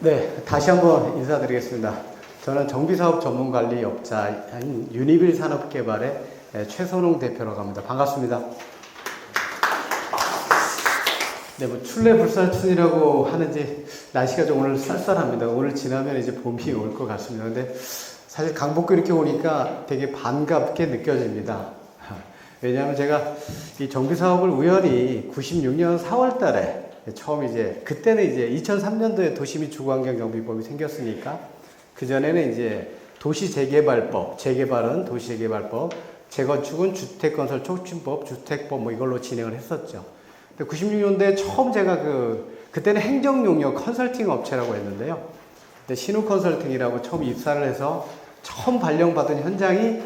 네, 다시 한번 인사드리겠습니다. 저는 정비사업 전문관리업자인 유니빌 산업개발의 최선홍 대표라고 합니다. 반갑습니다. 네, 뭐 출래불살춘이라고 하는지 날씨가 좀 오늘 쌀쌀합니다. 오늘 지나면 이제 봄이 올 것 같습니다. 근데 사실 강북구 이렇게 오니까 되게 반갑게 느껴집니다. 왜냐하면 제가 이 정비사업을 우연히 96년 4월 달에 처음 그때는 2003년도에 도시및 주거환경정비법이 생겼으니까 그전에는 도시재개발법, 재개발은 도시재개발법, 재건축은 주택건설 촉진법, 주택법 뭐 이걸로 진행을 했었죠. 근데 96년도에 처음 제가 그때는 행정용역 컨설팅 업체라고 했는데요. 근데 신우 컨설팅이라고 처음 입사를 해서 처음 발령받은 현장이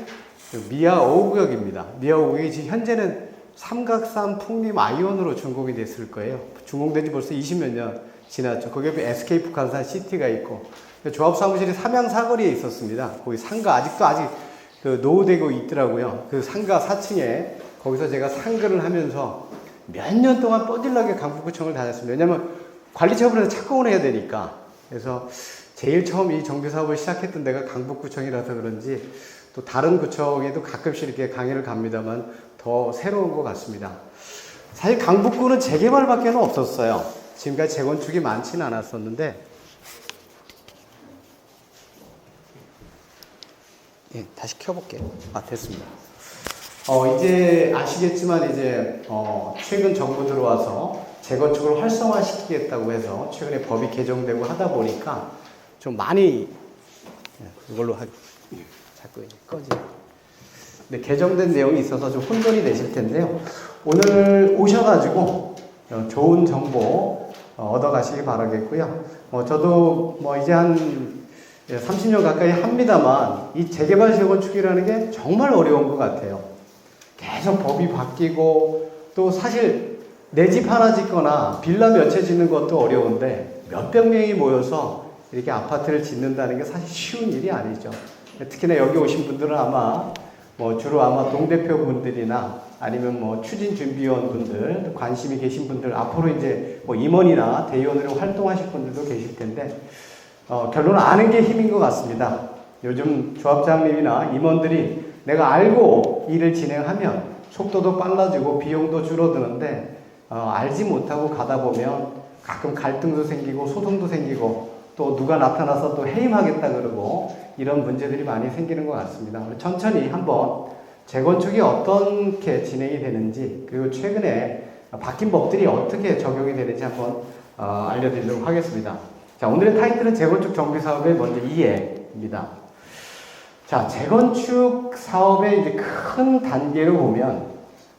미아 5구역입니다. 미아 5구역이 지금 현재는 삼각산 풍림 아이온으로 준공이 됐을 거예요. 준공된 지 벌써 20몇 년 지났죠. 거기 옆에 SK 북한산 시티가 있고, 조합사무실이 삼양사거리에 있었습니다. 거기 상가, 아직 노후되고 있더라고요. 그 상가 4층에, 거기서 제가 상근을 하면서 몇 년 동안 뻔질나게 강북구청을 다녔습니다. 왜냐면 관리처분에서 착공을 해야 되니까. 그래서 제일 처음 이 정비사업을 시작했던 데가 강북구청이라서 그런지 또 다른 구청에도 가끔씩 이렇게 강의를 갑니다만 더 새로운 것 같습니다. 사실 강북구는 재개발밖에 없었어요. 지금까지 재건축이 많지는 않았었는데, 예, 다시 켜볼게요. 됐습니다. 이제 아시겠지만 최근 정부 들어와서 재건축을 활성화시키겠다고 해서 최근에 법이 개정되고 하다 보니까 좀 많이 이걸로 자꾸 꺼지네. 네, 개정된 내용이 있어서 좀 혼돈이 되실 텐데요. 오늘 오셔가지고 좋은 정보 얻어가시기 바라겠고요. 저도 이제 한 30년 가까이 합니다만 이 재개발 재건축이라는 게 정말 어려운 것 같아요. 계속 법이 바뀌고 또 사실 내 집 하나 짓거나 빌라 몇 채 짓는 것도 어려운데 몇백 명이 모여서 이렇게 아파트를 짓는다는 게 사실 쉬운 일이 아니죠. 특히나 여기 오신 분들은 아마 주로 아마 동대표 분들이나 아니면 추진 준비위원 분들, 관심이 계신 분들, 앞으로 임원이나 대의원으로 활동하실 분들도 계실 텐데, 결론은 아는 게 힘인 것 같습니다. 요즘 조합장님이나 임원들이 내가 알고 일을 진행하면 속도도 빨라지고 비용도 줄어드는데, 알지 못하고 가다 보면 가끔 갈등도 생기고 소송도 생기고 또 누가 나타나서 또 해임하겠다 그러고 이런 문제들이 많이 생기는 것 같습니다. 천천히 한번 재건축이 어떻게 진행이 되는지, 그리고 최근에 바뀐 법들이 어떻게 적용이 되는지 한번 알려드리도록 하겠습니다. 자, 오늘의 타이틀은 재건축 정비사업의 먼저 이해입니다. 자, 재건축 사업의 큰 단계로 보면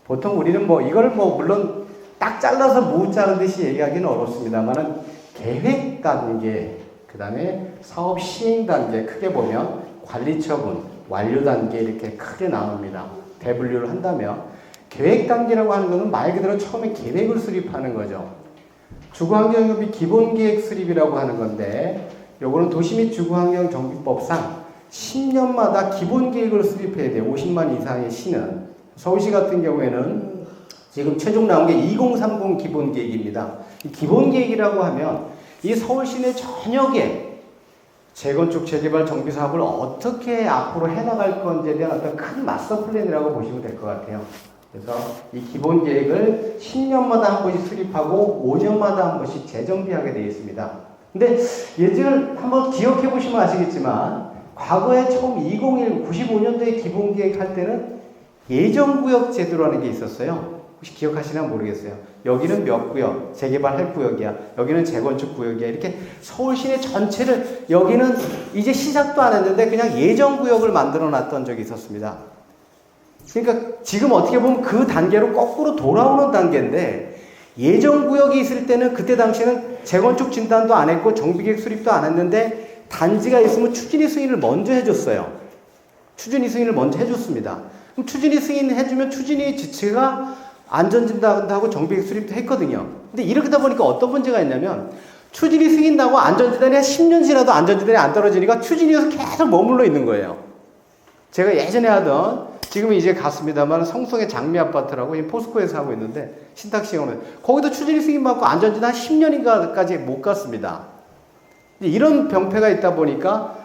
보통 우리는 이걸 물론 딱 잘라서 무 자른 듯이 얘기하기는 어렵습니다만은 계획 단계, 그 다음에 사업 시행 단계, 크게 보면 관리 처분, 완료 단계 이렇게 크게 나눕니다. 대분류를 한다면 계획 단계라고 하는 것은 말 그대로 처음에 계획을 수립하는 거죠. 주거환경협의 기본계획 수립이라고 하는 건데, 요거는 도시 및 주거환경정비법상 10년마다 기본계획을 수립해야 돼요. 50만 이상의 시는. 서울시 같은 경우에는 지금 최종 나온 게 2030 기본계획입니다. 이 기본계획이라고 하면 이 서울시내 전역에 재건축, 재개발, 정비사업을 어떻게 앞으로 해나갈 건지에 대한 어떤 큰 마스터 플랜이라고 보시면 될 것 같아요. 그래서 이 기본계획을 10년마다 한 번씩 수립하고 5년마다 한 번씩 재정비하게 되어 있습니다. 근데 예전을 한번 기억해 보시면 아시겠지만 과거에 처음 95년도에 기본계획 할 때는 예정구역 제도라는 게 있었어요. 혹시 기억하시나 모르겠어요. 여기는 몇 구역, 재개발할 구역이야. 여기는 재건축 구역이야. 이렇게 서울 시내 전체를, 여기는 이제 시작도 안 했는데 그냥 예정구역을 만들어 놨던 적이 있었습니다. 그러니까 지금 어떻게 보면 그 단계로 거꾸로 돌아오는 단계인데, 예정구역이 있을 때는 그때 당시에는 재건축 진단도 안 했고 정비계획 수립도 안 했는데 단지가 있으면 추진위 승인을 먼저 해줬어요. 추진위 승인을 먼저 해줬습니다. 그럼 추진위 승인 해주면 추진위 지체가 안전진단도 하고 정비계획 수립도 했거든요. 근데 이렇게 하다 보니까 어떤 문제가 있냐면, 추진위 승인 나고 안전진단이 한 10년 지나도 안전진단이 안 떨어지니까 추진위에서 계속 머물러 있는 거예요. 제가 예전에 하던, 지금은 이제 갔습니다만 성송의 장미아파트라고 포스코에서 하고 있는데, 신탁시험은 거기도 추진위 승인 받고 안전진단 한 10년인가까지 못 갔습니다. 이런 병폐가 있다 보니까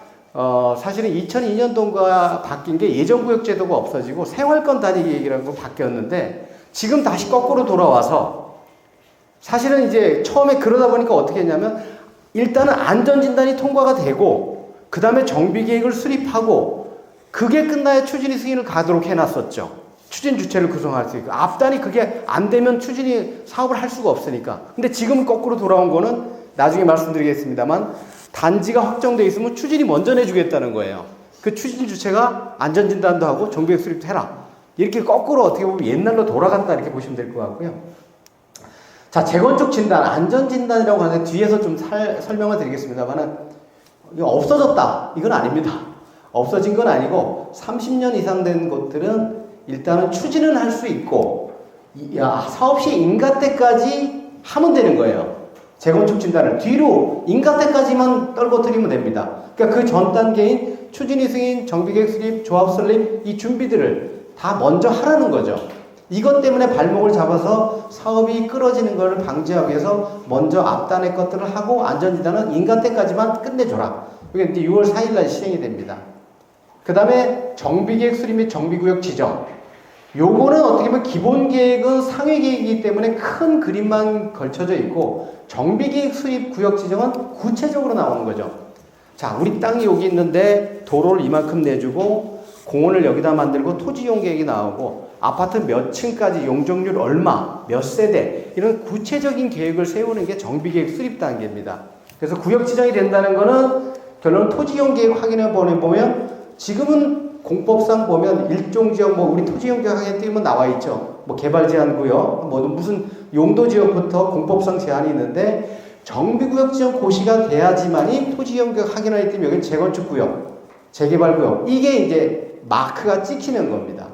사실은 2002년도가 바뀐 게 예전구역제도가 없어지고 생활권 단위 계획이라고 바뀌었는데 지금 다시 거꾸로 돌아와서 사실은 이제 처음에 그러다 보니까 어떻게 했냐면 일단은 안전진단이 통과가 되고 그 다음에 정비계획을 수립하고 그게 끝나야 추진위 승인을 가도록 해놨었죠. 추진 주체를 구성할 수 있고 앞단이 그게 안 되면 추진이 사업을 할 수가 없으니까. 근데 지금 거꾸로 돌아온 거는 나중에 말씀드리겠습니다만 단지가 확정돼 있으면 추진이 먼저 내주겠다는 거예요. 그 추진 주체가 안전진단도 하고 정비계획 수립도 해라. 이렇게 거꾸로 어떻게 보면 옛날로 돌아갔다 이렇게 보시면 될 것 같고요. 자, 재건축 진단, 안전진단이라고 하는데 뒤에서 좀 설명을 드리겠습니다만은 이거 없어졌다. 이건 아닙니다. 없어진 건 아니고 30년 이상 된 곳들은 일단은 추진은 할 수 있고 사업 시 인가 때까지 하면 되는 거예요. 재건축 진단을 뒤로 인가 때까지만 떨궈뜨리면 됩니다. 그러니까 그 전 단계인 추진위 승인, 정비계획 수립, 조합 설립 이 준비들을 다 먼저 하라는 거죠. 이것 때문에 발목을 잡아서 사업이 끌어지는 것을 방지하기 위해서 먼저 앞단의 것들을 하고 안전진단은 인가 때까지만 끝내줘라. 이게 이제 6월 4일 날 시행이 됩니다. 그 다음에 정비계획 수립 및 정비구역 지정. 요거는 어떻게 보면 기본계획은 상위계획이기 때문에 큰 그림만 걸쳐져 있고 정비계획 수립 구역 지정은 구체적으로 나오는 거죠. 자, 우리 땅이 여기 있는데 도로를 이만큼 내주고 공원을 여기다 만들고 토지이용 계획이 나오고 아파트 몇 층까지 용적률 얼마, 몇 세대 이런 구체적인 계획을 세우는 게 정비계획 수립 단계입니다. 그래서 구역 지정이 된다는 거는 결론은 토지이용 계획 확인해 보면 지금은 공법상 보면 일종지역 우리 토지이용 계획 확인에 띄우면 나와 있죠. 개발 제한 구역, 무슨 용도 지역부터 공법상 제한이 있는데 정비구역 지정 고시가 돼야지만이 토지이용 계획 확인에 띄우면 여기 재건축 구역, 재개발 구역 이게 이제 마크가 찍히는 겁니다.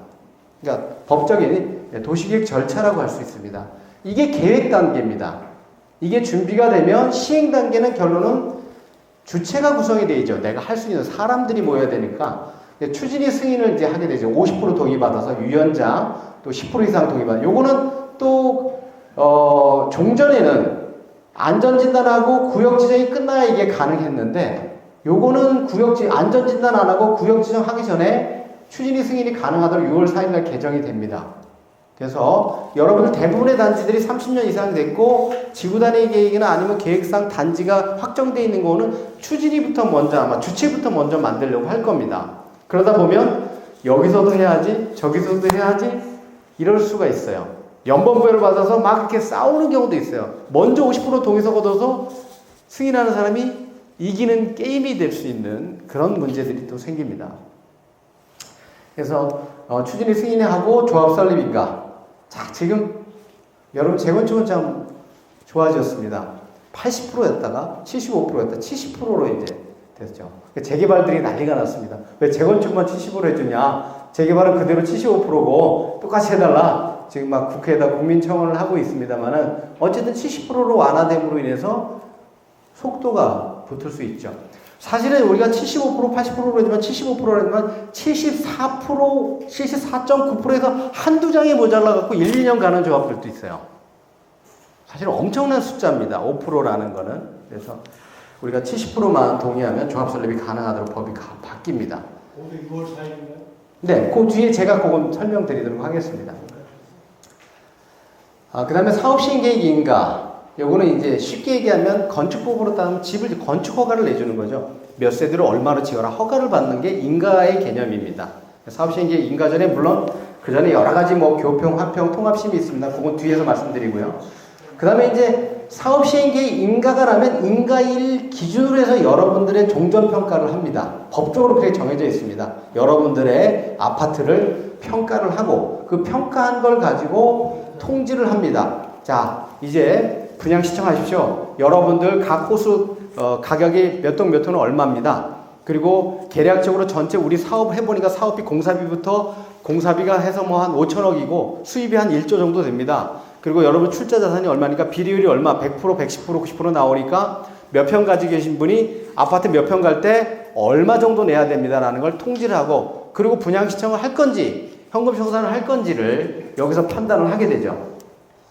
그러니까 법적인 도시계획 절차라고 할 수 있습니다. 이게 계획 단계입니다. 이게 준비가 되면 시행 단계는 결론은 주체가 구성이 되죠. 내가 할 수 있는 사람들이 모여야 되니까 추진위 승인을 이제 하게 되죠. 50% 동의받아서 유연자 또 10% 이상 동의받아. 요거는 또 종전에는 안전진단하고 구역지정이 끝나야 이게 가능했는데 요거는 안전진단 안 하고 구역지정 하기 전에 추진위 승인이 가능하도록 6월 4일날 개정이 됩니다. 그래서 여러분들 대부분의 단지들이 30년 이상 됐고 지구단위 계획이나 아니면 계획상 단지가 확정되어 있는 거는 추진위부터 먼저 아마 주체부터 먼저 만들려고 할 겁니다. 그러다 보면 여기서도 해야지 저기서도 해야지 이럴 수가 있어요. 연번부여를 받아서 막 이렇게 싸우는 경우도 있어요. 먼저 50% 동의서 얻어서 승인하는 사람이 이기는 게임이 될 수 있는 그런 문제들이 또 생깁니다. 그래서 추진위 승인하고 조합 설립인가. 자, 지금 여러분 재건축은 참 좋아졌습니다. 80%였다가 75%였다 70%로 이제 됐죠. 재개발들이 난리가 났습니다. 왜 재건축만 70% 해주냐? 재개발은 그대로 75%고 똑같이 해달라. 지금 막 국회에다 국민청원을 하고 있습니다만은 어쨌든 70%로 완화됨으로 인해서 속도가 붙을 수 있죠. 사실은 우리가 75%, 80%로 했지만 75%로 했지만 74%, 74.9%에서 한두 장이 모자라갖고 1, 2년 가는 조합들도 있어요. 사실 엄청난 숫자입니다. 5%라는 거는. 그래서 우리가 70%만 동의하면 조합 설립이 가능하도록 법이 바뀝니다. 오늘 6월 4일인가요? 네, 그 뒤에 제가 그건 설명드리도록 하겠습니다. 그 다음에 사업시행계획 인가. 요거는 이제 쉽게 얘기하면 건축법으로 따르면 집을 건축 허가를 내주는 거죠. 몇 세대로 얼마로 지어라 허가를 받는 게 인가의 개념입니다. 사업시행계획 인가 전에 물론 그 전에 여러 가지 교평, 합평, 통합심이 있습니다. 그건 뒤에서 말씀드리고요. 그 다음에 이제 사업시행계획 인가가 나면 인가일 기준으로 해서 여러분들의 종전평가를 합니다. 법적으로 그렇게 정해져 있습니다. 여러분들의 아파트를 평가를 하고 그 평가한 걸 가지고 통지를 합니다. 자, 이제 분양 신청하십시오. 여러분들 각 호수 가격이 몇 동 몇 호는 얼마입니다. 그리고 계략적으로 전체 우리 사업을 해보니까 사업비 공사비부터 공사비가 해서 한 5천억이고 수입이 한 1조 정도 됩니다. 그리고 여러분 출자 자산이 얼마니까 비리율이 얼마 100%, 110%, 90% 나오니까 몇 평 가지고 계신 분이 아파트 몇 평 갈 때 얼마 정도 내야 됩니다라는 걸 통지를 하고 그리고 분양 신청을 할 건지 현금 청산을 할 건지를 여기서 판단을 하게 되죠.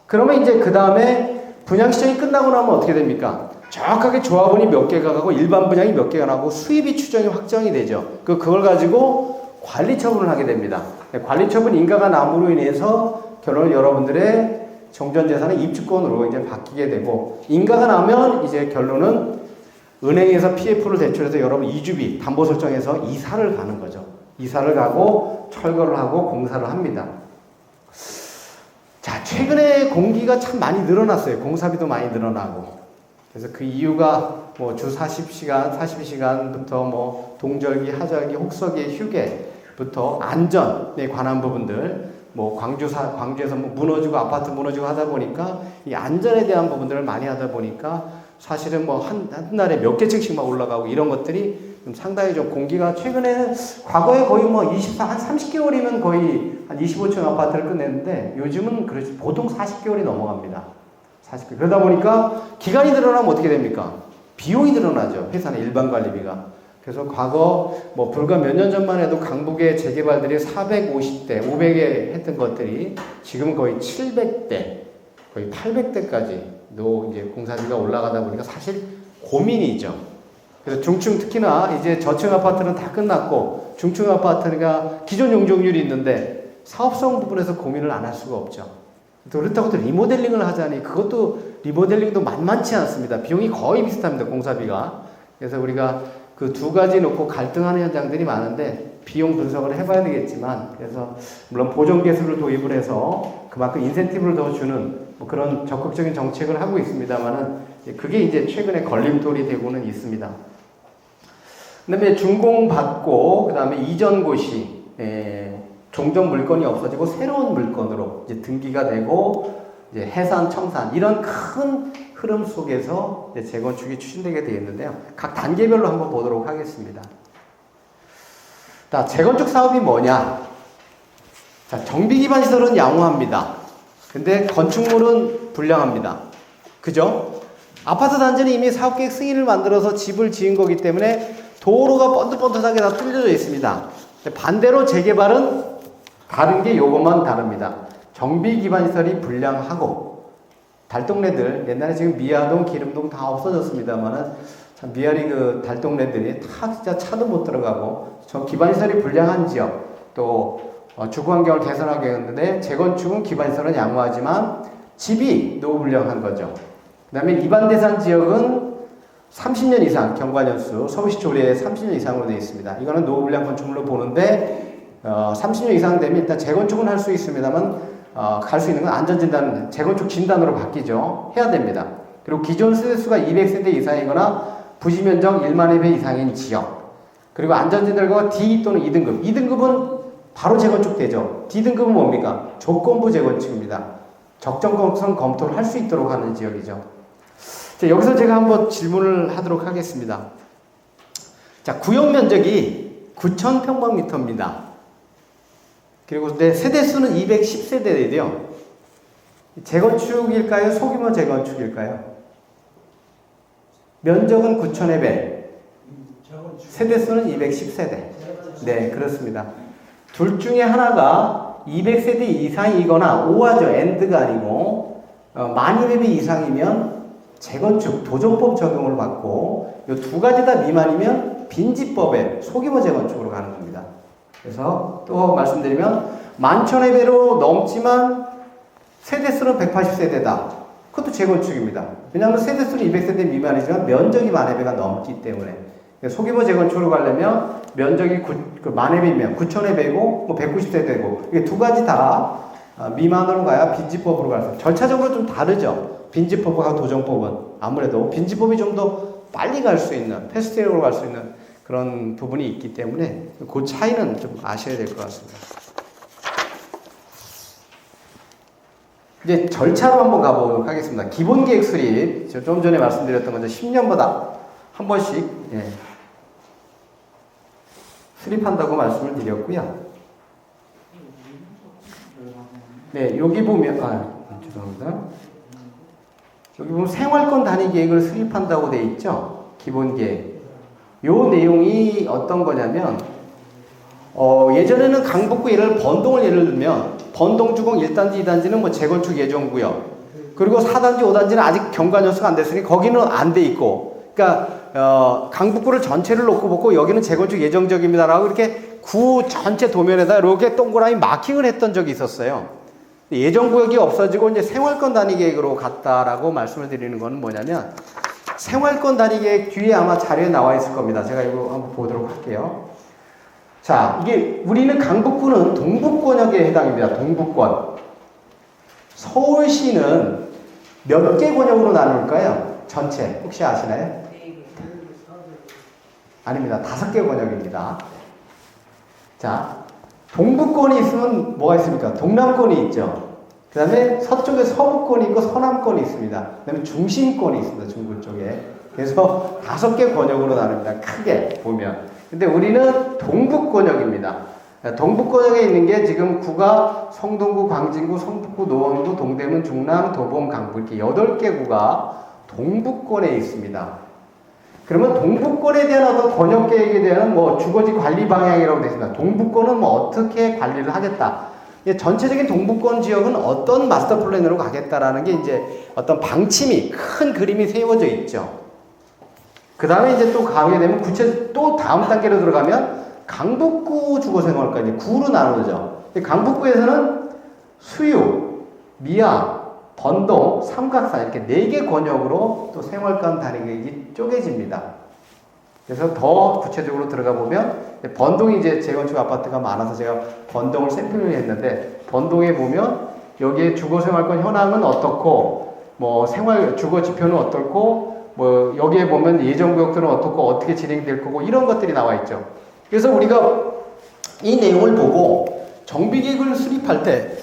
그러면 이제 그 다음에 분양 신청이 끝나고 나면 어떻게 됩니까? 정확하게 조합원이 몇 개가 가고 일반 분양이 몇 개가 나고 수입이 추정이 확정이 되죠. 그걸 가지고 관리 처분을 하게 됩니다. 관리 처분 인가가 남으로 인해서 결론은 여러분들의 정전재산의 입주권으로 이제 바뀌게 되고, 인가가 나면 이제 결론은 은행에서 PF를 대출해서 여러분 이주비 담보 설정해서 이사를 가는 거죠. 이사를 가고 철거를 하고 공사를 합니다. 자, 최근에 공기가 참 많이 늘어났어요. 공사비도 많이 늘어나고. 그래서 그 이유가 뭐 주 40시간, 42시간부터 뭐 동절기, 하절기, 혹서기, 휴게부터 안전에 관한 부분들, 뭐 광주에서 뭐 무너지고 아파트 무너지고 하다 보니까 이 안전에 대한 부분들을 많이 하다 보니까 사실은 뭐 한 날에 몇 개층씩 막 올라가고 이런 것들이 좀 상당히 좀 공기가 최근에 과거에 거의 뭐 한 30개월이면 거의 한 25층 아파트를 끝냈는데 요즘은 그렇지 보통 40개월이 넘어갑니다. 40개월. 그러다 보니까 기간이 늘어나면 어떻게 됩니까? 비용이 늘어나죠. 회사는 일반 관리비가. 그래서 과거 뭐 불과 몇 년 전만 해도 강북의 재개발들이 450대, 500에 했던 것들이 지금은 거의 700대, 거의 800대까지도 이제 공사비가 올라가다 보니까 사실 고민이죠. 그래서 중층 특히나 이제 저층 아파트는 다 끝났고 중층 아파트가 기존 용적률이 있는데 사업성 부분에서 고민을 안 할 수가 없죠. 그렇다고 또 리모델링을 하자니 그것도 리모델링도 만만치 않습니다. 비용이 거의 비슷합니다. 공사비가. 그래서 우리가 그 두 가지 놓고 갈등하는 현장들이 많은데 비용 분석을 해봐야 되겠지만, 그래서 물론 보정 개수를 도입을 해서 그만큼 인센티브를 더 주는 뭐 그런 적극적인 정책을 하고 있습니다만은 그게 이제 최근에 걸림돌이 되고는 있습니다. 그다음에 준공 받고 그다음에 이전 고시 종전 물건이 없어지고 새로운 물건으로 이제 등기가 되고 이제 해산, 청산 이런 큰 흐름 속에서 이제 재건축이 추진되게 되어 있는데요. 각 단계별로 한번 보도록 하겠습니다. 자, 재건축 사업이 뭐냐? 자, 정비 기반 시설은 양호합니다. 근데 건축물은 불량합니다. 그죠? 아파트 단지는 이미 사업계획 승인을 만들어서 집을 지은 거기 때문에 도로가 번듯번듯하게 다 뚫려져 있습니다. 반대로 재개발은 다른 게 요것만 다릅니다. 정비 기반 시설이 불량하고 달동네들, 옛날에 지금 미아동, 기름동 다 없어졌습니다만은 참 미아리 그 달동네들이 다 진짜 차도 못 들어가고 저 기반 시설이 불량한 지역, 또 주거 환경을 개선하게 했는데 재건축은 기반 시설은 양호하지만 집이 노후 불량한 거죠. 그다음에 이반 대상 지역은 30년 이상 경과년수 서울시 조례에 30년 이상으로 되어 있습니다. 이거는 노후 불량 건축물로 보는데 30년 이상 되면 일단 재건축은 할 수 있습니다만 갈 수 있는 건 안전진단, 재건축 진단으로 바뀌죠. 해야 됩니다. 그리고 기존 세대수가 200세대 이상이거나 부지면적 1만 회배 이상인 지역. 그리고 안전진단과 D 또는 2등급. 2등급은 바로 재건축되죠. D등급은 뭡니까? 조건부 재건축입니다. 적정성 검토를 할 수 있도록 하는 지역이죠. 자, 여기서 제가 한번 질문을 하도록 하겠습니다. 자, 구역 면적이 9,000평방미터입니다. 그리고 내 세대수는 210세대인데요. 재건축일까요? 소규모 재건축일까요? 면적은 9,000회 배. 세대수는 210세대. 네, 그렇습니다. 둘 중에 하나가 200세대 이상이거나 오하죠. 엔드가 아니고 12,000배 이상이면 재건축 도정법 적용을 받고 이 두 가지 다 미만이면 빈집법에 소규모 재건축으로 가는 겁니다. 그래서 또 말씀드리면 11,000회배로 넘지만 세대수는 180세대다. 그것도 재건축입니다. 왜냐하면 세대수는 200세대 미만이지만 면적이 10,000회배가 넘기 때문에 소규모 재건축으로 가려면 면적이 10,000회배면 9,000회배고 뭐 190세대고 이게 두 가지 다 미만으로 가야 빈집법으로 갈 수 있어요. 절차적으로 좀 다르죠. 빈집법하고 도정법은 아무래도 빈집법이 좀 더 빨리 갈 수 있는 패스트트랙으로 갈 수 있는 그런 부분이 있기 때문에 그 차이는 좀 아셔야 될 것 같습니다. 이제 절차로 한번 가보도록 하겠습니다. 기본계획 수립, 좀 전에 말씀드렸던 건데 10년마다 한 번씩 수립한다고 말씀을 드렸고요. 네, 여기 보면 죄송합니다. 여기 보면 생활권 단위 계획을 수립한다고 돼 있죠. 기본계획. 요 내용이 어떤 거냐면 예전에는 강북구 번동을 예를 들면 번동 주공 1단지, 2단지는 뭐 재건축 예정구역. 그리고 4단지, 5단지는 아직 경관 연수가 안 됐으니 거기는 안 돼 있고, 그러니까 강북구를 전체를 놓고 보고 여기는 재건축 예정적입니다라고 이렇게 구 전체 도면에다 이렇게 동그라미 마킹을 했던 적이 있었어요. 예정구역이 없어지고 이제 생활권 단위 계획으로 갔다라고 말씀을 드리는 건 뭐냐면, 생활권 단위 계획 뒤에 아마 자료에 나와 있을 겁니다. 제가 이거 한번 보도록 할게요. 자, 이게 우리는 강북구는 동북권역에 해당입니다. 동북권. 서울시는 몇 개 권역으로 나눌까요? 전체 혹시 아시나요? 아닙니다. 5개 권역입니다. 자, 동북권이 있으면 뭐가 있습니까? 동남권이 있죠. 그 다음에 서쪽에 서북권이 있고 서남권이 있습니다. 그 다음에 중심권이 있습니다. 중부 쪽에. 그래서 5개 권역으로 나눕니다. 크게 보면. 근데 우리는 동북권역입니다. 동북권역에 있는 게 지금 구가 성동구, 광진구, 성북구, 노원구, 동대문, 중랑, 도봉, 강북 이렇게 8개 구가 동북권에 있습니다. 그러면 동북권에 대한 어떤 권역 계획에 대한 뭐 주거지 관리 방향이라고 되어 있습니다. 동북권은 뭐 어떻게 관리를 하겠다. 전체적인 동북권 지역은 어떤 마스터 플랜으로 가겠다라는 게 이제 어떤 방침이 큰 그림이 세워져 있죠. 그 다음에 이제 또 가게 되면 또 다음 단계로 들어가면 강북구 주거생활과 이제 구로 나누죠. 강북구에서는 수유, 미아, 번동, 삼각산 이렇게 4개 권역으로 또 생활권 단위 계획이 쪼개집니다. 그래서 더 구체적으로 들어가 보면 번동이 이제 재건축 아파트가 많아서 제가 번동을 샘플을 했는데, 번동에 보면 여기에 주거생활권 현황은 어떻고 뭐 생활 주거 지표는 어떻고 뭐 여기에 보면 예정구역들은 어떻고 어떻게 진행될 거고 이런 것들이 나와 있죠. 그래서 우리가 이 내용을 보고 정비계획을 수립할 때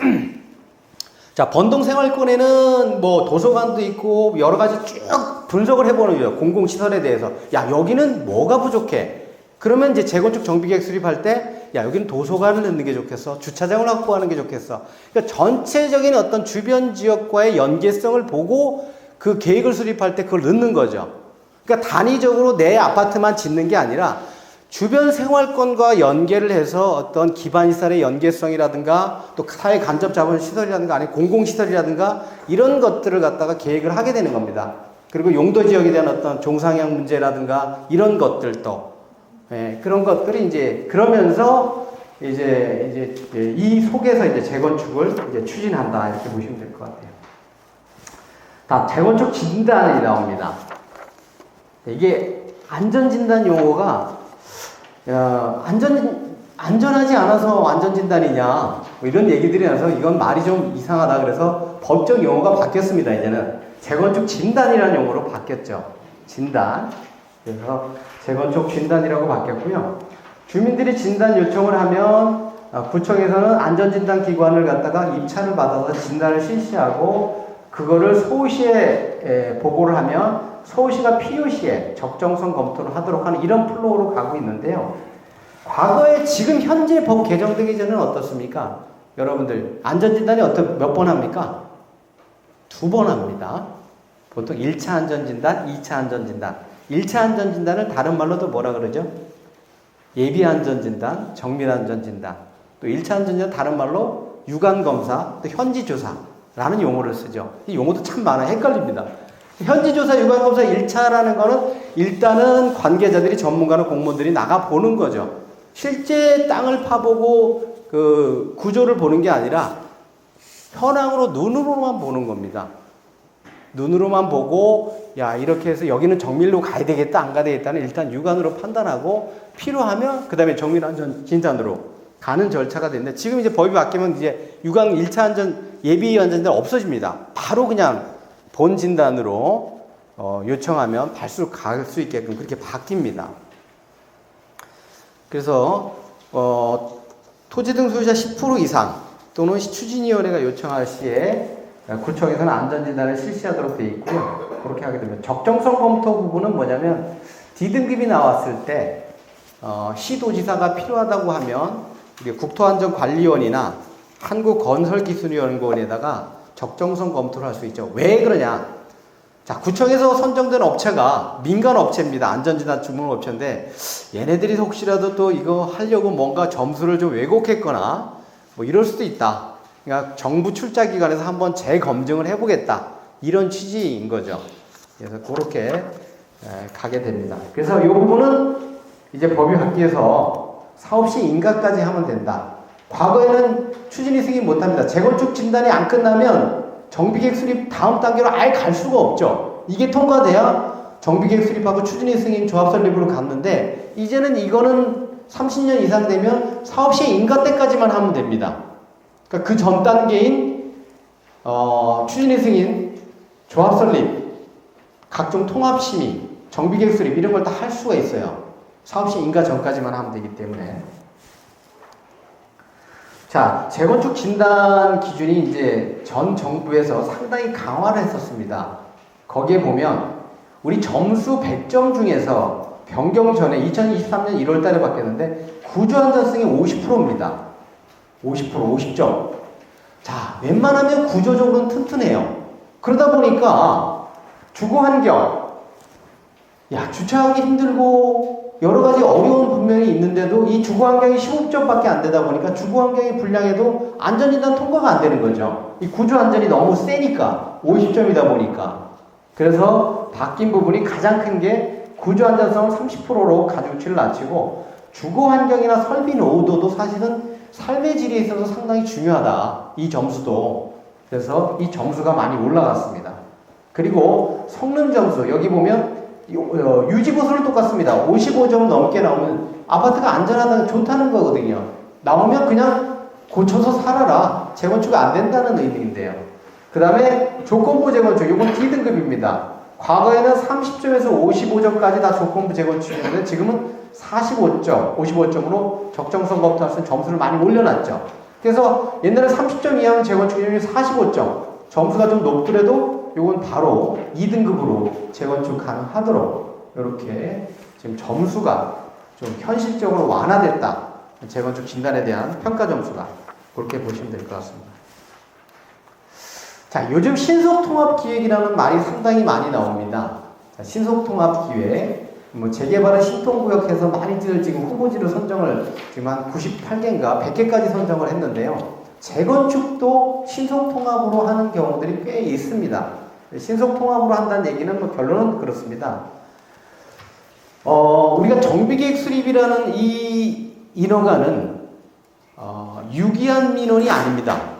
자, 번동 생활권에는 뭐 도서관도 있고 여러 가지 쭉 분석을 해보는 거예요. 공공시설에 대해서. 야, 여기는 뭐가 부족해? 그러면 이제 재건축 정비계획 수립할 때, 야, 여기는 도서관을 넣는 게 좋겠어. 주차장을 확보하는 게 좋겠어. 그러니까 전체적인 어떤 주변 지역과의 연계성을 보고 그 계획을 수립할 때 그걸 넣는 거죠. 그러니까 단위적으로 내 아파트만 짓는 게 아니라 주변 생활권과 연계를 해서 어떤 기반시설의 연계성이라든가 또 사회 간접 자본 시설이라든가 아니 공공시설이라든가 이런 것들을 갖다가 계획을 하게 되는 겁니다. 그리고 용도 지역에 대한 어떤 종상향 문제라든가 이런 것들도 그런 것들이 이제 그러면서 이제 이 속에서 이제 재건축을 이제 추진한다 이렇게 보시면 될 것 같아요. 다 재건축 진단이 나옵니다. 이게 안전진단 용어가 안전하지 않아서 안전진단이냐 뭐 이런 얘기들이 나서 이건 말이 좀 이상하다 그래서 법적 용어가 바뀌었습니다. 이제는 재건축 진단이라는 용어로 바뀌었죠. 진단. 그래서 재건축 진단이라고 바뀌었고요. 주민들이 진단 요청을 하면 구청에서는 안전진단 기관을 갖다가 입찰을 받아서 진단을 실시하고 그거를 서울시에 보고를 하면 서울시가 필요시에 적정성 검토를 하도록 하는 이런 플로우로 가고 있는데요. 과거에 지금 현재 법 개정되기 전에는 어떻습니까? 여러분들 안전진단이 몇 번 합니까? 2번 합니다. 보통 1차 안전진단, 2차 안전진단. 1차 안전진단을 다른 말로도 뭐라 그러죠? 예비안전진단, 정밀안전진단. 또 1차 안전진단 다른 말로 유관검사, 또 현지조사라는 용어를 쓰죠. 이 용어도 참 많아요. 헷갈립니다. 현지조사, 유관검사 1차라는 거는 일단은 관계자들이 전문가나 공무원들이 나가 보는 거죠. 실제 땅을 파보고 그 구조를 보는 게 아니라 현황으로 눈으로만 보는 겁니다. 눈으로만 보고 야 이렇게 해서 여기는 정밀로 가야 되겠다 안 가야 되겠다는 일단 육안으로 판단하고 필요하면 그 다음에 정밀안전 진단으로 가는 절차가 되는데 지금 이제 법이 바뀌면 이제 유관 1차 안전 예비 안전진단 없어집니다. 바로 그냥 본 진단으로 요청하면 발수록 갈 수 있게끔 그렇게 바뀝니다. 그래서 토지 등 소유자 10% 이상 또는 추진위원회가 요청할 시에 구청에서는 안전진단을 실시하도록 되어 있고요. 그렇게 하게 되면 적정성 검토 부분은 뭐냐면 D등급이 나왔을 때 시도지사가 필요하다고 하면 국토안전관리원이나 한국건설기술연구원에다가 적정성 검토를 할 수 있죠. 왜 그러냐? 자, 구청에서 선정된 업체가 민간 업체입니다. 안전진단 주문 업체인데 얘네들이 혹시라도 또 이거 하려고 뭔가 점수를 좀 왜곡했거나 뭐 이럴 수도 있다. 그러니까 정부 출자기관에서 한번 재검증을 해보겠다. 이런 취지인 거죠. 그래서 그렇게 가게 됩니다. 그래서 이 부분은 이제 법이 바뀌어서 사업시 인가까지 하면 된다. 과거에는 추진위 승인 못합니다. 재건축 진단이 안 끝나면 정비계획 수립 다음 단계로 아예 갈 수가 없죠. 이게 통과돼야 정비계획 수립하고 추진위 승인 조합 설립으로 갔는데 이제는 이거는 30년 이상 되면 사업시 인가 때까지만 하면 됩니다. 그러니까 그 전 단계인 추진위 승인, 조합 설립, 각종 통합 심의, 정비계획 수립 이런 걸 다 할 수가 있어요. 사업시 인가 전까지만 하면 되기 때문에. 자, 재건축 진단 기준이 이제 전 정부에서 상당히 강화를 했었습니다. 거기에 보면 우리 점수 100점 중에서 변경 전에 2023년 1월 달에 바뀌었는데 구조 안전성이 50%입니다. 50점. 자, 웬만하면 구조적으로는 튼튼해요. 그러다 보니까 주거 환경, 주차하기 힘들고 여러 가지 어려운 분명히 있는데도 이 주거 환경이 15점밖에 안 되다 보니까 주거 환경이 불량해도 안전진단 통과가 안 되는 거죠. 이 구조 안전이 너무 세니까 50점이다 보니까. 그래서 바뀐 부분이 가장 큰 게 구조 안전성 30%로 가중치를 낮추고 주거 환경이나 설비 노후도도 사실은 삶의 질에 있어서 상당히 중요하다. 이 점수도. 그래서 이 점수가 많이 올라갔습니다. 그리고 성능 점수 여기 보면 유지보수는 똑같습니다. 55점 넘게 나오면 아파트가 안전하다, 좋다는 거거든요. 나오면 그냥 고쳐서 살아라. 재건축이 안 된다는 의미인데요. 그 다음에 조건부 재건축, 이건 D등급입니다. 과거에는 30점에서 55점까지 다 조건부 재건축이었는데 지금은 45점, 55점으로 적정성 검토할 수 있는 점수를 많이 올려놨죠. 그래서 옛날에 30점 이하는 재건축 기준이 45점, 점수가 좀 높더라도 이건 바로 2등급으로 재건축 가능하도록 이렇게 지금 점수가 좀 현실적으로 완화됐다. 재건축 진단에 대한 평가 점수가 그렇게 보시면 될 것 같습니다. 자, 요즘 신속통합기획이라는 말이 상당히 많이 나옵니다. 자, 신속통합기획, 재개발은 신통구역해서 많이들 지금 후보지로 선정을 지금 한 98개인가 100개까지 선정을 했는데요. 재건축도 신속통합으로 하는 경우들이 꽤 있습니다. 신속통합으로 한다는 얘기는 결론은 그렇습니다. 우리가 정비계획 수립이라는 이 인허가는 유기한 민원이 아닙니다.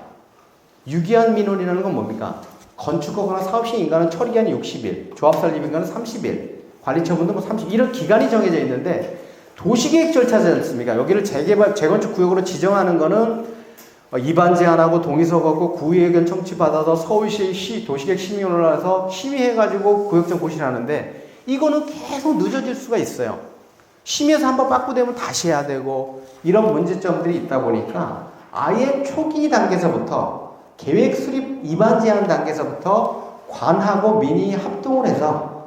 유기한 민원이라는 건 뭡니까? 건축허가나 사업시 인가는 처리기한이 60일, 조합설립 인가는 30일, 관리처분도 30일 이런 기간이 정해져 있는데 도시계획 절차지 않습니까? 여기를 재건축 구역으로 지정하는 거는 이반 제안하고 동의서 갖고 구의견 청취받아서 서울시 도시계획 심의원을 해서 심의해가지고 구역정 고시하는데 이거는 계속 늦어질 수가 있어요. 심의에서 한번 빠꾸되면 다시 해야 되고 이런 문제점들이 있다 보니까 아예 초기 단계에서부터 계획 수립 이반 제안 단계에서부터 관하고 민이 합동을 해서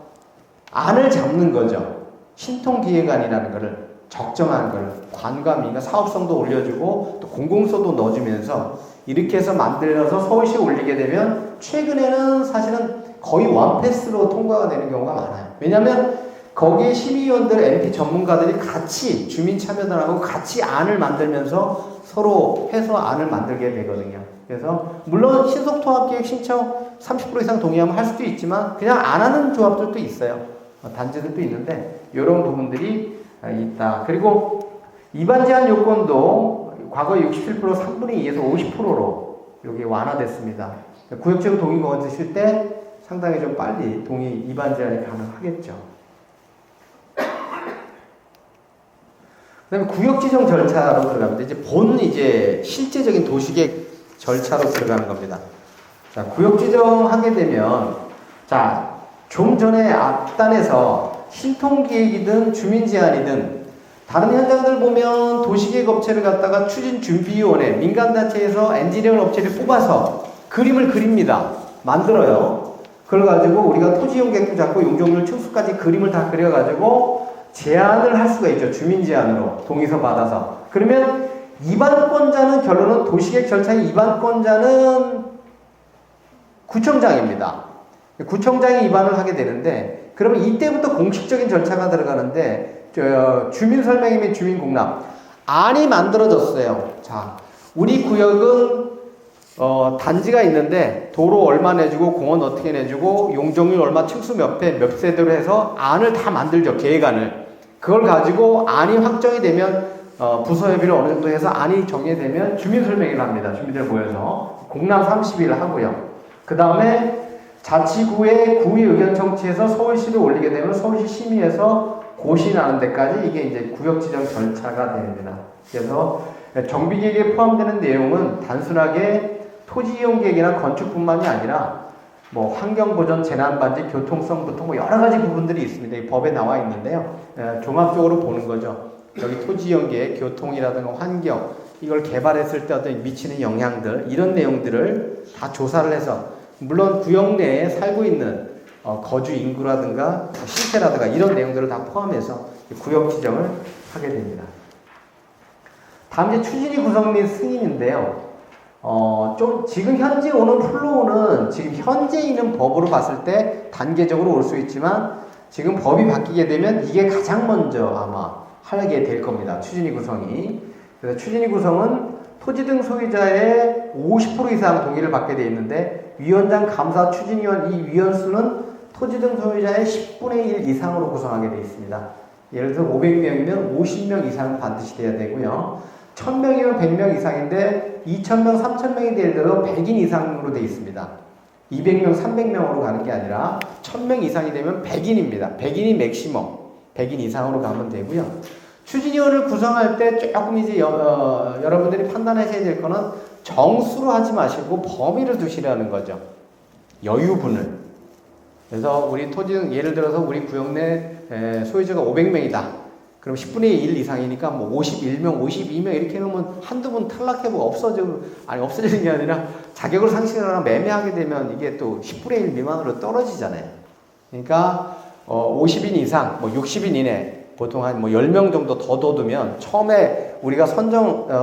안을 잡는 거죠. 신통기획안이라는 거를 적정한 걸 관과 민과 사업성도 올려주고 또 공공서도 넣어주면서 이렇게 해서 만들어서 서울시에 올리게 되면 최근에는 사실은 거의 원패스로 통과가 되는 경우가 많아요. 왜냐하면 거기에 심의위원들, MP 전문가들이 같이 주민 참여단하고 같이 안을 만들면서 서로 해서 안을 만들게 되거든요. 그래서 물론 신속통합계획 신청 30% 이상 동의하면 할 수도 있지만 그냥 안 하는 조합들도 있어요. 단지들도 있는데 이런 부분들이 있다. 그리고 이반 제한 요건도 과거 67% 3분의 2에서 50%로 여기 완화됐습니다. 구역적 동의가 얻으실 때 상당히 좀 빨리 동의 이반 제한이 가능하겠죠. 그 다음에 구역 지정 절차로 들어갑니다. 이제 실제적인 도시계획 절차로 들어가는 겁니다. 자, 구역 지정하게 되면, 자, 좀 전에 앞단에서 신통기획이든 주민제안이든 다른 현장들 보면 도시계획 업체를 갖다가 추진준비위원회, 민간단체에서 엔지니어 업체를 뽑아서 그림을 그립니다. 만들어요. 그걸 가지고 우리가 토지용 계획도 잡고 용적률 층수까지 그림을 다 그려가지고 제안을 할 수가 있죠. 주민제안으로 동의서 받아서. 그러면 이반권자는 결론은 도시계획 절차의 이반권자는 구청장입니다. 구청장이 이반을 하게 되는데 그러면 이때부터 공식적인 절차가 들어가는데 주민설명회 및 주민공람 안이 만들어졌어요. 자, 우리 구역은 단지가 있는데 도로 얼마 내주고 공원 어떻게 내주고 용적률 얼마 층수 몇 배 몇 세대로 해서 안을 다 만들죠. 계획안을. 그걸 가지고 안이 확정이 되면 부서협의를 어느 정도 해서 안이 정해되면 주민설명회를 합니다. 주민들 모여서 공람 30일 하고요. 그 다음에 자치구의 구의 의견 청취해서 서울시를 올리게 되면 서울시 심의에서 고시하는 데까지 이게 이제 구역 지정 절차가 됩니다. 그래서 정비계획에 포함되는 내용은 단순하게 토지 이용 계획이나 건축뿐만이 아니라 뭐 환경보전, 재난방지, 교통성부터 뭐 여러 가지 부분들이 있습니다. 이 법에 나와 있는데요. 종합적으로 보는 거죠. 여기 토지 이용 계획, 교통이라든가 환경, 이걸 개발했을 때 어떤 미치는 영향들, 이런 내용들을 다 조사를 해서, 물론 구역 내에 살고 있는 거주 인구라든가 실태라든가 이런 내용들을 다 포함해서 구역 지정을 하게 됩니다. 다음 이제 추진위 구성 및 승인인데요. 좀 지금 현재 오는 플로우는 지금 현재 있는 법으로 봤을 때 단계적으로 올 수 있지만 지금 법이 바뀌게 되면 이게 가장 먼저 아마 하게 될 겁니다. 추진위 구성이. 그래서 추진위 구성은 토지 등 소유자의 50% 이상 동의를 받게 되어 있는데 위원장, 감사, 추진위원 이 위원수는 토지 등 소유자의 10분의 1 이상으로 구성하게 되어 있습니다. 예를 들어 500명이면 50명 이상은 반드시 돼야 되고요. 1000명이면 100명 이상인데 2000명, 3000명이 예를 들어 100인 이상으로 되어 있습니다. 200명, 300명으로 가는 게 아니라 1000명 이상이 되면 100인입니다. 100인이 맥시멈, 100인 이상으로 가면 되고요. 추진위원을 구성할 때 조금 이제 여러분들이 판단하셔야 될 거는 정수로 하지 마시고 범위를 두시라는 거죠. 여유분을. 그래서 우리 토지 등 예를 들어서 우리 구역 내 소유자가 500명이다. 그럼 10분의 1 이상이니까 뭐 51명, 52명 이렇게 해놓으면 한두 분 탈락해보고 없어지는 게 아니라 자격을 상실하거나 매매하게 되면 이게 또 10분의 1 미만으로 떨어지잖아요. 그러니까 50인 이상, 뭐 60인 이내 보통 한 뭐 10명 정도 더 둬두면 처음에 우리가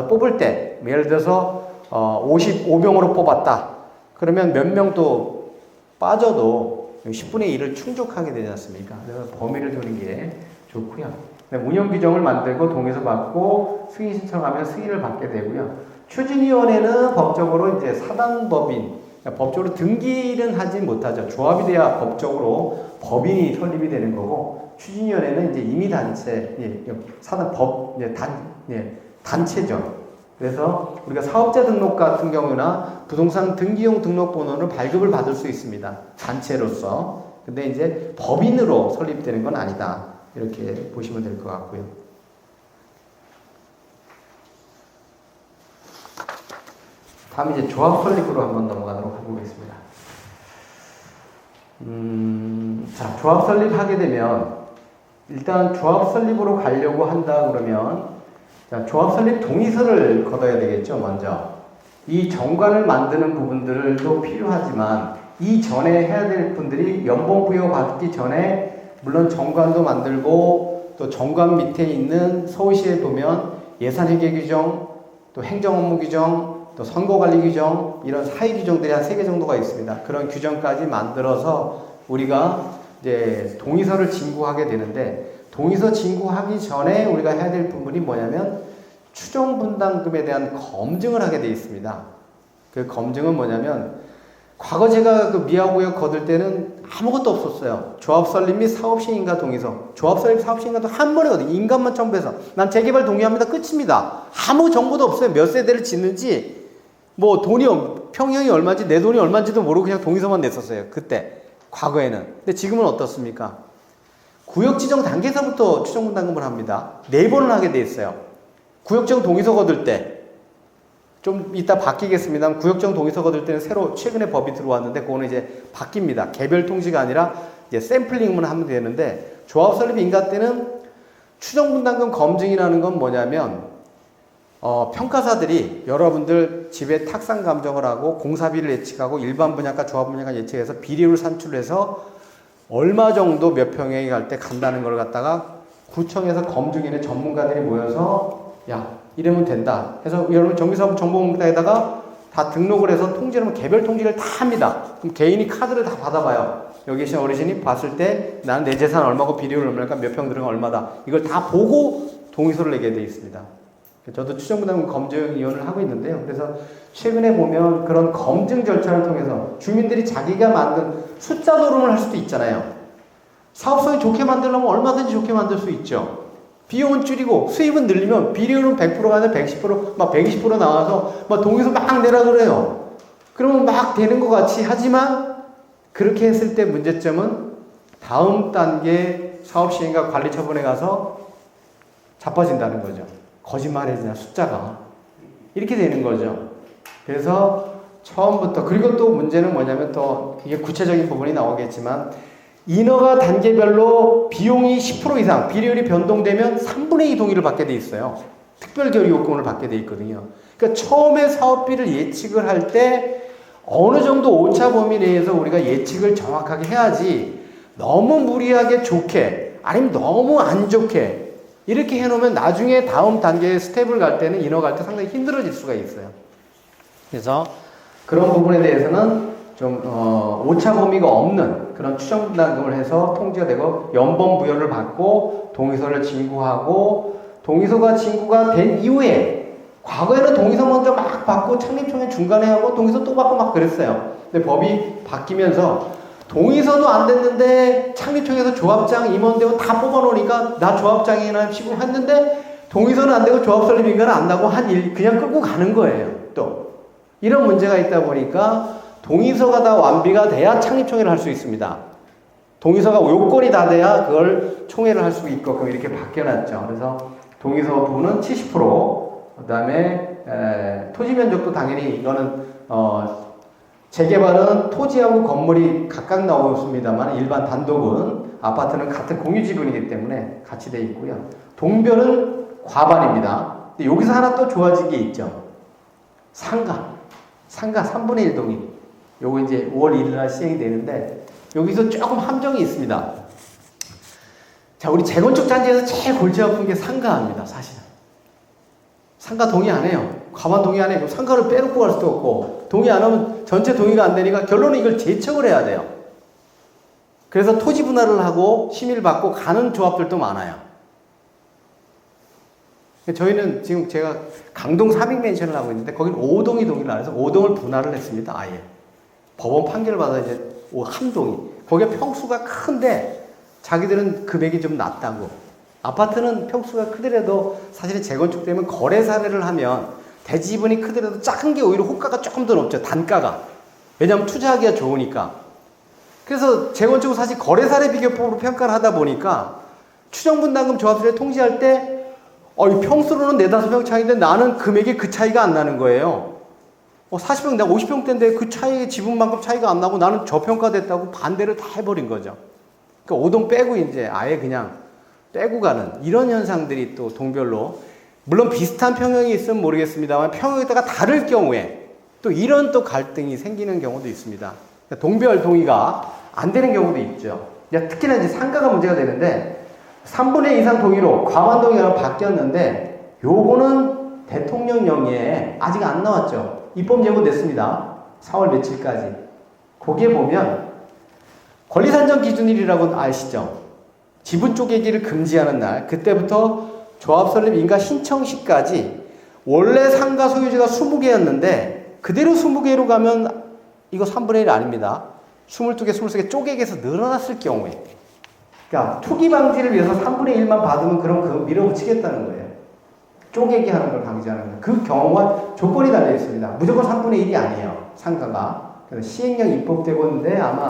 뽑을 때 예를 들어서 55명으로 뽑았다. 그러면 몇 명도 빠져도 10분의 1을 충족하게 되지 않습니까? 그래서 범위를 두는 게 좋고요. 운영 규정을 만들고 동의서 받고 승인 신청하면 승인을 받게 되고요. 추진위원회는 법적으로 이제 사단법인, 법적으로 등기는 하지 못하죠. 조합이 돼야 법적으로 법인이 설립이 되는 거고, 추진위원회는 이제 임의단체, 사단법, 단체죠. 그래서 우리가 사업자 등록 같은 경우나 부동산 등기용 등록번호를 발급을 받을 수 있습니다. 단체로서. 근데 이제 법인으로 설립되는 건 아니다. 이렇게 보시면 될 것 같고요. 다음 이제 조합 설립으로 한번 넘어가도록 해보겠습니다. 자, 조합 설립하게 되면 일단 조합 설립으로 가려고 한다 그러면 자, 조합 설립 동의서를 걷어야 되겠죠. 먼저 이 정관을 만드는 부분들도 필요하지만 이 전에 해야 될 분들이 연봉 부여 받기 전에 물론 정관도 만들고 또 정관 밑에 있는 서울시에 보면 예산회계 규정, 또 행정업무 규정, 또 선거관리 규정 이런 사회 규정들이 한 3개 정도가 있습니다. 그런 규정까지 만들어서 우리가 이제 동의서를 진구하게 되는데 동의서 진구하기 전에 우리가 해야 될 부분이 뭐냐면 추정분담금에 대한 검증을 하게 되어 있습니다. 그 검증은 뭐냐면 과거 제가 그 미아구역 거둘 때는 아무것도 없었어요. 조합 설립 및 사업시행인가 동의서. 조합 설립 사업시행인가도 한 번이거든요. 인감만 첨부해서. 난 재개발 동의합니다. 끝입니다. 아무 정보도 없어요. 몇 세대를 짓는지, 뭐 돈이, 평형이 얼마인지, 내 돈이 얼마인지도 모르고 그냥 동의서만 냈었어요. 그때. 과거에는. 근데 지금은 어떻습니까? 구역 지정 단계에서부터 추정분담금을 합니다. 4번을 하게 돼 있어요. 구역 지정 동의서 거둘 때. 좀 이따 바뀌겠습니다. 구역정 동의서 거둘 때는 새로 최근에 법이 들어왔는데 그거는 이제 바뀝니다. 개별 통지가 아니라 이제 샘플링만 하면 되는데 조합 설립 인가 때는 추정분담금 검증이라는 건 뭐냐면 평가사들이 여러분들 집에 탁상 감정을 하고 공사비를 예측하고 일반 분양가 조합 분양가 예측해서 비례율 산출해서 얼마 정도 몇 평에 갈 때 간다는 걸 갖다가 구청에서 검증인의 전문가들이 모여서 야 이러면 된다 해서 여러분 정비사업 정보공단에다가 다 등록을 해서 통지를 하면 개별 통지를 다 합니다. 그럼 개인이 카드를 다 받아봐요. 여기 계신 어르신이 봤을 때 나는 내 재산 얼마고 비례율 얼마니까 몇 평 들어가 얼마다 이걸 다 보고 동의서를 내게 돼 있습니다. 저도 추정부담금 검증위원을 하고 있는데요. 그래서 최근에 보면 그런 검증 절차를 통해서 주민들이 자기가 만든 숫자 노름을 할 수도 있잖아요. 사업성이 좋게 만들려면 얼마든지 좋게 만들 수 있죠. 비용은 줄이고 수입은 늘리면 비율은 100%가 아니라 110%, 막 120% 나와서 막 동의서 막 내라 그래요. 그러면 막 되는 것 같이 하지만 그렇게 했을 때 문제점은 다음 단계 사업시행과 관리처분에 가서 자빠진다는 거죠. 거짓말해지냐 숫자가 이렇게 되는 거죠. 그래서 처음부터 그리고 또 문제는 뭐냐면 또 이게 구체적인 부분이 나오겠지만 인허가 단계별로 비용이 10% 이상 비례율이 변동되면 3분의 2 동의를 받게 돼 있어요. 특별 결의 요건을 받게 돼 있거든요. 그러니까 처음에 사업비를 예측을 할 때 어느 정도 오차 범위 내에서 우리가 예측을 정확하게 해야지 너무 무리하게 좋게 아니면 너무 안 좋게 이렇게 해놓으면 나중에 다음 단계의 스텝을 갈 때는 인허 갈 때 상당히 힘들어질 수가 있어요. 그래서 그런 부분에 대해서는 좀 오차 범위가 없는 그런 추정분담금을 해서 통지가 되고 연번 부여를 받고 동의서를 진구하고 동의서가 진구가 된 이후에 과거에는 동의서 먼저 막 받고 창립청에 중간에 하고 동의서 또 받고 막 그랬어요. 근데 법이 바뀌면서 동의서도 안 됐는데 창립청에서 조합장 임원대원 다 뽑아놓으니까 나 조합장이나 시고 했는데 동의서는 안 되고 조합 설립 인가는 안 나고 한 일 그냥 끌고 가는 거예요. 또 이런 문제가 있다 보니까 동의서가 다 완비가 돼야 창립총회를 할 수 있습니다. 동의서가 요건이 다 돼야 그걸 총회를 할 수 있고 이렇게 바뀌어놨죠. 그래서 동의서 부분은 70%, 그 다음에 토지 면적도 당연히 이거는 재개발은 토지하고 건물이 각각 나오습니다만 일반 단독은 아파트는 같은 공유 지분이기 때문에 같이 돼 있고요. 동별은 과반입니다. 근데 여기서 하나 또 좋아진 게 있죠. 상가 3분의 1 동의. 요거 이제 5월 1일 날 시행이 되는데 여기서 조금 함정이 있습니다. 자, 우리 재건축 단지에서 제일 골치 아픈 게 상가입니다, 사실은. 상가 동의 안 해요. 과반 동의 안 해요. 상가를 빼놓고 갈 수도 없고 동의 안 하면 전체 동의가 안 되니까 결론은 이걸 재청을 해야 돼요. 그래서 토지 분할을 하고 심의를 받고 가는 조합들도 많아요. 저희는 지금 제가 강동 3익맨션을 하고 있는데 거기는 5동이 동의를 안 해서 5동을 분할을 했습니다. 아예. 법원 판결을 받아 이제 한 동이. 거기가 평수가 큰데 자기들은 금액이 좀 낮다고. 아파트는 평수가 크더라도 사실은 재건축되면 거래 사례를 하면 대지분이 크더라도 작은 게 오히려 호가가 조금 더 높죠. 단가가. 왜냐하면 투자하기가 좋으니까. 그래서 재건축은 사실 거래 사례 비교법으로 평가를 하다 보니까 추정분담금 조합설에 통지할 때 이 평수로는 4-5평 차이인데 나는 금액이 그 차이가 안 나는 거예요. 40평, 내가 50평대인데 그 차이, 지분만큼 차이가 안 나고 나는 저평가됐다고 반대를 다 해버린 거죠. 그러니까 5동 빼고 이제 아예 그냥 빼고 가는 이런 현상들이 또 동별로 물론 비슷한 평형이 있으면 모르겠습니다만 평형에 따라 다를 경우에 또 이런 또 갈등이 생기는 경우도 있습니다. 그러니까 동별 동의가 안 되는 경우도 있죠. 특히나 이제 상가가 문제가 되는데 3분의 2 이상 동의로 과반 동의가 바뀌었는데 요거는 대통령령에 아직 안 나왔죠. 입법 예고됐습니다. 4월 며칠까지. 거기에 보면 권리산정 기준일이라고 아시죠? 지분 쪼개기를 금지하는 날 그때부터 조합 설립 인가 신청 시까지 원래 상가 소유주가 20개였는데 그대로 20개로 가면 이거 3분의 1 아닙니다. 22개, 23개 쪼개기해서 늘어났을 경우에 그러니까 투기 방지를 위해서 3분의 1만 받으면 그럼 그거 밀어붙이겠다는 거예요. 쪼개기 하는 걸 방지하는 거예요. 그 경우가 조건이 달려 있습니다. 무조건 3분의 1이 아니에요. 상가가. 그래서 시행령 입법되고 있는데 아마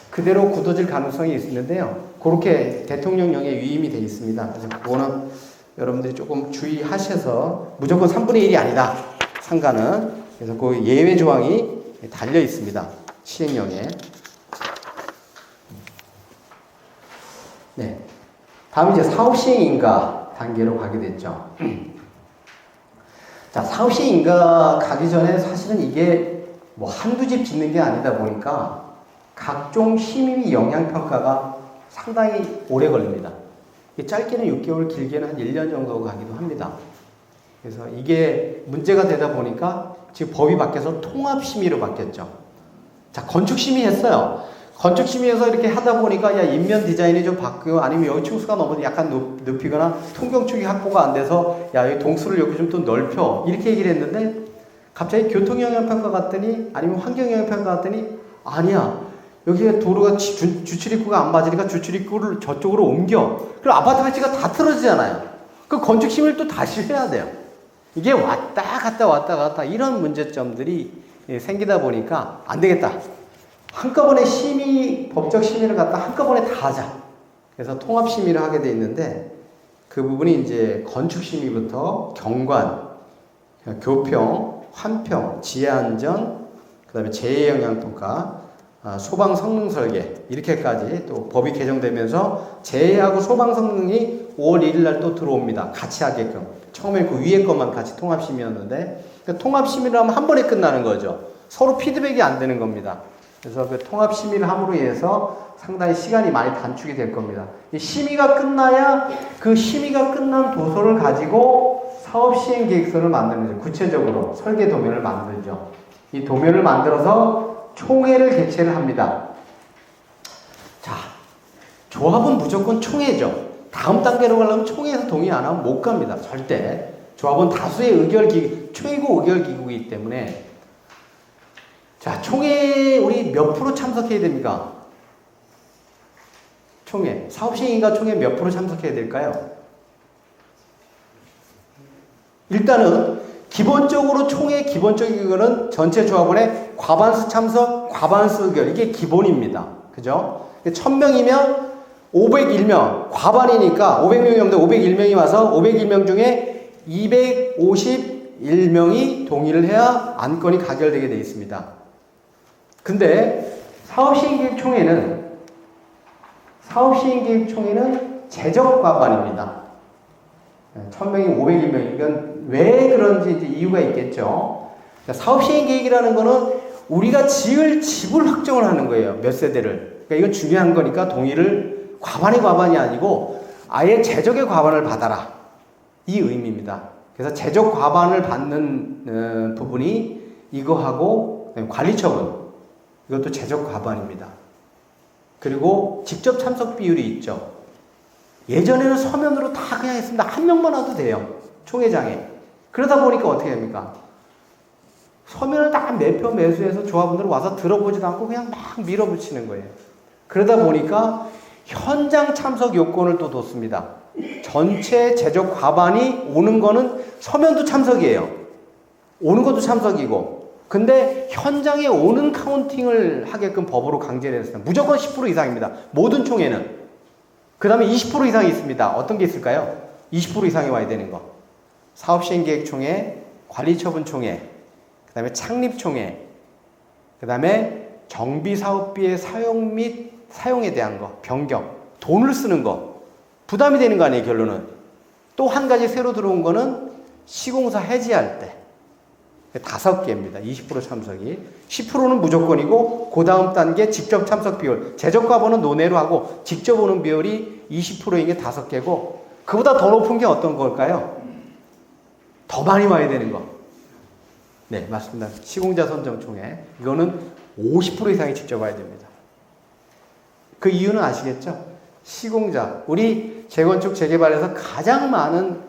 그대로 굳어질 가능성이 있는데요. 그렇게 대통령령에 위임이 되어 있습니다. 그래서 그거는 여러분들이 조금 주의하셔서 무조건 3분의 1이 아니다. 상가는. 그래서 그 예외 조항이 달려 있습니다. 시행령에. 네. 다음 이제 사업시행인가 단계로 가게 됐죠. 자, 사업시행인가 가기 전에 사실은 이게 뭐 한두 집 짓는 게 아니다 보니까 각종 심의 영향평가가 상당히 오래 걸립니다. 짧게는 6개월, 길게는 한 1년 정도 가기도 합니다. 그래서 이게 문제가 되다 보니까 지금 법이 바뀌어서 통합심의로 바뀌었죠. 자, 건축심의 했어요. 건축심의에서 이렇게 하다 보니까 야 인면 디자인이 좀 바뀌고 아니면 여기 층수가 너무 약간 높이거나 통경축이 확보가 안 돼서 야 여기 동수를 여기 좀 더 넓혀 이렇게 얘기를 했는데 갑자기 교통영향평가 갔더니 아니면 환경영향평가 갔더니 아니야 여기에 도로가 주출입구가 안 맞으니까 주출입구를 저쪽으로 옮겨. 그럼 아파트 배치가 다 틀어지잖아요. 그 건축심의를 또 다시 해야 돼요. 이게 왔다 갔다 이런 문제점들이 생기다 보니까 안 되겠다. 한꺼번에 법적 심의를 갖다 한꺼번에 다 하자. 그래서 통합 심의를 하게 돼 있는데 그 부분이 이제 건축 심의부터 경관, 교평, 환평, 지하안전, 그다음에 재해영향평가, 소방 성능 설계 이렇게까지 또 법이 개정되면서 재해하고 소방 성능이 5월 1일 날 또 들어옵니다. 같이 하게끔. 처음에 그 위에 것만 같이 통합 심의였는데 그러니까 통합 심의를 하면 한 번에 끝나는 거죠. 서로 피드백이 안 되는 겁니다. 그래서 그 통합 심의를 함으로 인해서 상당히 시간이 많이 단축이 될 겁니다. 이 심의가 끝나야 그 심의가 끝난 도서를 가지고 사업 시행 계획서를 만드는 거죠. 구체적으로 설계 도면을 만들죠. 이 도면을 만들어서 총회를 개최를 합니다. 자, 조합은 무조건 총회죠. 다음 단계로 가려면 총회에서 동의 안 하면 못 갑니다. 절대. 조합은 다수의 최고 의결기구이기 때문에 자, 총회 우리 몇 프로 참석해야 됩니까? 총회. 사업시행인가 총회 몇 프로 참석해야 될까요? 일단은 기본적으로 총회 기본적인 거는 전체 조합원의 과반수 참석, 과반수 의결. 이게 기본입니다. 그죠? 1000명이면 501명. 과반이니까 500명이 없는데 501명이 와서 501명 중에 251명이 동의를 해야 안건이 가결되게 되어 있습니다. 근데 사업시행계획총회는 제적 과반입니다. 1000명이 501명이면 왜 그런지 이제 이유가 있겠죠. 그러니까 사업시행계획이라는 거는 우리가 지을 집을 확정을 하는 거예요. 몇 세대를. 그러니까 이건 중요한 거니까 동의를 과반이 아니고 아예 제적의 과반을 받아라. 이 의미입니다. 그래서 제적 과반을 받는 부분이 이거하고 관리처분. 이것도 제적 과반입니다. 그리고 직접 참석 비율이 있죠. 예전에는 서면으로 다 그냥 했습니다. 한 명만 와도 돼요. 총회장에. 그러다 보니까 어떻게 됩니까? 서면을 다 매표 매수해서 조합원들 와서 들어보지도 않고 그냥 막 밀어붙이는 거예요. 그러다 보니까 현장 참석 요건을 또 뒀습니다. 전체 제적 과반이 오는 거는 서면도 참석이에요. 오는 것도 참석이고. 근데 현장에 오는 카운팅을 하게끔 법으로 강제를 했습니다. 무조건 10% 이상입니다. 모든 총회는. 그 다음에 20% 이상이 있습니다. 어떤 게 있을까요? 20% 이상이 와야 되는 거. 사업시행계획총회, 관리처분총회, 그 다음에 창립총회, 그 다음에 정비사업비의 사용 및 사용에 대한 거, 변경, 돈을 쓰는 거, 부담이 되는 거 아니에요, 결론은. 또 한 가지 새로 들어온 거는 시공사 해지할 때. 5개입니다. 20% 참석이. 10%는 무조건이고, 그 다음 단계 직접 참석 비율. 제적과번은 논외로 하고, 직접 오는 비율이 20%인 게 5개고, 그보다 더 높은 게 어떤 걸까요? 더 많이 와야 되는 거. 네, 맞습니다. 시공자 선정총회. 이거는 50% 이상이 직접 와야 됩니다. 그 이유는 아시겠죠? 시공자. 우리 재건축, 재개발에서 가장 많은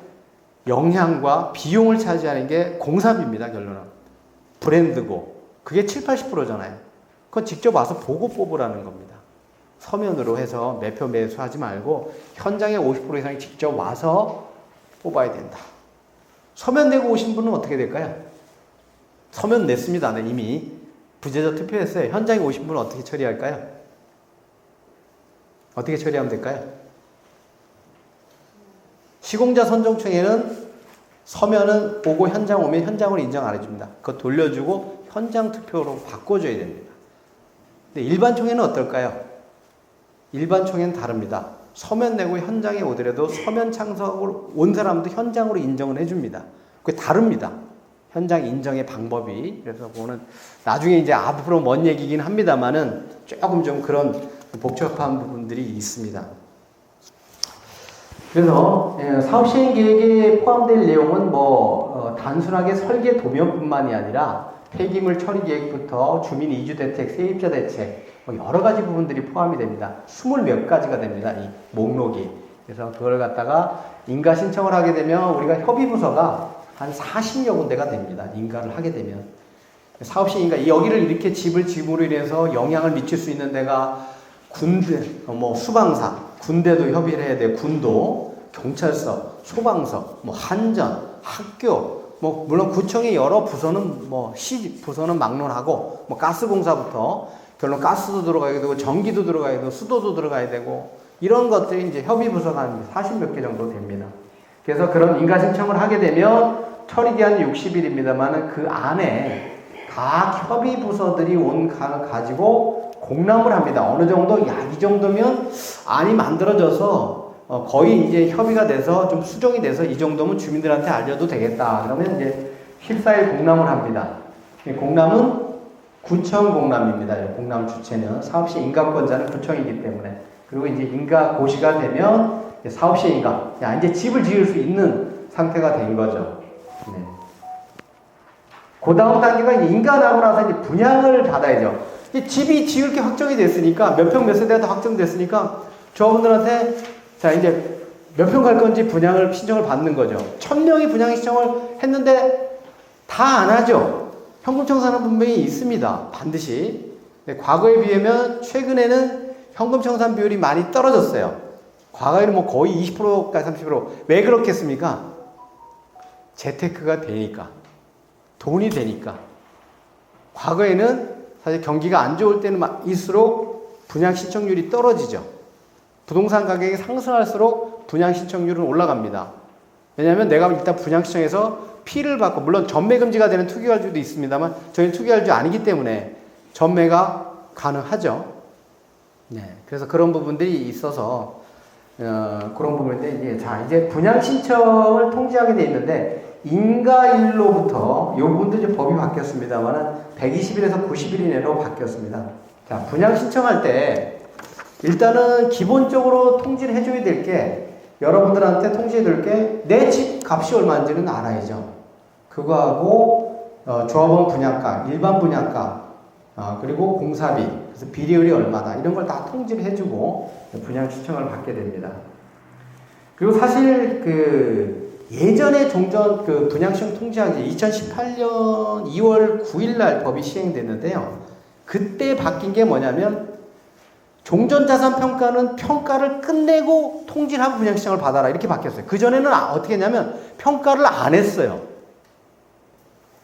영향과 비용을 차지하는 게 공사비입니다, 결론은. 브랜드고. 그게 80%잖아요. 그건 직접 와서 보고 뽑으라는 겁니다. 서면으로 해서 매표 매수하지 말고 현장에 50% 이상이 직접 와서 뽑아야 된다. 서면 내고 오신 분은 어떻게 될까요? 서면 냈습니다. 네, 이미. 부재자 투표했어요. 현장에 오신 분은 어떻게 처리할까요? 어떻게 처리하면 될까요? 시공자 선정총회는 서면은 오고 현장 오면 현장으로 인정 안 해줍니다. 그거 돌려주고 현장 투표로 바꿔줘야 됩니다. 근데 일반 총회는 어떨까요? 일반 총회는 다릅니다. 서면 내고 현장에 오더라도 서면 참석으로 온 사람도 현장으로 인정을 해줍니다. 그게 다릅니다. 현장 인정의 방법이. 그래서 그거는 나중에 이제 앞으로 먼 얘기긴 합니다만은 조금 좀 그런 복잡한 부분들이 있습니다. 그래서 사업 시행 계획에 포함될 내용은 단순하게 설계 도면뿐만이 아니라 폐기물 처리 계획부터 주민 이주 대책, 세입자 대책 여러 가지 부분들이 포함이 됩니다. 20몇 가지가 됩니다. 이 목록이. 그래서 그걸 갖다가 인가 신청을 하게 되면 우리가 협의부서가 한 40여 군데가 됩니다. 인가를 하게 되면. 사업시 인가, 여기를 이렇게 집을 지음으로 인해서 영향을 미칠 수 있는 데가 군대, 수방사, 군대도 협의를 해야 돼. 군도, 경찰서, 소방서, 한전, 학교, 물론 구청의 여러 부서는 시 부서는 막론하고, 가스공사부터, 결론 가스도 들어가야 되고, 전기도 들어가야 되고, 수도도 들어가야 되고, 이런 것들이 이제 협의부서가 한 40몇 개 정도 됩니다. 그래서 그런 인가 신청을 하게 되면 처리기한이 60일입니다만 그 안에 각 협의부서들이 온 간을 가지고 공람을 합니다. 어느 정도, 이 정도면 안이 만들어져서 거의 이제 협의가 돼서 좀 수정이 돼서 이 정도면 주민들한테 알려도 되겠다. 그러면 이제 14일 공람을 합니다. 공람은 구청 공람입니다. 공람 주체는 사업시 인가권자는 구청이기 때문에. 그리고 이제 인가 고시가 되면 사업시 인가. 이제 집을 지을 수 있는 상태가 된 거죠. 네. 그 다음 단계가 인가 나고 나서 이제 분양을 받아야죠. 집이 지을 게 확정이 됐으니까, 몇 평 몇 세대가 다 확정됐으니까, 저분들한테, 자, 이제 몇 평 갈 건지 분양을 신청을 받는 거죠. 1000명이 분양 신청을 했는데, 다 안 하죠. 현금청산은 분명히 있습니다. 반드시. 네, 과거에 비하면, 최근에는 현금청산 비율이 많이 떨어졌어요. 과거에는 거의 20%까지 30%. 왜 그렇겠습니까? 재테크가 되니까. 돈이 되니까. 과거에는 사실 경기가 안 좋을 때는 일수록 분양 신청률이 떨어지죠. 부동산 가격이 상승할수록 분양 신청률은 올라갑니다. 왜냐하면 내가 일단 분양 신청해서 피를 받고, 물론 전매 금지가 되는 투기활주도 있습니다만 저희는 투기활주 아니기 때문에 전매가 가능하죠. 네, 그래서 그런 부분들이 있어서 그런 부분인데 이제 분양 신청을 통지하게 돼 있는데 인가일로부터 요 부분도 이제 법이 바뀌었습니다만 120일에서 90일 이내로 바뀌었습니다. 자, 분양 신청할 때 일단은 기본적으로 통지를 해줘야 될 게, 여러분들한테 통지해 줄 게 내 집 값이 얼마인지는 알아야죠. 그거하고 조합원 분양가, 일반 분양가, 그리고 공사비, 그래서 비례율이 얼마다, 이런 걸 다 통지를 해주고 분양 신청을 받게 됩니다. 그리고 사실 예전에 종전 분양 신청 통지하기 2018년 2월 9일 날 법이 시행됐는데요. 그때 바뀐 게 뭐냐면, 종전자산 평가는 평가를 끝내고 통지를 하고 분양 신청을 받아라, 이렇게 바뀌었어요. 그전에는 어떻게 했냐면 평가를 안 했어요.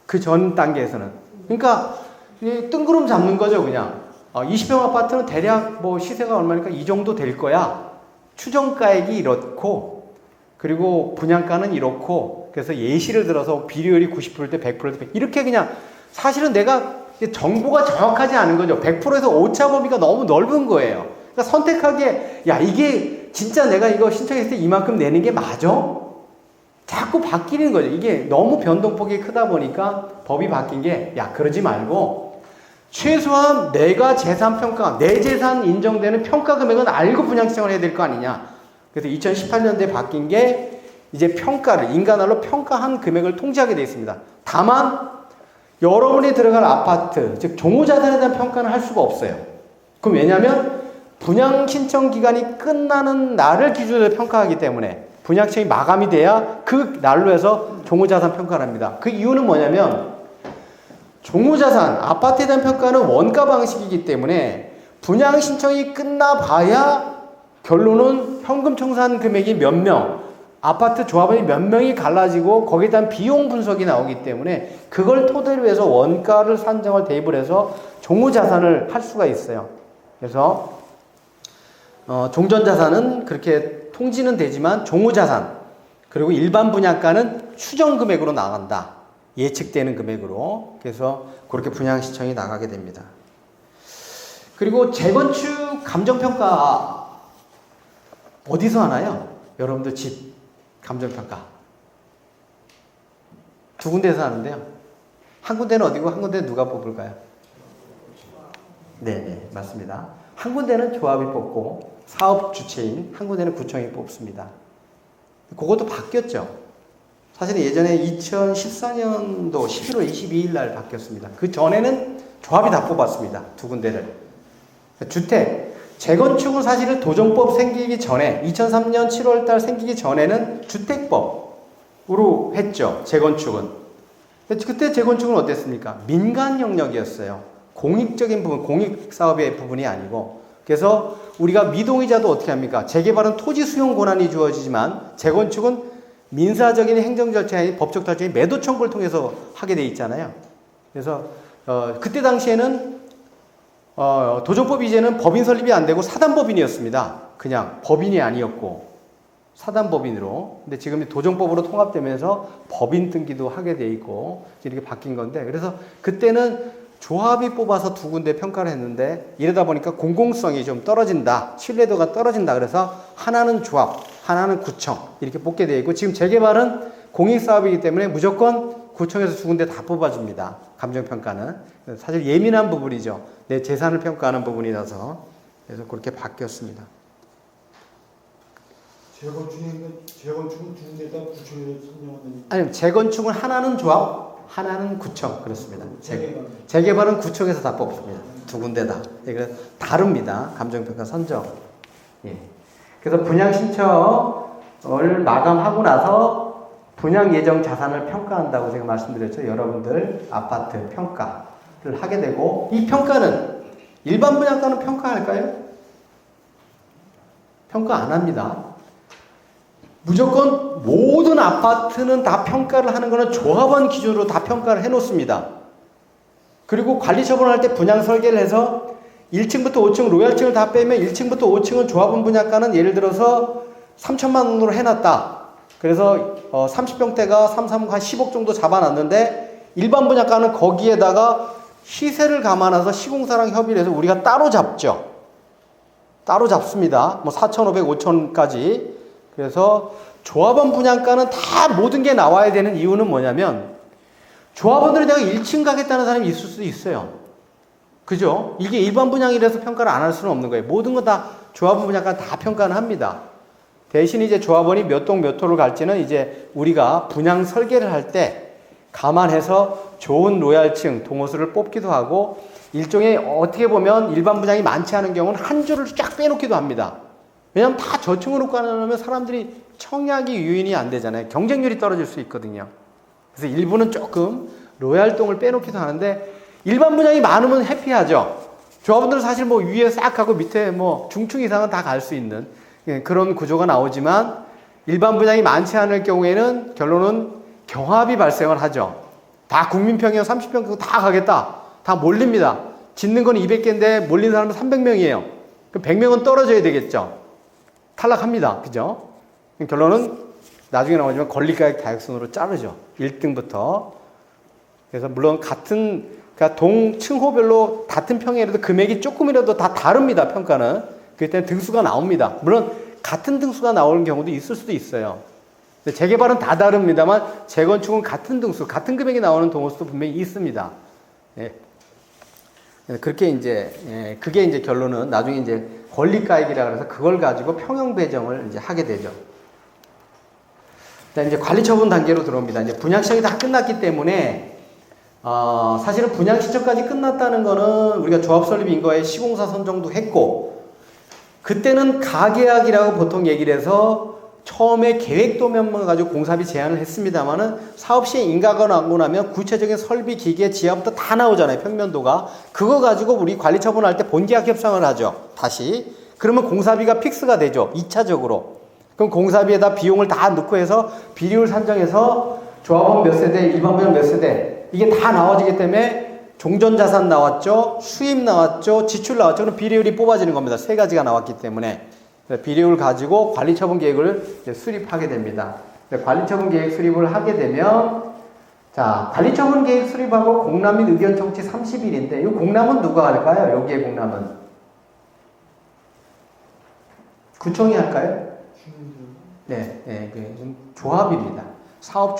그 전 단계에서는. 그러니까 뜬구름 잡는 거죠. 그냥 20평 아파트는 대략 시세가 얼마니까 이 정도 될 거야. 추정가액이 이렇고, 그리고 분양가는 이렇고, 그래서 예시를 들어서 비례율이 90%일 때 100%일 때 이렇게, 그냥 사실은 내가 정보가 정확하지 않은 거죠. 100%에서 오차 범위가 너무 넓은 거예요. 그러니까 선택하기에, 이게 진짜 내가 이거 신청했을 때 이만큼 내는 게 맞아? 자꾸 바뀌는 거죠. 이게 너무 변동폭이 크다 보니까 법이 바뀐 게, 그러지 말고 최소한 내가 재산 평가, 내 재산 인정되는 평가 금액은 알고 분양 신청을 해야 될 거 아니냐. 그래서 2018년도에 바뀐 게 이제 평가를, 인가날로 평가한 금액을 통지하게 되어 있습니다. 다만 여러분이 들어갈 아파트, 즉 종우자산에 대한 평가는 할 수가 없어요. 그럼 왜냐하면 분양 신청 기간이 끝나는 날을 기준으로 평가하기 때문에 분양 신청이 마감이 돼야 그 날로 해서 종우자산 평가를 합니다. 그 이유는 뭐냐면, 종우자산, 아파트에 대한 평가는 원가 방식이기 때문에 분양 신청이 끝나봐야 결론은 현금 청산 금액이 몇 명, 아파트 조합원이 몇 명이 갈라지고 거기에 대한 비용 분석이 나오기 때문에 그걸 토대로 해서 원가를 산정을 대입을 해서 종우자산을 할 수가 있어요. 그래서 종전자산은 그렇게 통지는 되지만 종우자산, 그리고 일반 분양가는 추정 금액으로 나간다. 예측되는 금액으로. 그래서 그렇게 분양 신청이 나가게 됩니다. 그리고 재건축 감정평가 어디서 하나요? 여러분들 집 감정평가 두 군데에서 하는데요. 한 군데는 어디고 한 군데는 누가 뽑을까요? 네, 맞습니다. 한 군데는 조합이 뽑고 사업 주체인 한 군데는 구청이 뽑습니다. 그것도 바뀌었죠. 사실 예전에 2014년도 11월 22일 날 바뀌었습니다. 그 전에는 조합이 다 뽑았습니다. 두 군데를. 주택, 재건축은 사실은 도정법 생기기 전에 2003년 7월 달 생기기 전에는 주택법으로 했죠. 재건축은. 그때 재건축은 어땠습니까? 민간 영역이었어요. 공익적인 부분, 공익사업의 부분이 아니고. 그래서 우리가 미동의자도 어떻게 합니까? 재개발은 토지 수용 권한이 주어지지만 재건축은 민사적인 행정 절차의 법적 절차의 매도 청구를 통해서 하게 돼 있잖아요. 그래서 그때 당시에는 도정법 이제는 법인 설립이 안 되고 사단법인이었습니다. 그냥 법인이 아니었고 사단법인으로. 근데 지금 도정법으로 통합되면서 법인 등기도 하게 돼 있고 이렇게 바뀐 건데, 그래서 그때는 조합이 뽑아서 두 군데 평가를 했는데 이러다 보니까 공공성이 좀 떨어진다, 신뢰도가 떨어진다. 그래서 하나는 조합, 하나는 구청 이렇게 뽑게 되어 있고, 지금 재개발은 공익사업이기 때문에 무조건 구청에서 두 군데 다 뽑아줍니다. 감정평가는. 사실 예민한 부분이죠. 내 재산을 평가하는 부분이라서. 그래서 그렇게 바뀌었습니다. 재건축은 두 군데다 구청에서 선정하는. 아니, 재건축은 하나는 조합, 하나는 구청. 그렇습니다. 재개발은 구청에서 다 뽑습니다. 두 군데 다. 예, 그래서 다릅니다. 감정평가 선정. 예. 그래서 분양 신청을 마감하고 나서 분양 예정 자산을 평가한다고 제가 말씀드렸죠. 여러분들 아파트 평가를 하게 되고, 이 평가는 일반 분양가는 평가할까요? 평가 안 합니다. 무조건 모든 아파트는 다 평가를 하는 것은 조합원 기준으로 다 평가를 해놓습니다. 그리고 관리 처분할 때 분양 설계를 해서 1층부터 5층 로얄층을 다 빼면 1층부터 5층은 조합원 분양가는 예를 들어서 3천만 원으로 해놨다. 그래서 30평대가 3, 한 10억 정도 잡아놨는데 일반 분양가는 거기에다가 시세를 감안해서 시공사랑 협의를 해서 우리가 따로 잡죠. 따로 잡습니다. 뭐 4,500, 5,000까지. 그래서 조합원 분양가는 다 모든 게 나와야 되는 이유는 뭐냐면, 조합원들이 내가 1층 가겠다는 사람이 있을 수도 있어요. 그죠? 이게 일반 분양이라서 평가를 안 할 수는 없는 거예요. 모든 거 다 조합원 분양가 다 평가는 합니다. 대신 이제 조합원이 몇 동 몇 호를 갈지는 이제 우리가 분양 설계를 할 때 감안해서 좋은 로얄층 동호수를 뽑기도 하고, 일종의 어떻게 보면 일반 분양이 많지 않은 경우는 한 줄을 쫙 빼놓기도 합니다. 왜냐하면 다 저층으로 가려면 사람들이 청약이 유인이 안 되잖아요. 경쟁률이 떨어질 수 있거든요. 그래서 일부는 조금 로얄동을 빼놓기도 하는데, 일반 분양이 많으면 해피하죠. 조합원들은 사실 뭐 위에 싹 가고 밑에 뭐 중층 이상은 다 갈 수 있는 그런 구조가 나오지만, 일반 분양이 많지 않을 경우에는 결론은 경합이 발생을 하죠. 다 국민평이요 30평 다 가겠다. 다 몰립니다. 짓는 건 200개인데 몰린 사람은 300명이에요. 그럼 100명은 떨어져야 되겠죠. 탈락합니다. 그죠? 결론은 나중에 나오지만 권리가액 다액순으로 자르죠. 1등부터. 그래서 물론 그러니까 동 층호별로 같은 평이라도 금액이 조금이라도 다 다릅니다. 평가는. 그때 등수가 나옵니다. 물론 같은 등수가 나오는 경우도 있을 수도 있어요. 근데 재개발은 다 다릅니다만 재건축은 같은 등수, 같은 금액이 나오는 동호수도 분명히 있습니다. 예. 그렇게 이제 그게 이제 결론은 나중에 이제 권리가액이라 그래서 그걸 가지고 평형 배정을 이제 하게 되죠. 이제 관리 처분 단계로 들어옵니다. 이제 분양 시청이 다 끝났기 때문에 사실은 분양 신청까지 끝났다는 거는 우리가 조합 설립 인가에 시공사 선정도 했고, 그때는 가계약이라고 보통 얘기를 해서 처음에 계획 도면만 가지고 공사비 제안을 했습니다만은 사업 시에 인가가 나고 나면 구체적인 설비, 기계, 지하부터 다 나오잖아요. 평면도가. 그거 가지고 우리 관리 처분할 때 본계약 협상을 하죠. 다시. 그러면 공사비가 픽스가 되죠. 2차적으로. 그럼 공사비에다 비용을 다 넣고 해서 비율 산정해서 조합원 몇 세대, 일반 분양 몇 세대, 이게 다 나와지기 때문에 종전자산 나왔죠, 수입 나왔죠, 지출 나왔죠. 그럼 비례율이 뽑아지는 겁니다. 세 가지가 나왔기 때문에. 비례율을 가지고 관리처분 계획을 수립하게 됩니다. 관리처분 계획 수립을 하게 되면, 자, 관리처분 계획 수립하고 공람 및 의견 청취 30일인데, 이 공람은 누가 할까요? 여기에 공람은? 구청이 할까요? 네, 조합입니다. 사업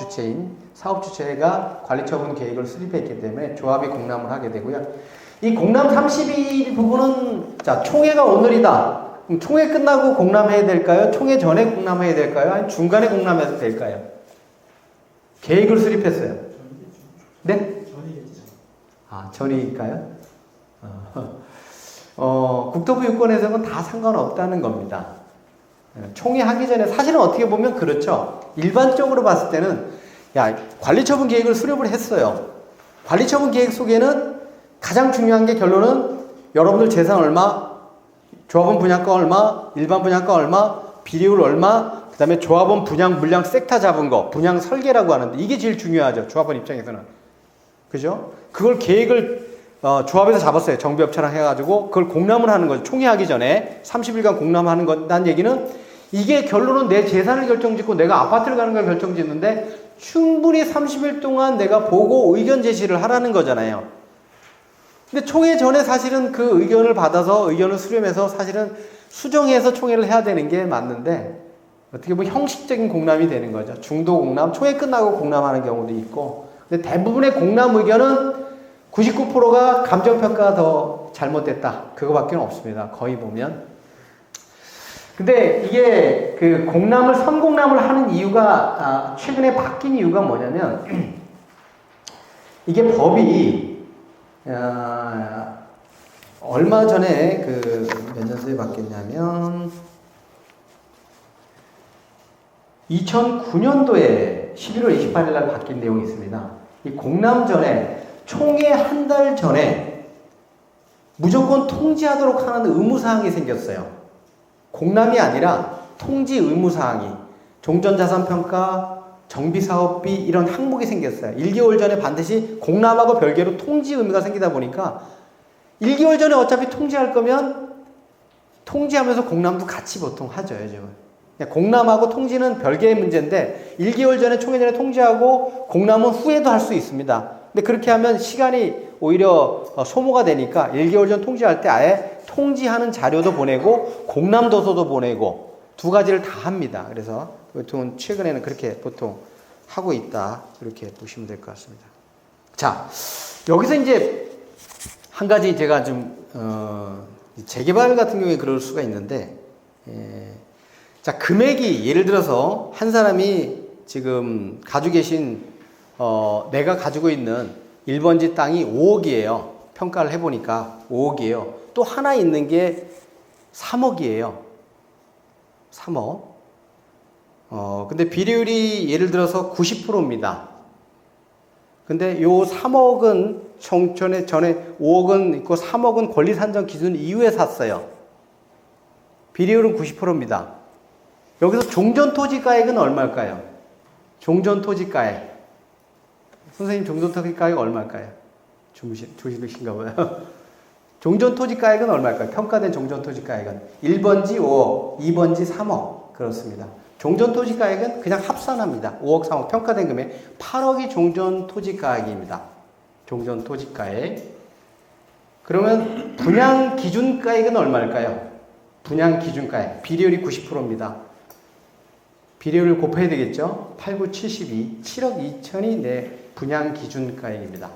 주체가 관리처분 계획을 수립했기 때문에 조합이 공람을 하게 되고요. 이 공람 30일 부분은, 자, 총회가 오늘이다. 그럼 총회 끝나고 공람해야 될까요? 총회 전에 공람해야 될까요? 아니면 중간에 공람해도 될까요? 계획을 수립했어요. 네? 전이겠죠. 아, 전이니까요? 국토부 유권에서는 다 상관없다는 겁니다. 총회 하기 전에 사실은 어떻게 보면 그렇죠. 일반적으로 봤을 때는 야, 관리처분 계획을 수립을 했어요. 관리처분 계획 속에는 가장 중요한 게 결론은 여러분들 재산 얼마, 조합원 분양가 얼마, 일반 분양가 얼마, 비례율 얼마, 그 다음에 조합원 분양 물량 섹터 잡은 거, 분양 설계라고 하는데 이게 제일 중요하죠. 조합원 입장에서는. 그죠? 그걸 계획을 조합에서 잡았어요. 정비업체랑 해가지고 그걸 공람을 하는 거죠. 총회하기 전에 30일간 공람하는 건다는 얘기는 이게 결론은 내 재산을 결정짓고 내가 아파트를 가는 걸 결정짓는데 충분히 30일 동안 내가 보고 의견 제시를 하라는 거잖아요. 근데 총회 전에 사실은 그 의견을 받아서 의견을 수렴해서 사실은 수정해서 총회를 해야 되는 게 맞는데 어떻게 보면 형식적인 공람이 되는 거죠. 중도 공람, 총회 끝나고 공람하는 경우도 있고 근데 대부분의 공람 의견은 99%가 감정평가가 더 잘못됐다. 그거밖에 없습니다. 거의 보면. 근데 이게 그 공람을, 선공람을 하는 이유가, 최근에 바뀐 이유가 뭐냐면, 이게 법이, 얼마 전에 몇 년도에 바뀌었냐면, 2009년도에 11월 28일 날 바뀐 내용이 있습니다. 이 공람 전에 총회 한 달 전에 무조건 통지하도록 하는 의무사항이 생겼어요. 공람이 아니라 통지 의무사항이 종전자산평가, 정비사업비 이런 항목이 생겼어요. 1개월 전에 반드시 공람하고 별개로 통지 의무가 생기다 보니까 1개월 전에 어차피 통지할 거면 통지하면서 공람도 같이 보통 하죠. 요즘은. 공람하고 통지는 별개의 문제인데 1개월 전에 총회 전에 통지하고 공람은 후에도 할 수 있습니다. 근데 그렇게 하면 시간이 오히려 소모가 되니까 1개월 전 통지할 때 아예 통지하는 자료도 보내고 공람도서도 보내고 두 가지를 다 합니다. 그래서 보통 최근에는 그렇게 보통 하고 있다. 이렇게 보시면 될 것 같습니다. 자, 여기서 이제 한 가지 제가 좀 재개발 같은 경우에 그럴 수가 있는데 자, 금액이 예를 들어서 한 사람이 지금 가지고 계신 내가 가지고 있는 1번지 땅이 5억이에요. 평가를 해보니까 5억이에요. 또 하나 있는 게 3억이에요. 3억. 근데 비례율이 예를 들어서 90%입니다. 근데 요 3억은 전에 5억은 있고 3억은 권리산정 기준 이후에 샀어요. 비례율은 90%입니다. 여기서 종전토지가액은 얼마일까요? 종전토지가액. 선생님 종전토지가액 얼마일까요? 조심하신가 봐요. 종전토지가액은 얼마일까요? 평가된 종전토지가액은 1번지 5억, 2번지 3억 그렇습니다. 종전토지가액은 그냥 합산합니다. 5억, 3억 평가된 금액 8억이 종전토지가액입니다. 종전토지가액. 그러면 분양기준가액은 얼마일까요? 분양기준가액 비례율이 90%입니다. 비례율을 곱해야 되겠죠? 8, 9, 72, 7억 2천이 내 분양기준가액입니다.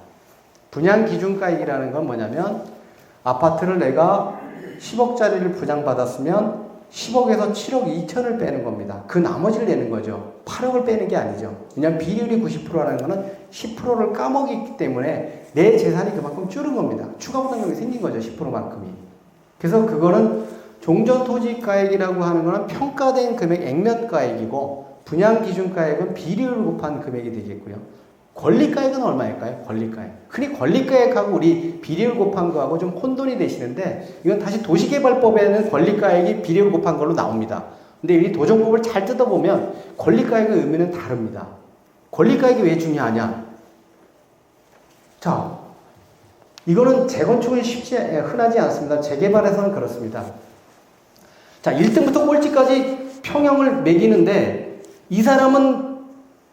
분양기준가액이라는 건 뭐냐면 아파트를 내가 10억짜리를 분양받았으면 10억에서 7억 2천을 빼는 겁니다. 그 나머지를 내는 거죠. 8억을 빼는 게 아니죠. 왜냐하면 비례율이 90%라는 거는 10%를 까먹기 때문에 내 재산이 그만큼 줄은 겁니다. 추가 부담금이 생긴 거죠. 10%만큼이. 그래서 그거는 종전토지가액이라고 하는 것은 평가된 금액 액면가액이고 분양기준가액은 비례율을 곱한 금액이 되겠고요. 권리가액은 얼마일까요? 권리가액. 흔히 권리가액하고 우리 비례율 곱한 거하고 좀 혼돈이 되시는데 이건 다시 도시개발법에는 권리가액이 비례율 곱한 걸로 나옵니다. 근데 이 도정법을 잘 뜯어보면 권리가액의 의미는 다릅니다. 권리가액이 왜 중요하냐? 자, 이거는 재건축은 흔하지 않습니다. 재개발에서는 그렇습니다. 자, 1등부터 꼴찌까지 평형을 매기는데 이 사람은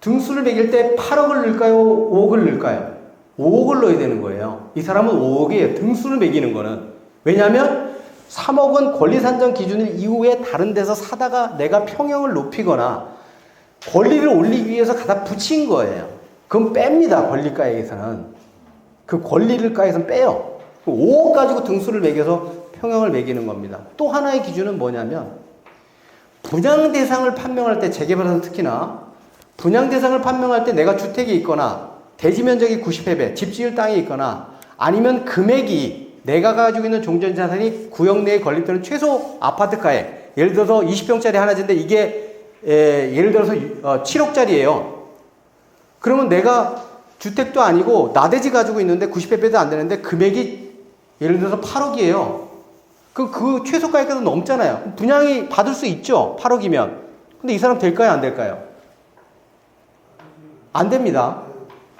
등수를 매길 때 8억을 넣을까요? 5억을 넣을까요? 5억을 넣어야 되는 거예요. 이 사람은 5억이에요. 등수를 매기는 거는. 왜냐하면 3억은 권리산정 기준일 이후에 다른 데서 사다가 내가 평형을 높이거나 권리를 올리기 위해서 갖다 붙인 거예요. 그럼 뺍니다. 권리가액에서는. 그 권리를 가에서는 빼요. 5억 가지고 등수를 매겨서 평형을 매기는 겁니다. 또 하나의 기준은 뭐냐면 분양 대상을 판명할 때 재개발에서 특히나 분양 대상을 판명할 때 내가 주택이 있거나 대지 면적이 90회배, 집 지을 땅이 있거나 아니면 금액이 내가 가지고 있는 종전 자산이 구역 내에 건립되는 최소 아파트가에 예를 들어서 20평짜리 하나 짓는데 이게 예를 들어서 7억짜리예요. 그러면 내가 주택도 아니고 나대지 가지고 있는데 90회배도 안 되는데 금액이 예를 들어서 8억이에요. 그 최소가액보다 넘잖아요. 분양이 받을 수 있죠. 8억이면. 근데 이 사람 될까요? 안 될까요? 안 됩니다.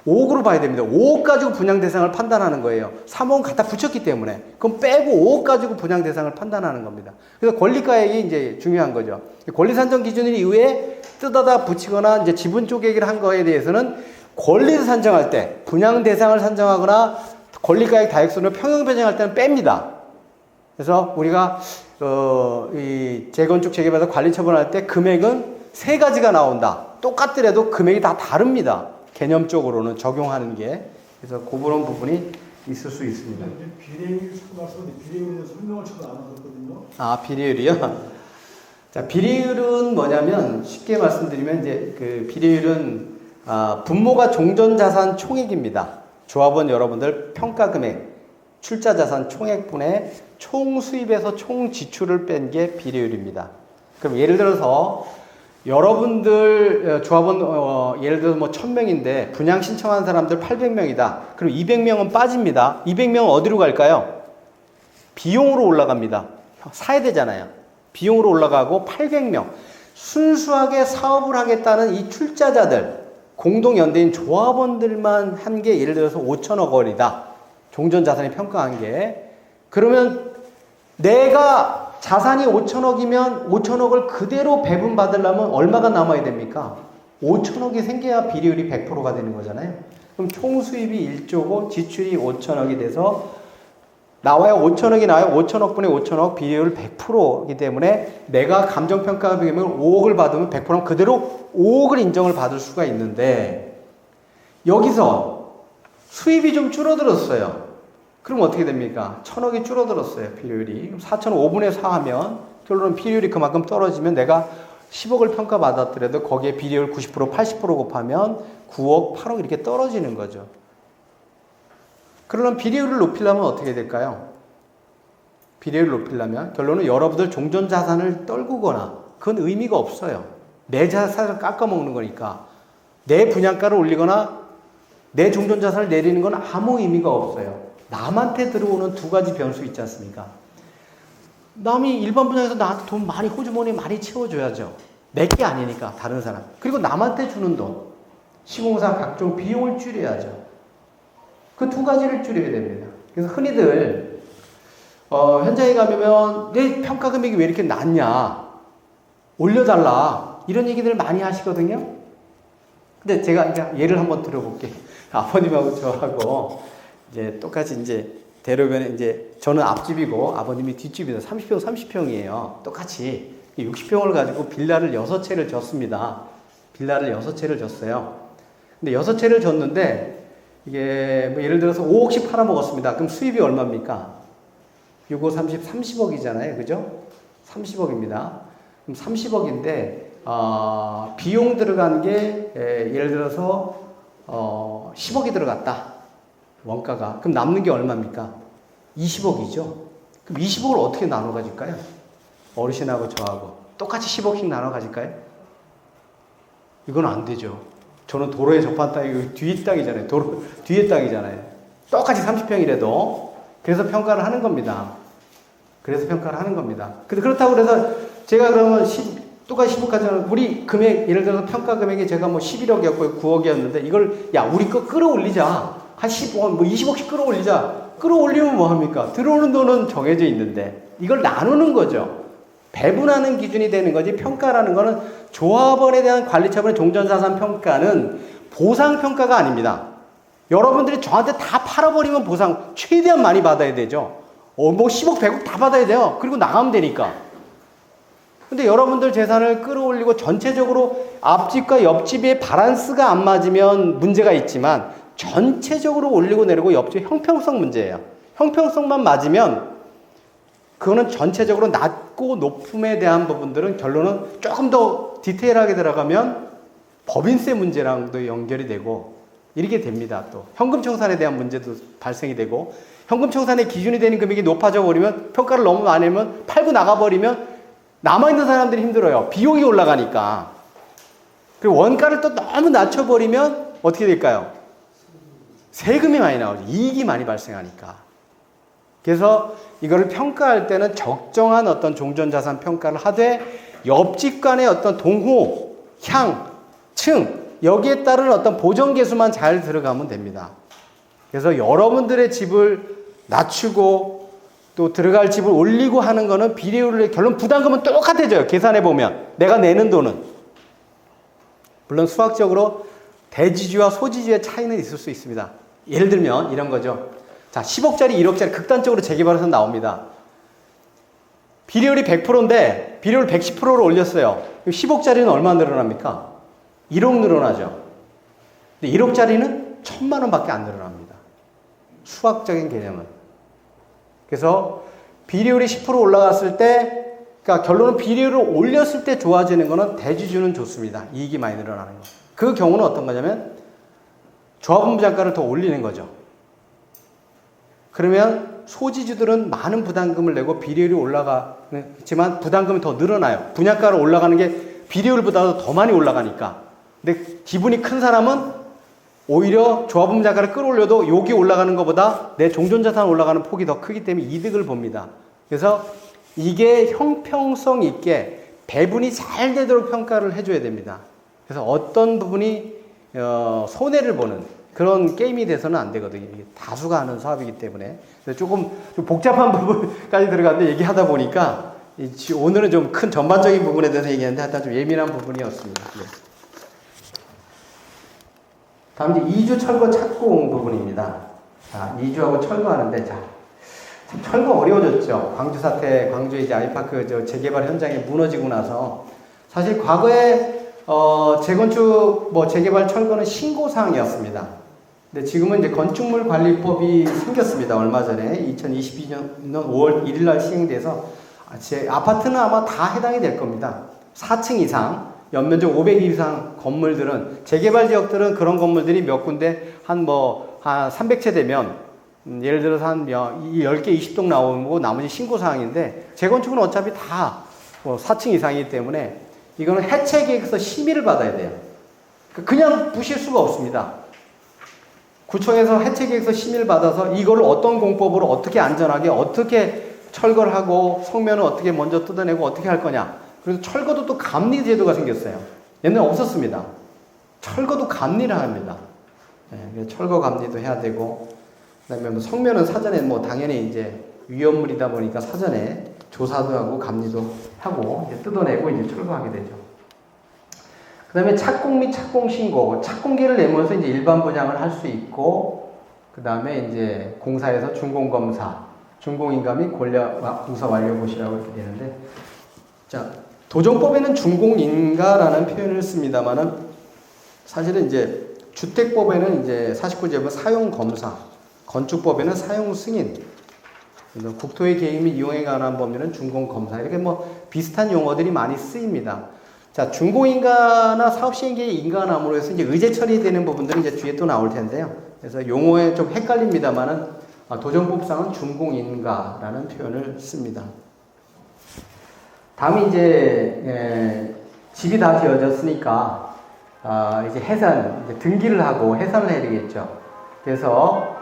5억으로 봐야 됩니다. 5억 가지고 분양 대상을 판단하는 거예요. 3억은 갖다 붙였기 때문에. 그럼 빼고 5억 가지고 분양 대상을 판단하는 겁니다. 그래서 권리가액이 이제 중요한 거죠. 권리 산정 기준일 이후에 뜯어다 붙이거나 이제 지분 쪼개기를 한 거에 대해서는 권리를 산정할 때, 분양 대상을 산정하거나 권리가액 다액순으로 평형 변경할 때는 뺍니다. 그래서 우리가 이 재건축 재개발에서 관리 처분할 때 금액은 세 가지가 나온다. 똑같더라도 금액이 다 다릅니다. 개념적으로는 적용하는 게. 그래서 그런 부분이 있을 수 있습니다. 비례율 말씀하셨는데 비례율에 설명을 잘 안 하셨거든요. 아, 비례율이요? 자, 비례율은 뭐냐면 쉽게 말씀드리면 이제 그 비례율은 분모가 종전자산 총액입니다. 조합원 여러분들 평가금액, 출자자산 총액분의 총 수입에서 총 지출을 뺀 게 비례율입니다. 그럼 예를 들어서 여러분들 조합원 예를 들어서 뭐 1000명인데 분양 신청한 사람들 800명이다. 그럼 200명은 빠집니다. 200명은 어디로 갈까요? 비용으로 올라갑니다. 사야 되잖아요. 비용으로 올라가고 800명. 순수하게 사업을 하겠다는 이 출자자들, 공동연대인 조합원들만 한 게 예를 들어서 5천억 원이다. 종전자산이 평가한 게. 그러면 내가 자산이 5천억이면 5천억을 그대로 배분받으려면 얼마가 남아야 됩니까? 5천억이 생겨야 비례율이 100%가 되는 거잖아요. 그럼 총 수입이 1조고 지출이 5천억이 돼서 나와야 5천억이 나와요. 5천억 분의 5천억 비례율 100%이기 때문에 내가 감정평가 비용을 5억을 받으면 100%는 그대로 5억을 인정을 받을 수가 있는데 여기서 수입이 좀 줄어들었어요. 그럼 어떻게 됩니까? 1000억이 줄어들었어요. 비례율이. 4천억 5분의 4 하면 결론은 비례율이 그만큼 떨어지면 내가 10억을 평가받았더라도 거기에 비례율 90% 80% 곱하면 9억 8억 이렇게 떨어지는 거죠. 그러면 비례율을 높이려면 어떻게 될까요? 비례율을 높이려면 결론은 여러분들 종전자산을 떨구거나 그건 의미가 없어요. 내 자산을 깎아먹는 거니까 내 분양가를 올리거나 내 종전자산을 내리는 건 아무 의미가 없어요. 남한테 들어오는 두 가지 변수 있지 않습니까? 남이 일반 분양에서 나한테 돈 많이 호주머니 많이 채워줘야죠. 내 게 아니니까 다른 사람. 그리고 남한테 주는 돈, 시공사 각종 비용을 줄여야죠. 그 두 가지를 줄여야 됩니다. 그래서 흔히들 현장에 가면 내 평가 금액이 왜 이렇게 낮냐, 올려달라 이런 얘기들 많이 하시거든요. 근데 제가 이제 예를 한번 들어볼게요. 아버님하고 저하고 이제 똑같이 이제 대로변에 이제 저는 앞집이고 아버님이 뒷집이다. 30평 30평이에요. 똑같이 60평을 가지고 빌라를 6채를 졌습니다. 빌라를 6채를 졌어요. 근데 6채를 졌는데 이게 뭐 예를 들어서 5억씩 팔아먹었습니다. 그럼 수입이 얼마입니까? 6, 5, 30, 30억이잖아요. 그죠? 30억입니다. 그럼 30억인데 비용 들어간 게 예를 들어서 10억이 들어갔다. 원가가. 그럼 남는 게 얼마입니까? 20억이죠. 그럼 20억을 어떻게 나눠 가질까요? 어르신하고 저하고 똑같이 10억씩 나눠 가질까요? 이건 안 되죠. 저는 도로에 접한 땅이 뒤에 땅이잖아요. 도로 뒤에 땅이잖아요. 똑같이 30평이라도. 그래서 평가를 하는 겁니다. 그래서 평가를 하는 겁니다. 그렇다고 그래서 제가 그러면 똑같이 10억 가져가면 우리 금액 예를 들어서 평가 금액이 제가 뭐 11억이었고 9억이었는데 이걸 야 우리 거 끌어올리자. 한 10억, 뭐 20억씩 끌어올리자. 끌어올리면 뭐 합니까? 들어오는 돈은 정해져 있는데 이걸 나누는 거죠. 배분하는 기준이 되는 거지. 평가라는 거는 조합원에 대한 관리처분의 종전자산 평가는 보상평가가 아닙니다. 여러분들이 저한테 다 팔아버리면 보상 최대한 많이 받아야 되죠. 뭐 10억, 100억 다 받아야 돼요. 그리고 나가면 되니까. 근데 여러분들 재산을 끌어올리고 전체적으로 앞집과 옆집의 바란스가 안 맞으면 문제가 있지만 전체적으로 올리고 내리고 옆집 형평성 문제예요. 형평성만 맞으면 그거는 전체적으로 낮고 높음에 대한 부분들은 결론은 조금 더 디테일하게 들어가면 법인세 문제랑도 연결이 되고 이렇게 됩니다. 또 현금 청산에 대한 문제도 발생이 되고 현금 청산의 기준이 되는 금액이 높아져 버리면 평가를 너무 안 하면 팔고 나가버리면 남아있는 사람들이 힘들어요. 비용이 올라가니까. 그리고 원가를 또 너무 낮춰버리면 어떻게 될까요? 세금이 많이 나오죠. 이익이 많이 발생하니까. 그래서 이거를 평가할 때는 적정한 어떤 종전자산 평가를 하되 옆집 간의 어떤 동호, 향, 층 여기에 따른 어떤 보정계수만 잘 들어가면 됩니다. 그래서 여러분들의 집을 낮추고 또 들어갈 집을 올리고 하는 거는 비례율의 결론 부담금은 똑같아져요. 계산해 보면 내가 내는 돈은. 물론 수학적으로 대지주와 소지주의 차이는 있을 수 있습니다. 예를 들면 이런 거죠. 자, 10억짜리, 1억짜리 극단적으로 재개발해서 나옵니다. 비례율이 100%인데 비례율 110%로 올렸어요. 10억짜리는 얼마 늘어납니까? 1억 늘어나죠. 근데 1억짜리는 1000만 원밖에 안 늘어납니다. 수학적인 개념은. 그래서 비례율이 10% 올라갔을 때, 그러니까 결론은 비례율을 올렸을 때 좋아지는 거는 대지주는 좋습니다. 이익이 많이 늘어나는 거. 그 경우는 어떤 거냐면 조합원 분양가를 더 올리는 거죠. 그러면 소지주들은 많은 부담금을 내고 비례율이 올라가지만 부담금이 더 늘어나요. 분양가로 올라가는 게 비례율보다도 더 많이 올라가니까. 근데 기분이 큰 사람은 오히려 조합원 분양가를 끌어올려도 여기 올라가는 것보다 내 종전자산 올라가는 폭이 더 크기 때문에 이득을 봅니다. 그래서 이게 형평성 있게 배분이 잘 되도록 평가를 해줘야 됩니다. 그래서 어떤 부분이 손해를 보는 그런 게임이 돼서는 안 되거든요. 이게 다수가 하는 사업이기 때문에. 그래서 조금 좀 복잡한 부분까지 들어갔는데 얘기하다 보니까 오늘은 좀 큰 전반적인 부분에 대해서 얘기하는데 하여튼 좀 예민한 부분이었습니다. 네. 다음 이제 이주 철거 착공 부분입니다. 자, 이주하고 철거하는데 자, 참 철거 어려워졌죠. 광주 사태, 광주 이제 아이파크 재개발 현장에 무너지고 나서 사실 과거에 재건축 재개발 철거는 신고사항이었습니다. 근데 지금은 이제 건축물 관리법이 생겼습니다. 얼마 전에 2022년 5월 1일 날 시행돼서 제 아파트는 아마 다 해당이 될 겁니다. 4층 이상 연면적 500 이상 건물들은 재개발 지역들은 그런 건물들이 몇 군데 한 300채 되면 예를 들어서 한 10개 20동 나오는 거고 나머지 신고사항인데 재건축은 어차피 다 4층 이상이기 때문에 이거는 해체 계획에서 심의를 받아야 돼요. 그냥 부실 수가 없습니다. 구청에서 해체 계획에서 심의를 받아서 이거를 어떤 공법으로 어떻게 안전하게 어떻게 철거를 하고 성면을 어떻게 먼저 뜯어내고 어떻게 할 거냐. 그래서 철거도 또 감리 제도가 생겼어요. 옛날에 없었습니다. 철거도 감리를 합니다. 네, 철거 감리도 해야 되고 그다음에 성면은 사전에 당연히 이제 위험물이다 보니까 사전에 조사도 하고 감리도 하고 이제 뜯어내고 이제 철거하게 되죠. 그 다음에 착공 및 착공 신고, 착공계를 내면서 이제 일반 분양을 할 수 있고, 그 다음에 이제 공사에서 준공검사, 준공인가 및 공사 완료 고시라고 이렇게 되는데, 자, 도정법에는 준공인가라는 표현을 씁니다만은, 사실은 이제 주택법에는 이제 49제부는 사용검사, 건축법에는 사용승인, 국토의 개입 및 이용에 관한 법률은 준공검사, 이렇게 비슷한 용어들이 많이 쓰입니다. 자, 준공인가나 사업시행계획 인가함으로 해서 이제 의제 처리되는 부분들은 이제 뒤에 또 나올 텐데요. 그래서 용어에 좀 헷갈립니다만은 도정법상은 준공인가라는 표현을 씁니다. 다음이 이제 집이 다 지어졌으니까 이제 해산, 이제 등기를 하고 해산을 해야 되겠죠. 그래서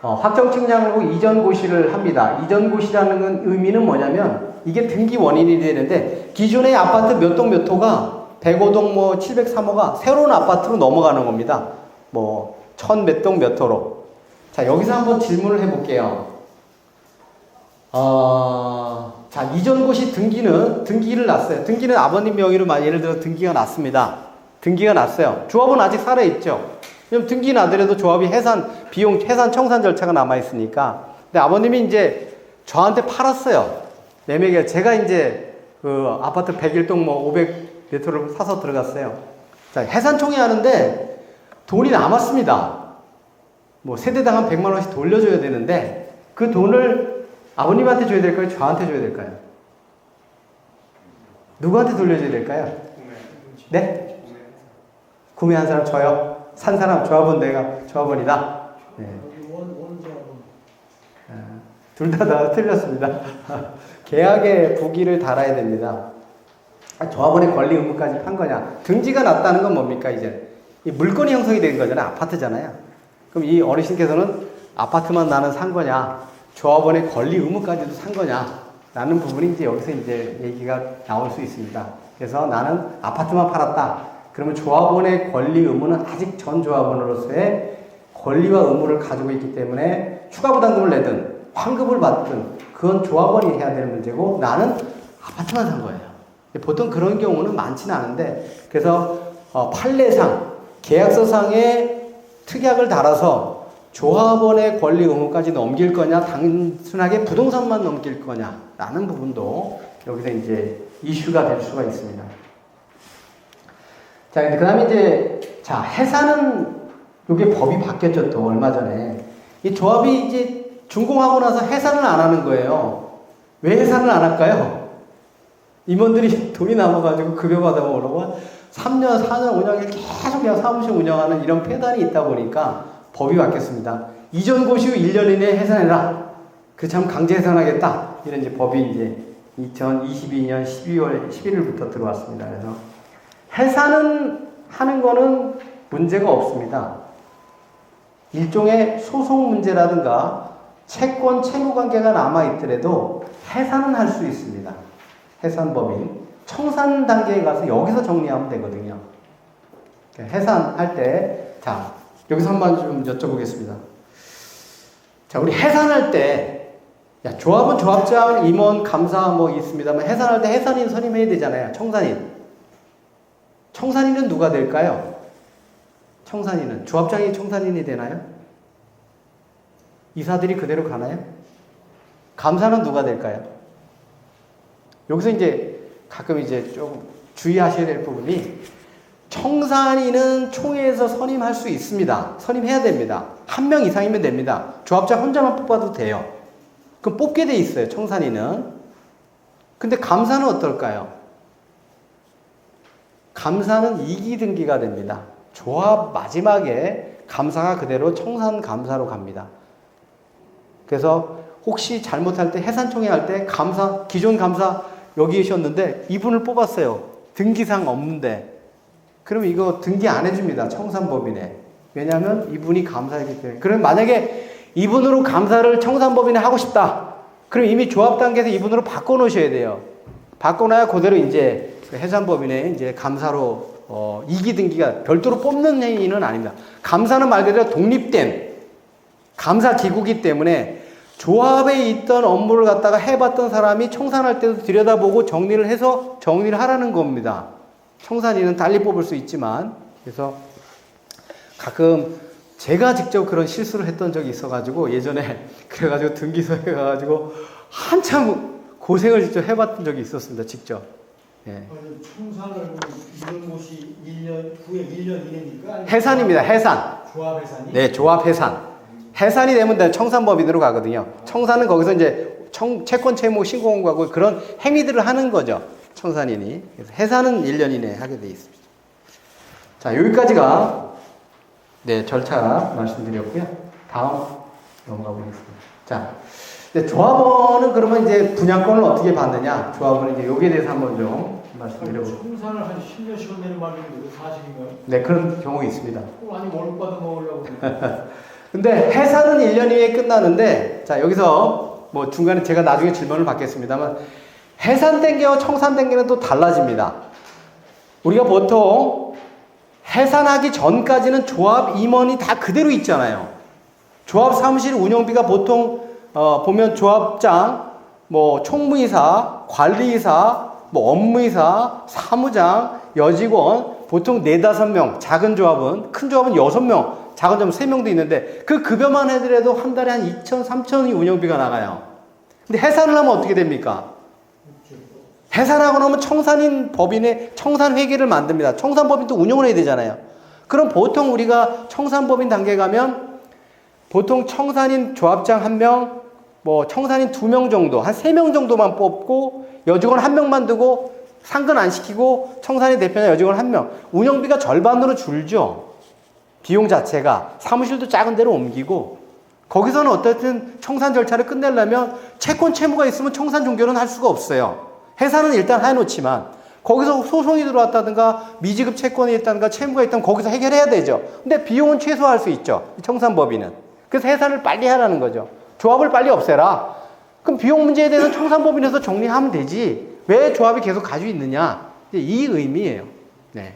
확정 측량하고 이전 고시를 합니다. 이전 고시라는 의미는 뭐냐면 이게 등기 원인이 되는데 기존의 아파트 몇 동 몇 호가 105동 703호가 새로운 아파트로 넘어가는 겁니다. 1000 몇 동 몇 호로. 자, 여기서 한번 질문을 해볼게요. 자, 이전 고시 등기를 놨어요. 등기는 아버님 명의로 예를 들어 등기가 났습니다. 등기가 났어요. 조합은 아직 살아있죠. 왜냐면 등기 나더라도 조합이 해산 청산 절차가 남아있으니까. 근데 아버님이 이제 저한테 팔았어요. 매매계약. 제가 이제 그 아파트 101동 500m를 사서 들어갔어요. 자, 해산총회 하는데 돈이 남았습니다. 세대당 한 100만 원씩 돌려줘야 되는데 그 돈을 아버님한테 줘야 될까요? 저한테 줘야 될까요? 누구한테 돌려줘야 될까요? 네? 구매한 사람 저요. 산 사람 조합원 내가 조합원이다. 네. 둘 다 틀렸습니다. 계약에 부기를 달아야 됩니다. 조합원의 권리 의무까지 판 거냐? 등기가 났다는 건 뭡니까 이제? 이 물건이 형성이 된 거잖아요. 아파트잖아요. 그럼 이 어르신께서는 아파트만 나는 산 거냐? 조합원의 권리 의무까지도 산 거냐? 라는 부분이 이제 여기서 이제 얘기가 나올 수 있습니다. 그래서 나는 아파트만 팔았다. 그러면 조합원의 권리 의무는 아직 전 조합원으로서의 권리와 의무를 가지고 있기 때문에 추가 부담금을 내든 환급을 받든 그건 조합원이 해야 되는 문제고 나는 아파트만 산 거예요. 보통 그런 경우는 많지는 않은데 그래서 판례상 계약서상에 특약을 달아서 조합원의 권리 의무까지 넘길 거냐 단순하게 부동산만 넘길 거냐 라는 부분도 여기서 이제 이슈가 될 수가 있습니다. 자, 그 다음에 이제 자 해산은 이게 법이 바뀌었죠. 또 얼마 전에 이 조합이 이제 준공하고 나서 해산을 안 하는 거예요. 왜 해산을 안 할까요? 임원들이 돈이 남아가지고 급여 받아먹으려고 3년, 4년, 5년 계속 그냥 사무실 운영하는 이런 폐단이 있다 보니까 법이 바뀌었습니다. 이전 고시 후 1년 이내에 해산해라. 그 참 강제 해산하겠다. 이런 이제 법이 이제 2022년 12월 11일부터 들어왔습니다. 그래서 해산은 하는 거는 문제가 없습니다. 일종의 소송 문제라든가 채권 채무 관계가 남아있더라도 해산은 할 수 있습니다. 해산법인 청산 단계에 가서 여기서 정리하면 되거든요. 해산할 때, 자, 여기서 한번 좀 여쭤보겠습니다. 자, 우리 해산할 때, 야, 조합은 조합장, 임원, 감사 뭐 있습니다만 해산할 때 해산인 선임해야 되잖아요. 청산인. 청산인은 누가 될까요? 청산인은 조합장이 청산인이 되나요? 이사들이 그대로 가나요? 감사는 누가 될까요? 여기서 이제 가끔 이제 좀 주의하셔야 될 부분이 청산인은 총회에서 선임할 수 있습니다. 선임해야 됩니다. 한 명 이상이면 됩니다. 조합장 혼자만 뽑아도 돼요. 그럼 뽑게 돼 있어요. 청산인은. 근데 감사는 어떨까요? 감사는 이기 등기가 됩니다. 조합 마지막에 감사가 그대로 청산 감사로 갑니다. 그래서 혹시 잘못할 때 해산총회 할 때 감사 기존 감사 여기 계셨는데 이분을 뽑았어요. 등기상 없는데 그럼 이거 등기 안 해줍니다. 청산법인에. 왜냐하면 이분이 감사이기 때문에. 그럼 만약에 이분으로 감사를 청산법인에 하고 싶다. 그럼 이미 조합 단계에서 이분으로 바꿔놓으셔야 돼요. 바꿔놔야 그대로 이제 해산법인에 이제 감사로 이기 등기가 별도로 뽑는 행위는 아닙니다. 감사는 말 그대로 독립된 감사 기구이기 때문에 조합에 있던 업무를 갖다가 해봤던 사람이 청산할 때도 들여다보고 정리를 해서 정리를 하라는 겁니다. 청산인은 달리 뽑을 수 있지만 그래서 가끔 제가 직접 그런 실수를 했던 적이 있어가지고 예전에 그래가지고 등기소에 가가지고 한참 고생을 직접 해봤던 적이 있었습니다. 직접. 예. 청산을 이런 곳이 1년 후에 1년 이내니까 해산입니다. 해산. 조합 해산이? 네, 조합 해산. 해산이 되면 청산법인으로 가거든요. 청산은 거기서 이제 채권 채무 신고하고 그런 행위들을 하는 거죠. 청산인이. 그래서 해산은 1년 이내에 하게 되어 있습니다. 자, 여기까지가 네, 절차 말씀드렸고요. 다음 넘어가 보겠습니다. 자, 조합원은 그러면 이제 분양권을 어떻게 받느냐? 조합원은 이제 여기에 대해서 한번 좀 말씀드려볼게요. 청산을 한 10년씩은 내는 말인데 사실인가요? 네, 그런 경우 있습니다. 아니 월급 받아 먹으려고. 근데 해산은 1년 이후에 끝나는데, 자, 여기서 뭐 중간에 제가 나중에 질문을 받겠습니다만, 해산 단계와 청산 단계는 또 달라집니다. 우리가 보통 해산하기 전까지는 조합 임원이 다 그대로 있잖아요. 조합 사무실 운영비가 보통 보면 조합장, 뭐 총무이사, 관리이사, 뭐 업무이사, 사무장, 여직원 보통 4-5명, 작은 조합은, 큰 조합은 6명, 작은 조합은 3명도 있는데 그 급여만 해더라도 한 달에 한 2천, 3천이 운영비가 나가요. 근데 해산을 하면 어떻게 됩니까? 해산하고 나면 청산인 법인의 청산회계를 만듭니다. 청산법인도 운영을 해야 되잖아요. 그럼 보통 우리가 청산법인 단계에 가면 보통 청산인 조합장 1명, 뭐 청산인 2명 정도, 한 3명 정도만 뽑고 여직원 1명만 두고 상근 안 시키고 청산인 대표나 여직원 1명. 운영비가 절반으로 줄죠. 비용 자체가. 사무실도 작은 데로 옮기고 거기서는 어떻든 청산 절차를 끝내려면 채권 채무가 있으면 청산 종결은 할 수가 없어요. 회사는 일단 해놓지만 거기서 소송이 들어왔다든가 미지급 채권이 있다든가 채무가 있다면 거기서 해결해야 되죠. 근데 비용은 최소화할 수 있죠. 청산법인은. 그래서 회사를 빨리 하라는 거죠. 조합을 빨리 없애라. 그럼 비용 문제에 대해서 청산법인에서 정리하면 되지. 왜 조합이 계속 가지고 있느냐. 이 의미예요. 네.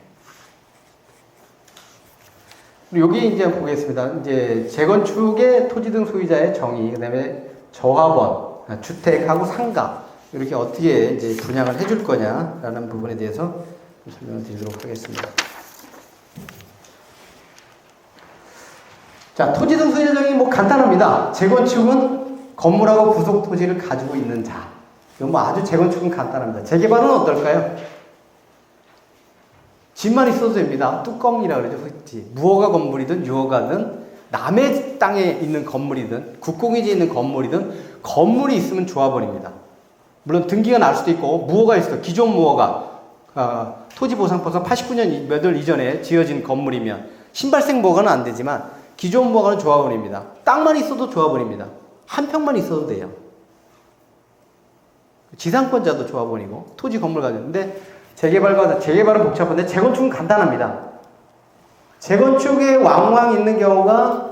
여기 이제 보겠습니다. 이제 재건축의 토지 등 소유자의 정의, 그 다음에 저하번, 주택하고 상가, 이렇게 어떻게 이제 분양을 해줄 거냐라는 부분에 대해서 설명을 드리도록 하겠습니다. 자, 토지 등 소유자 정의 뭐 간단합니다. 재건축은 건물하고 부속 토지를 가지고 있는 자. 이건 뭐 아주 재건축은 간단합니다. 재개발은 어떨까요? 집만 있어도 됩니다. 뚜껑이라 그러죠. 흙지. 무허가 건물이든 유허가든 남의 땅에 있는 건물이든 국공유지에 있는 건물이든 건물이 있으면 조합원입니다. 물론 등기가 날 수도 있고 무허가 있어도 기존 무허가 토지보상법상 89년 몇 월 이전에 지어진 건물이면 신발생 무허가는 안 되지만 기존 무허가는 조합원입니다. 땅만 있어도 조합원입니다. 한 평만 있어도 돼요. 지상권자도 조합원이고 토지 건물 가지고 있는데 재개발은 복잡한데 재건축은 간단합니다. 재건축에 왕왕 있는 경우가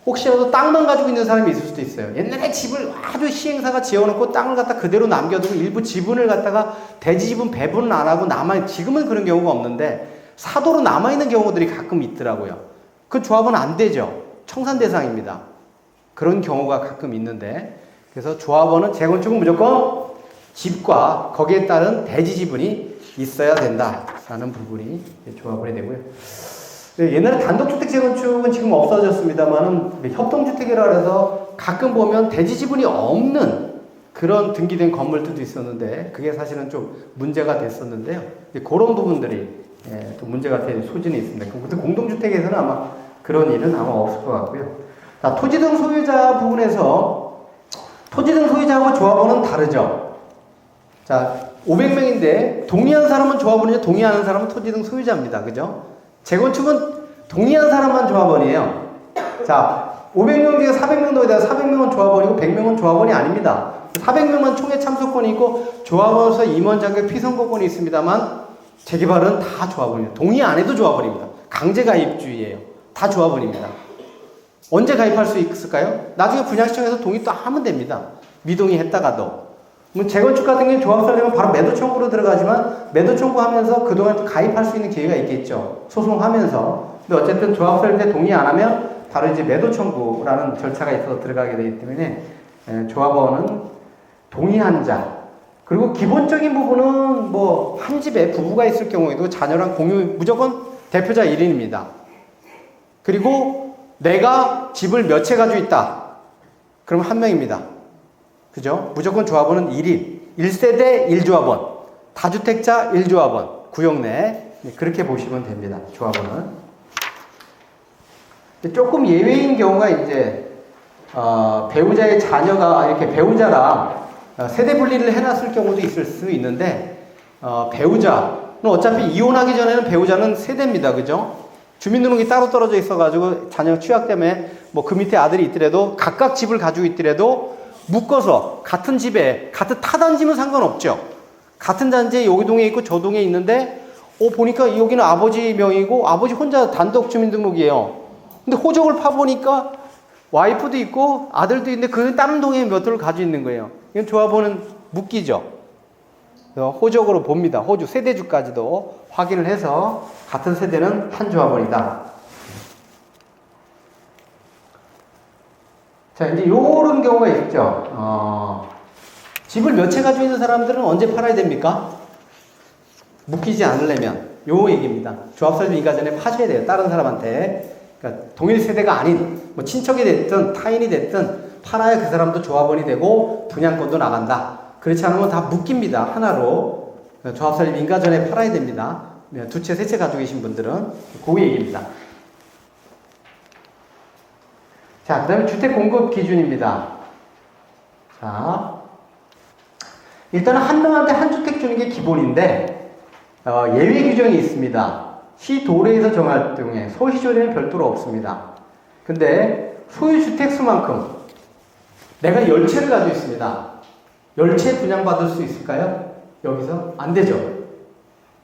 혹시라도 땅만 가지고 있는 사람이 있을 수도 있어요. 옛날에 집을 아주 시행사가 지어놓고 땅을 갖다 그대로 남겨두고 일부 지분을 갖다가 대지 지분 배분은 안 하고 지금은 그런 경우가 없는데 사도로 남아있는 경우들이 가끔 있더라고요. 그 조합은 안 되죠. 청산 대상입니다. 그런 경우가 가끔 있는데 그래서 조합원은 재건축은 무조건 집과 거기에 따른 대지 지분이 있어야 된다라는 부분이 조합원이 되고요. 옛날에 단독주택 재건축은 지금 없어졌습니다만은 협동주택이라 해서 가끔 보면 대지 지분이 없는 그런 등기된 건물들도 있었는데 그게 사실은 좀 문제가 됐었는데요. 그런 부분들이 또 문제가 될 소진이 있습니다. 근데 공동주택에서는 아마 그런 일은 아마 없을 것 같고요. 자, 토지 등 소유자 부분에서 토지 등 소유자하고 조합원은 다르죠. 자, 500명인데 동의한 사람은 조합원이죠. 동의하는 사람은 토지 등 소유자입니다. 그죠? 재건축은 동의한 사람만 조합원이에요. 자, 500명 중에 400명 넣어야 400명은 조합원이고 100명은 조합원이 아닙니다. 400명만 총회 참석권이 있고 조합원으로서 임원 자격 피선거권이 있습니다만 재개발은 다 조합원입니다. 동의 안 해도 조합원입니다. 강제 가입주의예요. 다 조합원입니다. 언제 가입할 수 있을까요? 나중에 분양시청에서 동의 또 하면 됩니다. 미동의 했다가도. 재건축 같은 경우는 조합설 되면 바로 매도 청구로 들어가지만 매도 청구하면서 그동안 또 가입할 수 있는 기회가 있겠죠. 소송하면서. 근데 어쨌든 조합설 때 동의 안 하면 바로 이제 매도 청구라는 절차가 있어서 들어가게 되기 때문에 조합원은 동의한 자. 그리고 기본적인 부분은 뭐 한 집에 부부가 있을 경우에도 자녀랑 공유 무조건 대표자 1인입니다. 그리고 내가 집을 몇 채 가지고 있다. 그럼 한 명입니다. 그죠? 무조건 조합원은 1인, 1세대 1조합원, 다주택자 1조합원, 구역 내 그렇게 보시면 됩니다. 조합원은. 조금 예외인 경우가 이제 배우자의 자녀가 이렇게 배우자랑 세대 분리를 해놨을 경우도 있을 수 있는데 배우자는 어차피 이혼하기 전에는 배우자는 세대입니다. 그죠? 주민등록이 따로 떨어져 있어가지고 자녀 취약 때문에 뭐 그 밑에 아들이 있더라도 각각 집을 가지고 있더라도 묶어서 같은 집에 같은 타단지면 상관없죠. 같은 단지에 여기 동에 있고 저 동에 있는데 보니까 여기는 아버지 명이고 아버지 혼자 단독 주민등록이에요. 근데 호적을 파보니까 와이프도 있고 아들도 있는데 그 다른 동에 몇 호를 가지고 있는 거예요. 이건 조합원은 묶이죠. 호적으로 봅니다. 호주 세대주까지도 확인을 해서 같은 세대는 한 조합원이다. 자, 이제 요런 경우가 있죠. 집을 몇 채 가지고 있는 사람들은 언제 팔아야 됩니까? 묶이지 않으려면. 요 얘기입니다. 조합 설립이가 전에 파셔야 돼요. 다른 사람한테. 그러니까 동일 세대가 아닌, 뭐 친척이 됐든 타인이 됐든 팔아야 그 사람도 조합원이 되고 분양권도 나간다. 그렇지 않으면 다 묶입니다. 하나로. 조합 설립 인가 전에 팔아야 됩니다. 두 채, 세 채 가지고 계신 분들은. 그 얘기입니다. 자, 그 다음에 주택 공급 기준입니다. 자, 일단은 한 명한테 한 주택 주는 게 기본인데 예외 규정이 있습니다. 시 도례에서 정할 경우에 소시조례는 별도로 없습니다. 근데 소유 주택 수만큼 내가 10채를 가지고 있습니다. 10채 분양받을 수 있을까요? 여기서? 안 되죠.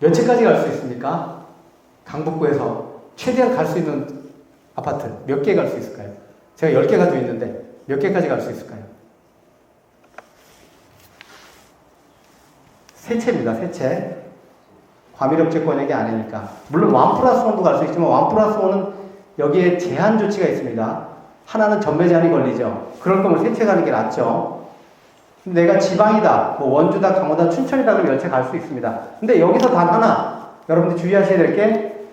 몇 채까지 갈 수 있습니까? 강북구에서 최대한 갈 수 있는 아파트 몇 개 갈 수 있을까요? 제가 10개 가지고 있는데 몇 개까지 갈 수 있을까요? 3채입니다. 3채. 과밀업체권액이 아니니까. 물론 1+1도 갈 수 있지만 1+1은 여기에 제한 조치가 있습니다. 하나는 전매 제한이 걸리죠. 그럴 거면 3채 가는 게 낫죠. 내가 지방이다, 뭐 원주다, 강원다, 춘천이다 그러면 10채 갈 수 있습니다. 근데 여기서 단 하나, 여러분들 주의하셔야 될 게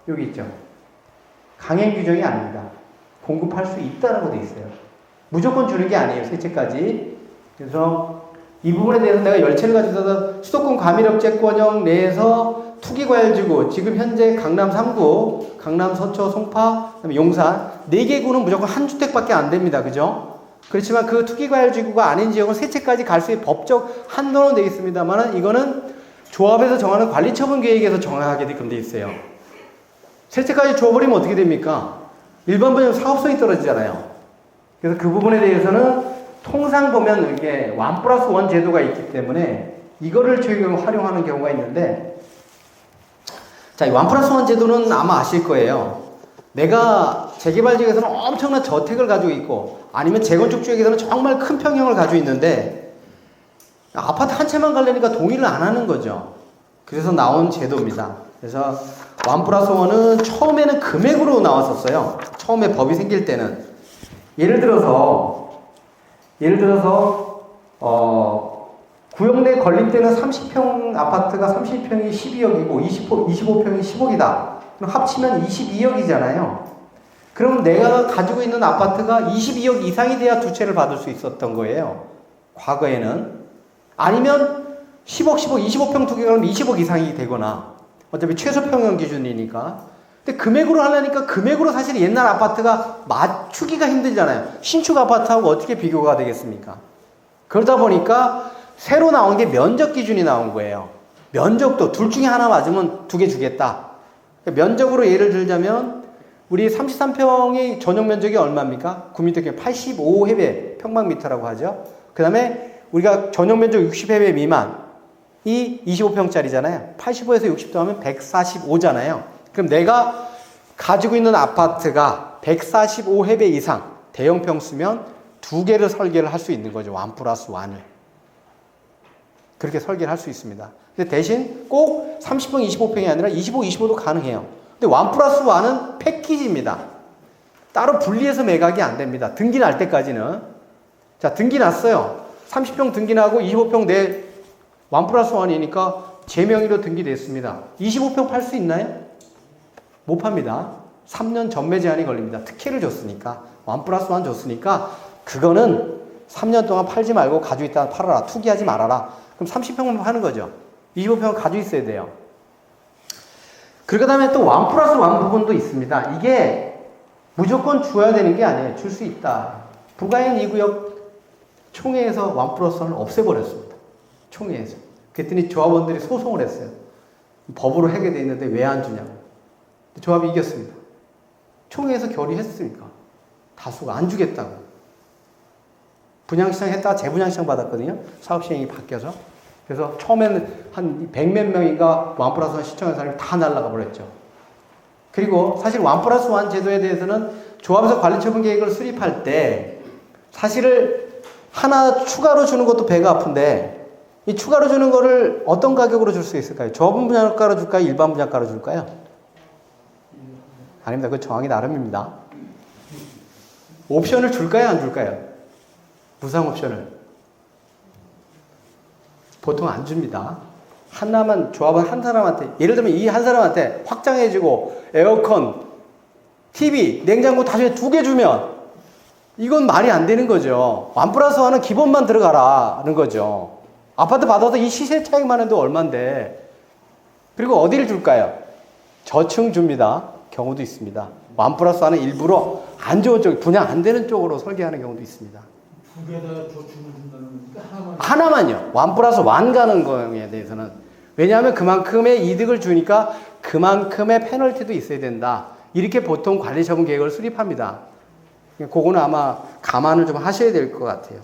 여기 있죠. 강행 규정이 아닙니다. 공급할 수 있다라고 돼 있어요. 무조건 주는 게 아니에요. 3채까지. 그래서 이 부분에 대해서 내가 10채를 가지고 있어서 수도권 과밀업체권형 내에서 투기과열지구, 지금 현재 강남 3구, 강남 서초, 송파, 그다음에 용산 4개 구는 무조건 한 주택밖에 안 됩니다. 그죠? 그렇지만 그 투기과열지구가 아닌 지역은 3채까지 갈 수 있는 법적 한도는 되어 있습니다만 이거는 조합에서 정하는 관리처분 계획에서 정하게 돼 있어요. 3채까지 줘버리면 어떻게 됩니까? 일반 분양 사업성이 떨어지잖아요. 그래서 그 부분에 대해서는 통상 보면 이게 1+1 제도가 있기 때문에 이거를 저희가 활용하는 경우가 있는데, 자, 이 1+1 제도는 아마 아실 거예요. 내가 재개발 지역에서는 엄청난 저택을 가지고 있고, 아니면 재건축 지역에서는 정말 큰 평형을 가지고 있는데, 아파트 한 채만 가려니까 동의를 안 하는 거죠. 그래서 나온 제도입니다. 그래서 1+1은 처음에는 금액으로 나왔었어요. 처음에 법이 생길 때는. 예를 들어서 구역 내 건립되는 30평 아파트가 30평이 12억이고 25평이 10억이다. 그럼 합치면 22억이잖아요. 그럼 내가 가지고 있는 아파트가 22억 이상이 돼야 2채를 받을 수 있었던 거예요. 과거에는. 아니면 10억, 25평 2개가 그러면 20억 이상이 되거나, 어차피 최소 평형 기준이니까. 근데 금액으로 하려니까 금액으로 사실 옛날 아파트가 맞추기가 힘들잖아요. 신축 아파트하고 어떻게 비교가 되겠습니까? 그러다 보니까 새로 나온 게 면적 기준이 나온 거예요. 면적도 둘 중에 하나 맞으면 2개 주겠다. 면적으로 예를 들자면 우리 33평의 전용 면적이 얼마입니까? 구민특혜 85해배 평방미터라고 하죠. 그 다음에 우리가 전용 면적 60해배 미만이 25평짜리잖아요. 85에서 60 더하면 145잖아요. 그럼 내가 가지고 있는 아파트가 145해배 이상 대형 평수면 2개를 설계를 할 수 있는 거죠. 1+1을. 그렇게 설계를 할 수 있습니다. 근데 대신 꼭 30평, 25평이 아니라 25, 25도 가능해요. 근데 1+1은 패키지입니다. 따로 분리해서 매각이 안 됩니다. 등기 날 때까지는. 자, 등기 났어요. 30평 등기 나고 25평 내 1+1이니까 제 명의로 등기됐습니다. 25평 팔 수 있나요? 못 팝니다. 3년 전매 제한이 걸립니다. 특혜를 줬으니까. 1+1 줬으니까 그거는 3년 동안 팔지 말고 가지고 있다가 팔아라. 투기하지 말아라. 그럼 30평만 파는 거죠. 25평은 가지고 있어야 돼요. 그 다음에 또 1+1 부분도 있습니다. 이게 무조건 줘야 되는 게 아니에요. 줄 수 있다. 부가인 2구역 총회에서 1+1을 없애버렸습니다. 총회에서. 그랬더니 조합원들이 소송을 했어요. 법으로 해결되어 있는데 왜 안 주냐고. 조합이 이겼습니다. 총회에서 결의했으니까. 다수가 안 주겠다고. 분양시장 했다가 재분양시장 받았거든요. 사업시행이 바뀌어서. 그래서 처음에는 한 100몇 명인가 1+1 시청한 사람이 다 날아가 버렸죠. 그리고 사실 1+1 제도에 대해서는 조합에서 관리처분 계획을 수립할 때 사실을 하나 추가로 주는 것도 배가 아픈데 이 추가로 주는 거를 어떤 가격으로 줄 수 있을까요? 조합원 분양가로 줄까요? 일반 분양가로 줄까요? 아닙니다. 그 정황이 나름입니다. 옵션을 줄까요? 안 줄까요? 무상 옵션을. 보통 안 줍니다. 하나만, 조합은 한 사람한테, 예를 들면 이 한 사람한테 확장해주고 에어컨, TV, 냉장고 다 2개 주면 이건 말이 안 되는 거죠. 1+1은 기본만 들어가라는 거죠. 아파트 받아서 이 시세 차익만 해도 얼만데. 그리고 어디를 줄까요? 저층 줍니다. 경우도 있습니다. 1+1은 일부러 안 좋은 쪽, 분양 안 되는 쪽으로 설계하는 경우도 있습니다. 두 개 다 저축을 준다는 거니까 하나만. 하나만요. 1 플러스 1 가는 거에 대해서는. 왜냐하면 그만큼의 이득을 주니까 그만큼의 페널티도 있어야 된다. 이렇게 보통 관리처분 계획을 수립합니다. 그거는 아마 감안을 좀 하셔야 될 것 같아요.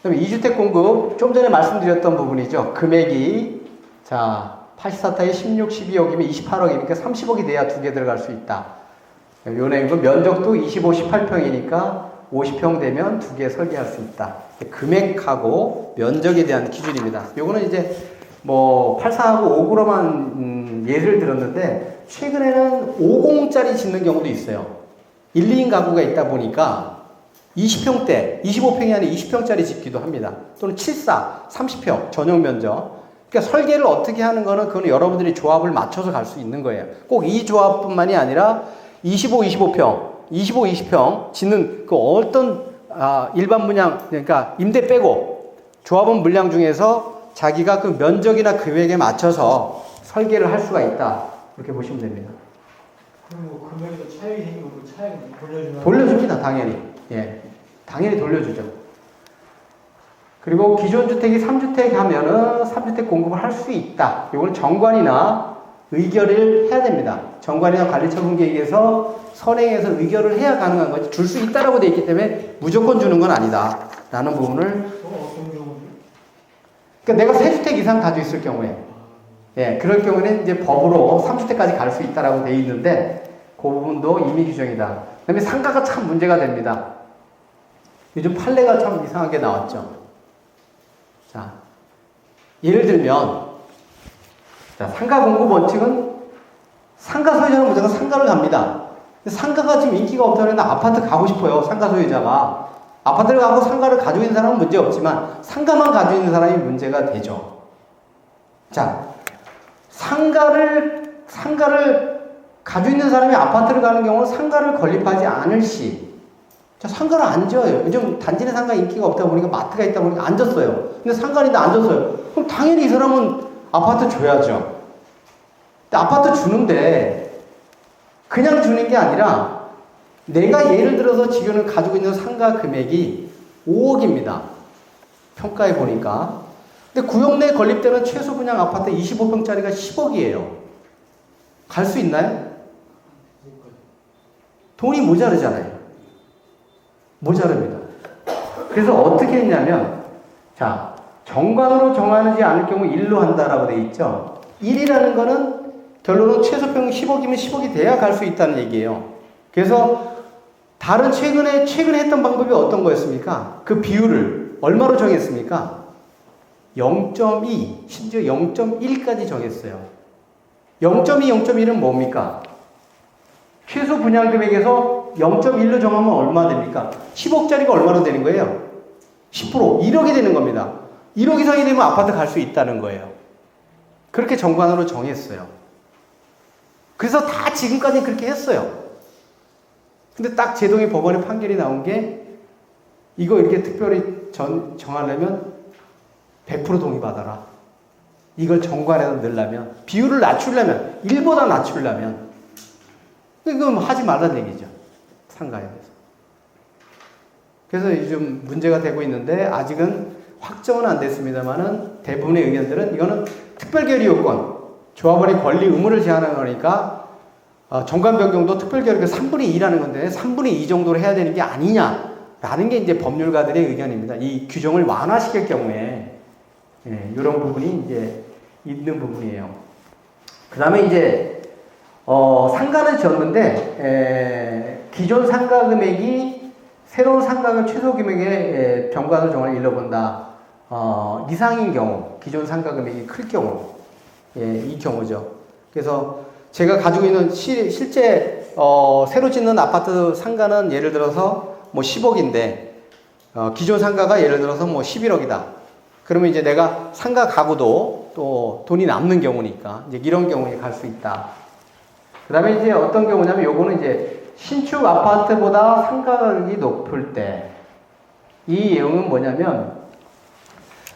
그다음에 2주택 공급, 좀 전에 말씀드렸던 부분이죠. 금액이, 자, 84타에 16, 12억이면 28억이니까 30억이 돼야 두 개 들어갈 수 있다. 요 내용은 면적도 25, 18평이니까 50평 되면 두 개 설계할 수 있다. 금액하고 면적에 대한 기준입니다. 요거는 이제 뭐 84하고 59로만 예를 들었는데, 최근에는 50짜리 짓는 경우도 있어요. 1, 2인 가구가 있다 보니까 20평대, 25평이 아니라 20평짜리 짓기도 합니다. 또는 74, 30평 전용 면적. 그러니까 설계를 어떻게 하는 거는 그건 여러분들이 조합을 맞춰서 갈 수 있는 거예요. 꼭 이 조합뿐만이 아니라 25, 25평, 25, 20평 짓는 그 어떤 일반 분양, 그러니까 임대 빼고 조합원 물량 중에서 자기가 그 면적이나 금액에 맞춰서 설계를 할 수가 있다. 이렇게 보시면 됩니다. 그럼 뭐 금액에서 차익이 생기면 그 차익을 돌려주나? 돌려줍니다, 당연히. 예. 당연히 돌려주죠. 그리고 기존 주택이 3주택 하면은 3주택 공급을 할 수 있다. 이건 정관이나 의결을 해야 됩니다. 정관이나 관리처분 계획에서 선행해서 의결을 해야 가능한 거지. 줄 수 있다라고 되어 있기 때문에 무조건 주는 건 아니다. 라는 부분을. 어떤 경우는? 그러니까 내가 3주택 이상 가지고 있을 경우에. 예, 그럴 경우에는 이제 법으로 3주택까지 갈 수 있다라고 되어 있는데, 그 부분도 임의 규정이다. 그 다음에 상가가 참 문제가 됩니다. 요즘 판례가 참 이상하게 나왔죠. 자, 예를 들면, 자, 상가 공급 원칙은 상가 소유자는 무조건 상가를 갑니다. 근데 상가가 지금 인기가 없다면 아파트 가고 싶어요. 상가 소유자가. 아파트를 가고 상가를 가지고 있는 사람은 문제 없지만 상가만 가지고 있는 사람이 문제가 되죠. 자, 상가를 가지고 있는 사람이 아파트를 가는 경우는 상가를 건립하지 않을 시. 자, 상가를 안 지어요. 요즘 단지 내 상가 인기가 없다 보니까 마트가 있다 보니까 안 졌어요. 근데 상가인데 안 졌어요. 그럼 당연히 이 사람은 아파트 줘야죠. 근데 아파트 주는데 그냥 주는 게 아니라 내가 예를 들어서 지금 가지고 있는 상가 금액이 5억입니다. 평가해 보니까. 근데 구역 내에 건립되는 최소 분양 아파트 25평짜리가 10억이에요. 갈 수 있나요? 돈이 모자르잖아요. 모자릅니다. 그래서 어떻게 했냐면, 자, 정관으로 정하지 않을 경우 1로 한다라고 되어 있죠. 1이라는 거는 결론은 최소평 10억이면 10억이 돼야 갈 수 있다는 얘기예요. 그래서 다른 최근에 했던 방법이 어떤 거였습니까? 그 비율을 얼마로 정했습니까? 0.2, 심지어 0.1까지 정했어요. 0.2, 0.1은 뭡니까? 최소 분양 금액에서 0.1로 정하면 얼마 됩니까? 10억짜리가 얼마로 되는 거예요? 10%, 1억이 되는 겁니다. 1억 이상이 되면 아파트 갈 수 있다는 거예요. 그렇게 정관으로 정했어요. 그래서 다 지금까지 그렇게 했어요. 근데 딱 제동의 법원의 판결이 나온 게, 이거 이렇게 특별히 정하려면 100% 동의받아라. 이걸 정관에다 넣으려면, 비율을 낮추려면, 1보다 낮추려면, 그럼 하지 말라는 얘기죠. 상가에 대해서. 그래서 요즘 문제가 되고 있는데, 아직은 확정은 안 됐습니다만은, 대부분의 의견들은 이거는 특별결의 요건, 조합원의 권리 의무를 제한하는 거니까, 정관 변경도 특별결의가 3분의 2라는 건데, 3분의 2 정도로 해야 되는 게 아니냐라는 게 이제 법률가들의 의견입니다. 이 규정을 완화시킬 경우에, 예, 이런 부분이 이제 있는 부분이에요. 그 다음에 이제, 상가는 지었는데, 기존 상가 금액이 새로운 상가금 최소 금액의 정관을 정하는 일로 본다. 이상인 경우, 기존 상가 금액이 클 경우, 예, 이 경우죠. 그래서 제가 가지고 있는 실제, 새로 짓는 아파트 상가는 예를 들어서 뭐 10억인데, 기존 상가가 예를 들어서 뭐 11억이다. 그러면 이제 내가 상가 가구도 또 돈이 남는 경우니까, 이제 이런 경우에 갈 수 있다. 그 다음에 이제 어떤 경우냐면, 요거는 이제 신축 아파트보다 상가 가격이 높을 때, 이 내용은 뭐냐면,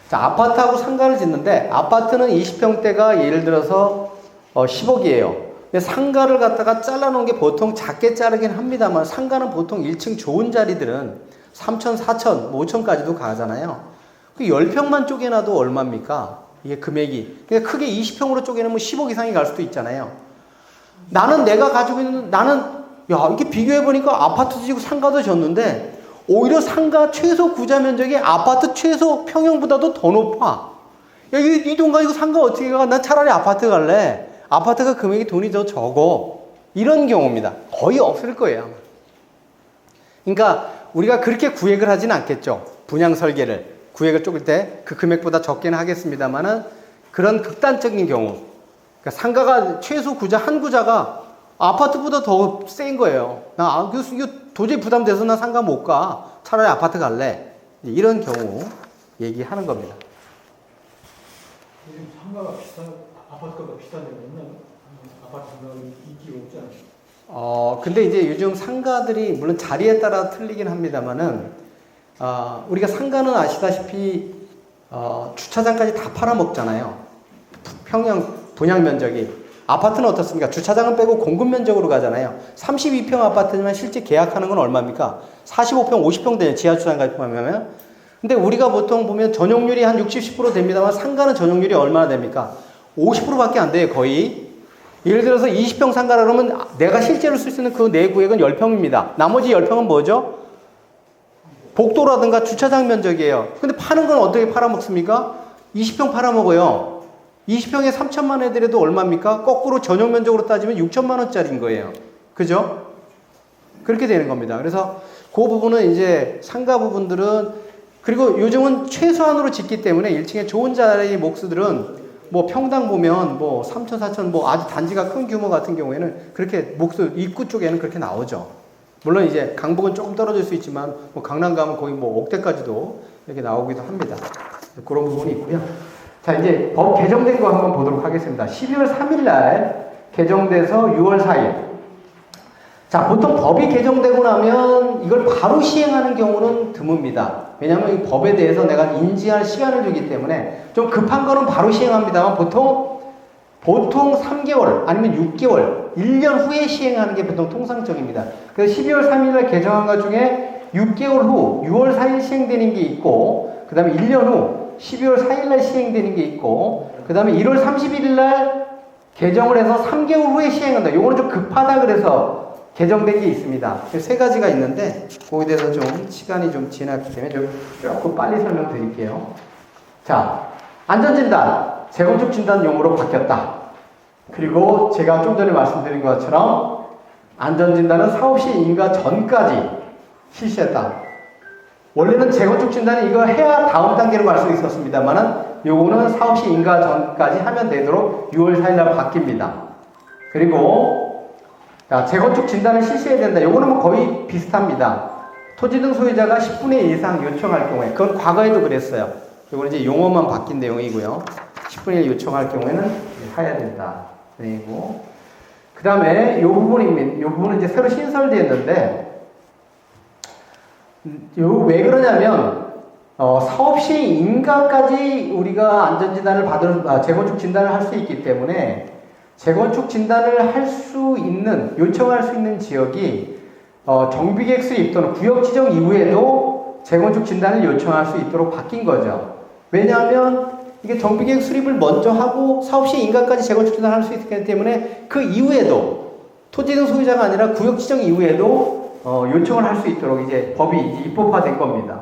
자, 아파트하고 상가를 짓는데, 아파트는 20평대가 예를 들어서 10억이에요. 상가를 갖다가 잘라놓은 게 보통 작게 자르긴 합니다만 상가는 보통 1층 좋은 자리들은 3천, 4천, 5천까지도 가잖아요. 그 10평만 쪼개놔도 얼마입니까? 이게 금액이. 그러니까 크게 20평으로 쪼개놓으면 10억 이상이 갈 수도 있잖아요. 나는 내가 가지고 있는, 야, 이렇게 비교해보니까 아파트도 지고 상가도 졌는데 오히려 상가 최소 구자 면적이 아파트 최소 평형보다도 더 높아. 야, 이 돈 가지고 상가 어떻게 가? 난 차라리 아파트 갈래. 아파트가 금액이 돈이 더 적어. 이런 경우입니다. 거의 없을 거예요. 아마. 그러니까 우리가 그렇게 구획을 하진 않겠죠. 분양 설계를. 구획을 쪼갤 때 그 금액보다 적게는 하겠습니다만은 그런 극단적인 경우. 그러니까 상가가 최소 구자 한 구자가 아파트보다 더 센 거예요. 이거 도저히 부담돼서 나 상가 못 가. 차라리 아파트 갈래. 이런 경우 얘기하는 겁니다. 요즘 상가가 아파트가 비싼 데가 있나요? 아파트 상가가 인기가 없지 않아요? 근데 이제 요즘 상가들이 물론 자리에 따라 틀리긴 합니다만은 우리가 상가는 아시다시피 주차장까지 다 팔아먹잖아요. 평형 분양 면적이. 아파트는 어떻습니까? 주차장은 빼고 공급 면적으로 가잖아요. 32평 아파트지만 실제 계약하는 건 얼마입니까? 45평, 50평 되는 지하 주차장까지 포함하면. 근데 우리가 보통 보면 전용률이 한 60, 10% 됩니다만 상가는 전용률이 얼마나 됩니까? 50%밖에 안 돼요, 거의. 예를 들어서 20평 상가라 그러면 내가 실제로 쓸 수 있는 그 내 구역은 10평입니다. 나머지 10평은 뭐죠? 복도라든가 주차장 면적이에요. 근데 파는 건 어떻게 팔아먹습니까? 20평 팔아먹어요. 20평에 3천만 원이더라도 얼마입니까? 거꾸로 전용 면적으로 따지면 6천만 원짜리인 거예요. 그죠? 그렇게 되는 겁니다. 그래서 그 부분은 이제 상가 부분들은 그리고 요즘은 최소한으로 짓기 때문에 1층에 좋은 자리의 목수들은 뭐 평당 보면 뭐 3천, 4천 뭐 아주 단지가 큰 규모 같은 경우에는 그렇게 목수 입구 쪽에는 그렇게 나오죠. 물론 이제 강북은 조금 떨어질 수 있지만 뭐 강남 가면 거의 뭐 억대까지도 이렇게 나오기도 합니다. 그런 부분이 있고요. 자, 이제 법 개정된 거 한번 보도록 하겠습니다. 12월 3일 날 개정돼서 6월 4일. 자, 보통 법이 개정되고 나면 이걸 바로 시행하는 경우는 드뭅니다. 왜냐하면 이 법에 대해서 내가 인지할 시간을 주기 때문에 좀 급한 거는 바로 시행합니다만 보통 3개월 아니면 6개월, 1년 후에 시행하는 게 보통 통상적입니다. 그래서 12월 3일 날 개정한 것 중에 6개월 후 6월 4일 시행되는 게 있고 그 다음에 1년 후 12월 4일 날 시행되는 게 있고 그 다음에 1월 31일 날 개정을 해서 3개월 후에 시행한다. 요거는 좀 급하다 그래서 개정된 게 있습니다. 세 가지가 있는데 거기에 대해서 좀 시간이 좀 지났기 때문에 조금 빨리 설명드릴게요. 자, 안전진단, 재건축 진단 용어로 바뀌었다. 그리고 제가 좀 전에 말씀드린 것처럼 안전진단은 사업시 인가 전까지 실시했다. 원래는 재건축 진단은 이거 해야 다음 단계로 갈 수 있었습니다만은 요거는 사업시 인가 전까지 하면 되도록 6월 4일 날 바뀝니다. 그리고 재건축 진단을 실시해야 된다. 요거는 뭐 거의 비슷합니다. 토지 등 소유자가 10분의 1 이상 요청할 경우에 그건 과거에도 그랬어요. 요거는 이제 용어만 바뀐 내용이고요. 10분의 1 요청할 경우에는 해야 된다. 그리고 그 다음에 요 부분입니다. 요 부분은 이제 새로 신설되었는데 왜 그러냐면 사업시 인가까지 우리가 안전진단을 재건축 진단을 할 수 있기 때문에 재건축 진단을 할 수 있는 요청할 수 있는 지역이 정비계획 수립 또는 구역 지정 이후에도 재건축 진단을 요청할 수 있도록 바뀐 거죠. 왜냐하면 이게 정비계획 수립을 먼저 하고 사업시 인가까지 재건축 진단을 할 수 있기 때문에 그 이후에도 토지 등 소유자가 아니라 구역 지정 이후에도 요청을 할 수 있도록 이제 법이 이제 입법화된 겁니다.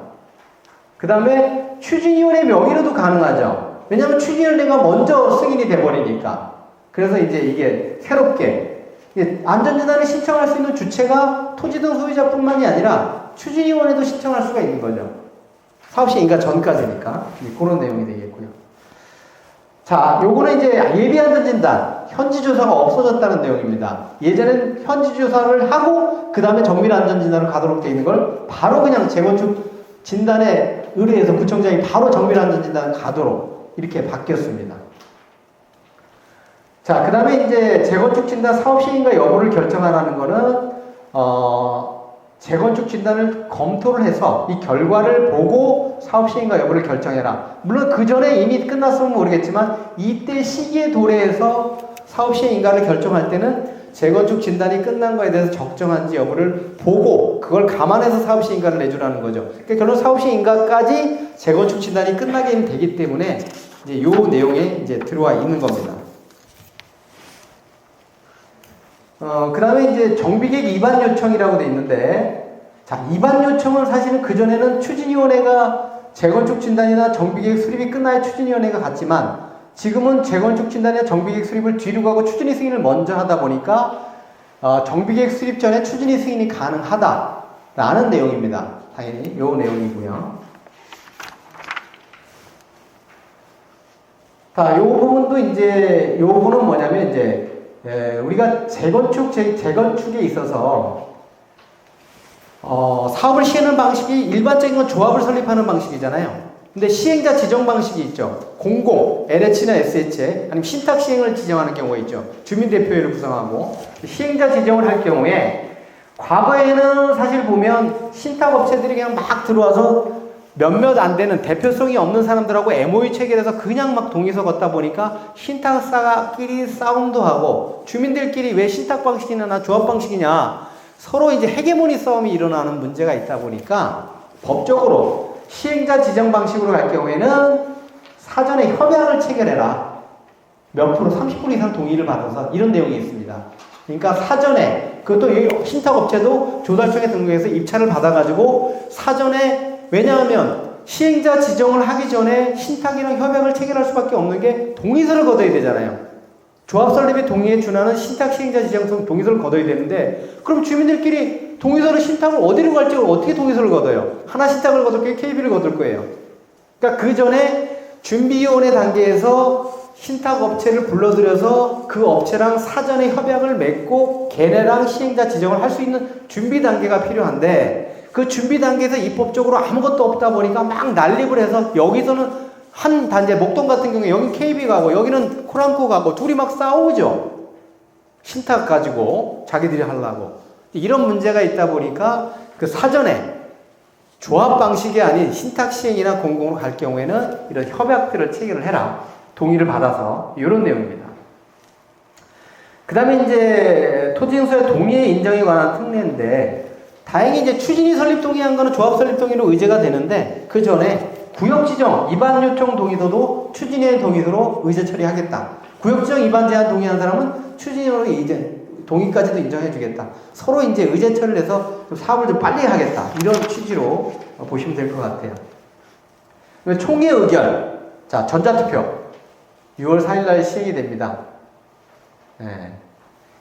그 다음에 추진위원회 명의로도 가능하죠. 왜냐하면 추진위원회가 먼저 승인이 돼버리니까. 그래서 이제 이게 새롭게 안전진단을 신청할 수 있는 주체가 토지 등 소유자뿐만이 아니라 추진위원회도 신청할 수가 있는 거죠. 사업시 인가 전까지니까. 그런 내용이 되겠고요. 자, 요거는 이제 예비안전진단, 현지조사가 없어졌다는 내용입니다. 예전엔 현지조사를 하고 그 다음에 정밀안전진단을 가도록 되어 있는 걸 바로 그냥 재건축 진단에 의뢰해서 구청장이 바로 정밀안전진단을 가도록 이렇게 바뀌었습니다. 자, 그 다음에 이제 재건축 진단 사업 시행인가 여부를 결정하라는 거는 재건축 진단을 검토를 해서 이 결과를 보고 사업 시행인가 여부를 결정해라. 물론 그 전에 이미 끝났으면 모르겠지만 이때 시기에 도래해서 사업 시행 인가를 결정할 때는 재건축 진단이 끝난 거에 대해서 적정한지 여부를 보고 그걸 감안해서 사업 시행 인가를 내주라는 거죠. 그러니까 결론 사업 시행 인가까지 재건축 진단이 끝나게 되기 때문에 이제 요 내용에 이제 들어와 있는 겁니다. 그 다음에 이제 정비계획 입안 요청이라고 돼 있는데, 자, 입안 요청은 사실은 그전에는 추진위원회가 재건축 진단이나 정비계획 수립이 끝나야 추진위원회가 갔지만, 지금은 재건축 진단이나 정비계획 수립을 뒤로 가고 추진위 승인을 먼저 하다 보니까, 정비계획 수립 전에 추진위 승인이 가능하다라는 내용입니다. 당연히 요 내용이고요. 자, 요 부분도 이제, 요 부분은 뭐냐면 이제, 우리가 재건축에 있어서, 사업을 시행하는 방식이 일반적인 건 조합을 설립하는 방식이잖아요. 근데 시행자 지정 방식이 있죠. 공공, LH나 SH, 아니면 신탁 시행을 지정하는 경우가 있죠. 주민대표회를 구성하고. 시행자 지정을 할 경우에, 과거에는 사실 보면 신탁업체들이 그냥 막 들어와서 몇몇 안 되는 대표성이 없는 사람들하고 MOU 체결해서 그냥 막 동의서 걷다 보니까 신탁사끼리 싸움도 하고 주민들끼리 왜 신탁 방식이냐 조합 방식이냐 서로 이제 헤게모니 싸움이 일어나는 문제가 있다 보니까 법적으로 시행자 지정 방식으로 갈 경우에는 사전에 협약을 체결해라. 몇 프로 30% 이상 동의를 받아서 이런 내용이 있습니다. 그러니까 사전에 그것도 신탁업체도 조달청에 등록해서 입찰을 받아가지고 사전에 왜냐하면 시행자 지정을 하기 전에 신탁이랑 협약을 체결할 수밖에 없는 게 동의서를 거둬야 되잖아요. 조합 설립의 동의에 준하는 신탁 시행자 지정 동의서를 거둬야 되는데 그럼 주민들끼리 동의서를 신탁을 어디로 갈지 어떻게 동의서를 거둬요? 하나 신탁을 거둘 거예요? KB를 거둘 거예요? 그러니까 그 전에 준비위원회 단계에서 신탁업체를 불러들여서 그 업체랑 사전에 협약을 맺고 걔네랑 시행자 지정을 할 수 있는 준비 단계가 필요한데 그 준비 단계에서 입법적으로 아무것도 없다 보니까 막 난립을 해서 여기서는 한 단지 목동 같은 경우에 여기 KB 가고 여기는 코람코 가고 둘이 막 싸우죠. 신탁 가지고 자기들이 하려고. 이런 문제가 있다 보니까 그 사전에 조합 방식이 아닌 신탁 시행이나 공공으로 갈 경우에는 이런 협약들을 체결을 해라. 동의를 받아서 이런 내용입니다. 그 다음에 이제 토지증서의 동의의 인정에 관한 특례인데 다행히 이제 추진위 설립 동의한 거는 조합 설립 동의로 의제가 되는데 그 전에 구역 지정 입안 요청 동의서도 추진위의 동의서로 의제 처리하겠다. 구역 지정 입안 제한 동의한 사람은 추진위로 이제 동의까지도 인정해 주겠다. 서로 이제 의제 처리를 해서 좀 사업을 좀 빨리 하겠다. 이런 취지로 보시면 될 것 같아요. 총회 의결. 자, 전자투표. 6월 4일날 시행이 됩니다. 네.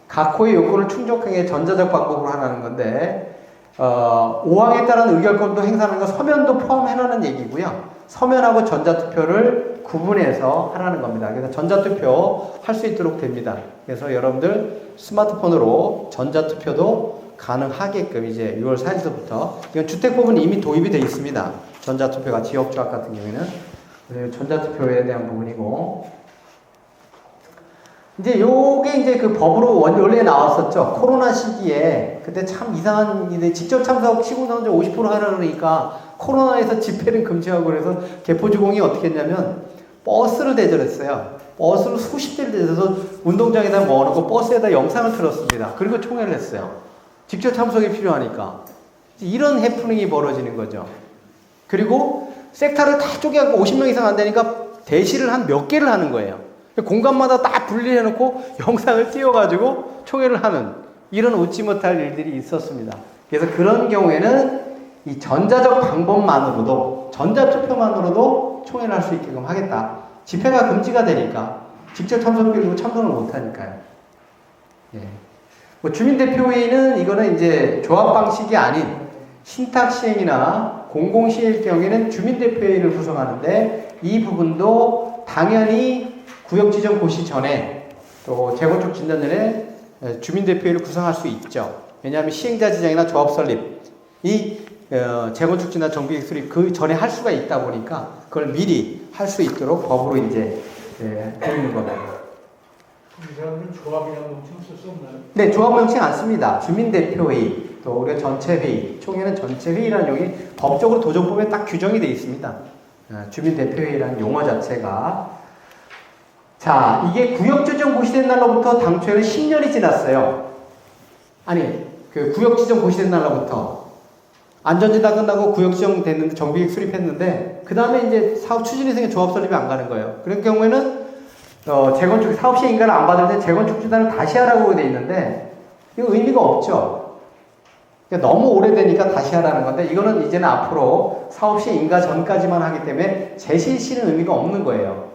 각 호의 요건을 충족하게 전자적 방법으로 하라는 건데 5항에 따른 의결권도 행사하는 건 서면도 포함해라는 얘기고요. 서면하고 전자투표를 구분해서 하라는 겁니다. 그래서 전자투표 할 수 있도록 됩니다. 그래서 여러분들 스마트폰으로 전자투표도 가능하게끔 이제 6월 4일서부터 이건 주택법은 이미 도입이 되어 있습니다. 전자투표가 지역조합 같은 경우에는 전자투표에 대한 부분이고 이제 요게 이제 그 법으로 원래 나왔었죠. 코로나 시기에 그때 참 이상한 일이 직접 참석 시공상조 50% 하라 그러니까 코로나에서 집회를 금지하고 그래서 개포주공이 어떻게 했냐면 버스를 대절했어요. 버스를 수십 대를 대줘서 운동장에다 모아놓고 버스에다 영상을 틀었습니다. 그리고 총회를 했어요. 직접 참석이 필요하니까 이런 해프닝이 벌어지는 거죠. 그리고 섹터를 다 쪼개갖고 50명 이상 안 되니까 대시를 한 몇 개를 하는 거예요. 공간마다 딱 분리해놓고 영상을 띄워가지고 총회를 하는 이런 웃지 못할 일들이 있었습니다. 그래서 그런 경우에는 이 전자적 방법만으로도 전자투표만으로도 총회를 할 수 있게끔 하겠다. 집회가 금지가 되니까 직접 참석비로 참석을 못하니까요. 예. 뭐 주민대표회의는 이거는 이제 조합 방식이 아닌 신탁 시행이나 공공 시행일 경우에는 주민대표회의를 구성하는데 이 부분도 당연히 구역 지정 고시 전에 또 재건축 진단 전에 주민대표회를 구성할 수 있죠. 왜냐하면 시행자 지정이나 조합 설립, 이 재건축 진단 정비계획 수립 그 전에 할 수가 있다 보니까 그걸 미리 할 수 있도록 법으로 이제 되는 겁니다. 이 사람들은 조합이라는 명칭 쓸 수 없나요? 네, 조합 명칭 안 씁니다. 주민대표회의, 또 우리가 전체회의, 총회는 전체회의라는 용이 법적으로 도정법에 딱 규정이 되어 있습니다. 주민대표회의라는 용어 자체가 자, 이게 구역지정 고시된 날로부터 당초에는 10년이 지났어요. 아니, 그 구역지정 고시된 날로부터. 안전지다 끝나고 구역지정 됐는데 정비계획 수립했는데, 그 다음에 이제 사업 추진위생의 조합 설립이 안 가는 거예요. 그런 경우에는, 재건축, 사업시행 인가를 안 받을 때 재건축 주단을 다시 하라고 돼 있는데, 이거 의미가 없죠. 그러니까 너무 오래되니까 다시 하라는 건데, 이거는 이제는 앞으로 사업시행 인가 전까지만 하기 때문에 재실시는 의미가 없는 거예요.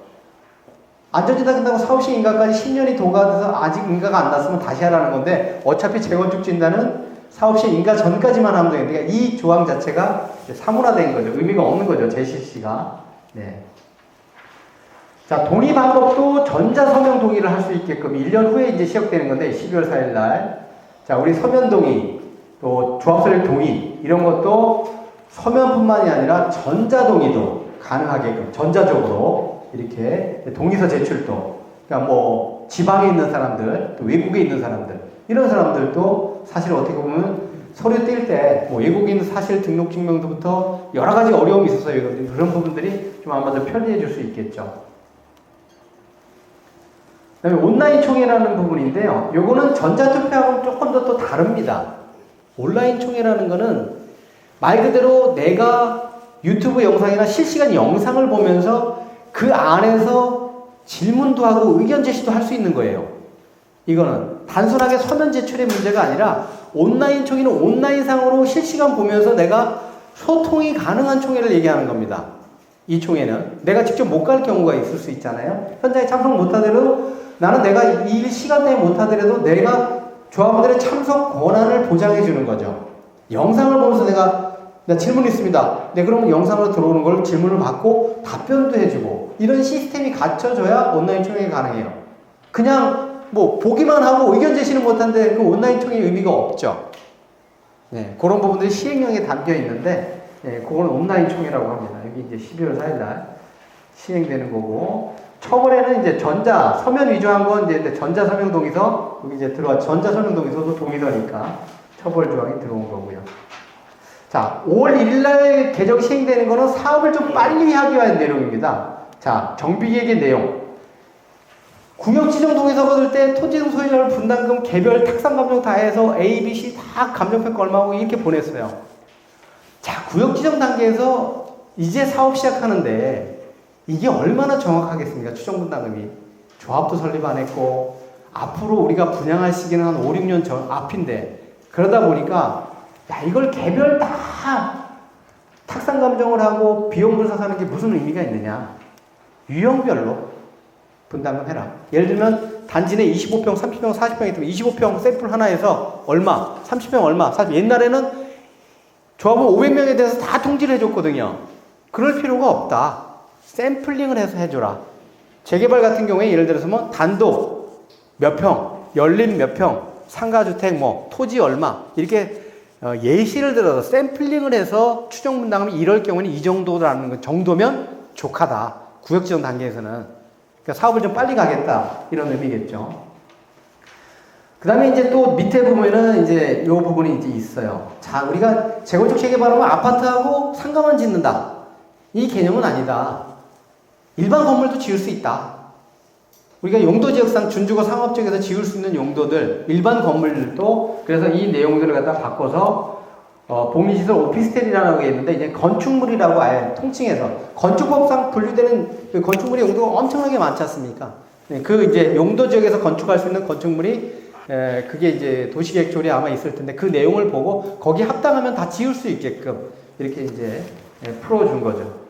안전지다 끝나고 사업시행 인가까지 10년이 도과돼서 아직 인가가 안 났으면 다시 하라는 건데, 어차피 재건축 진단은 사업시행 인가 전까지만 하면 되는데, 그러니까 이 조항 자체가 사문화된 거죠. 의미가 없는 거죠. 재실시가. 네. 자, 동의 방법도 전자서명 동의를 할 수 있게끔 1년 후에 이제 시작되는 건데, 12월 4일 날. 자, 우리 서면 동의, 또 조합설립 동의, 이런 것도 서면뿐만이 아니라 전자 동의도 가능하게끔, 전자적으로 이렇게 동의서 제출도, 그러니까 뭐 지방에 있는 사람들, 또 외국에 있는 사람들, 이런 사람들도 사실 어떻게 보면 서류 뛸 때 뭐 외국인 사실 등록 증명서부터 여러 가지 어려움이 있어서 그런 부분들이 좀 아마 더 편리해 줄 수 있겠죠. 그다음에 온라인 총회라는 부분인데요. 요거는 전자투표하고는 조금 더 또 다릅니다. 온라인 총회라는 거는 말 그대로 내가 유튜브 영상이나 실시간 영상을 보면서 그 안에서 질문도 하고 의견 제시도 할 수 있는 거예요. 이거는 단순하게 서면 제출의 문제가 아니라 온라인 총회는 온라인상으로 실시간 보면서 내가 소통이 가능한 총회를 얘기하는 겁니다. 이 총회는 내가 직접 못 갈 경우가 있을 수 있잖아요. 현장에 참석 못하더라도 나는 내가 이 시간대에 못하더라도 내가 조합원들의 참석 권한을 보장해 주는 거죠. 영상을 보면서 내가 질문 있습니다. 네, 그러면 영상으로 들어오는 걸 질문을 받고 답변도 해주고 이런 시스템이 갖춰져야 온라인 총회가 가능해요. 그냥 뭐 보기만 하고 의견 제시는 못하는데 그 온라인 총회의 의미가 없죠. 네, 그런 부분들이 시행령에 담겨 있는데 그거는 온라인 총회라고 합니다. 여기 이제 12월 4일 날 시행되는 거고 처벌에는 이제 서면 위조한 건 이제 전자 서명 동의서 여기 이제 전자 서명 동의서도 동의서니까 처벌 조항이 들어온 거고요. 자, 5월 1일 날 개정 시행되는 거는 사업을 좀 빨리 하기 위한 내용입니다. 자, 정비계획의 내용. 구역 지정 동의서 받을 때 토지등 소유자를 분담금 개별 탁상 감정 다 해서 A, B, C 다 감정평가 얼마고 이렇게 보냈어요. 자, 구역 지정 단계에서 이제 사업 시작하는데 이게 얼마나 정확하겠습니까? 추정 분담금이. 조합도 설립 안 했고 앞으로 우리가 분양할 시기는 한 5, 6년 전 앞인데 그러다 보니까 야, 이걸 개별 다 탁상 감정을 하고 비용 분석하는 게 무슨 의미가 있느냐. 유형별로 분담금 해라. 예를 들면 단지 내 25평, 30평, 40평이 있으면 25평 샘플 하나에서 얼마, 30평 얼마. 사실 옛날에는 조합은 500명에 대해서 다 통지를 해줬거든요. 그럴 필요가 없다. 샘플링을 해서 해줘라. 재개발 같은 경우에 예를 들어서 뭐 단독 몇 평, 연립 몇 평, 상가주택 뭐 토지 얼마 이렇게 예시를 들어서 샘플링을 해서 추정 분담금이 이럴 경우는 이 정도라는 정도면 족하다. 구역지정 단계에서는. 그러니까 사업을 좀 빨리 가겠다. 이런 의미겠죠. 그 다음에 이제 또 밑에 보면은 이제 요 부분이 이제 있어요. 자, 우리가 재건축 재개발하면 아파트하고 상가만 짓는다. 이 개념은 아니다. 일반 건물도 지을 수 있다. 우리가 용도지역상 준주거 상업지역에서 지을 수 있는 용도들, 일반 건물들도 그래서 이 내용들을 갖다 바꿔서 복리시설 오피스텔이라는 게 있는데 이제 건축물이라고 아예 통칭해서 건축법상 분류되는 그 건축물의 용도가 엄청나게 많지 않습니까? 그 이제 용도지역에서 건축할 수 있는 건축물이 그게 이제 도시계획조례에 아마 있을 텐데 그 내용을 보고 거기 합당하면 다 지을 수 있게끔 이렇게 이제 풀어준 거죠.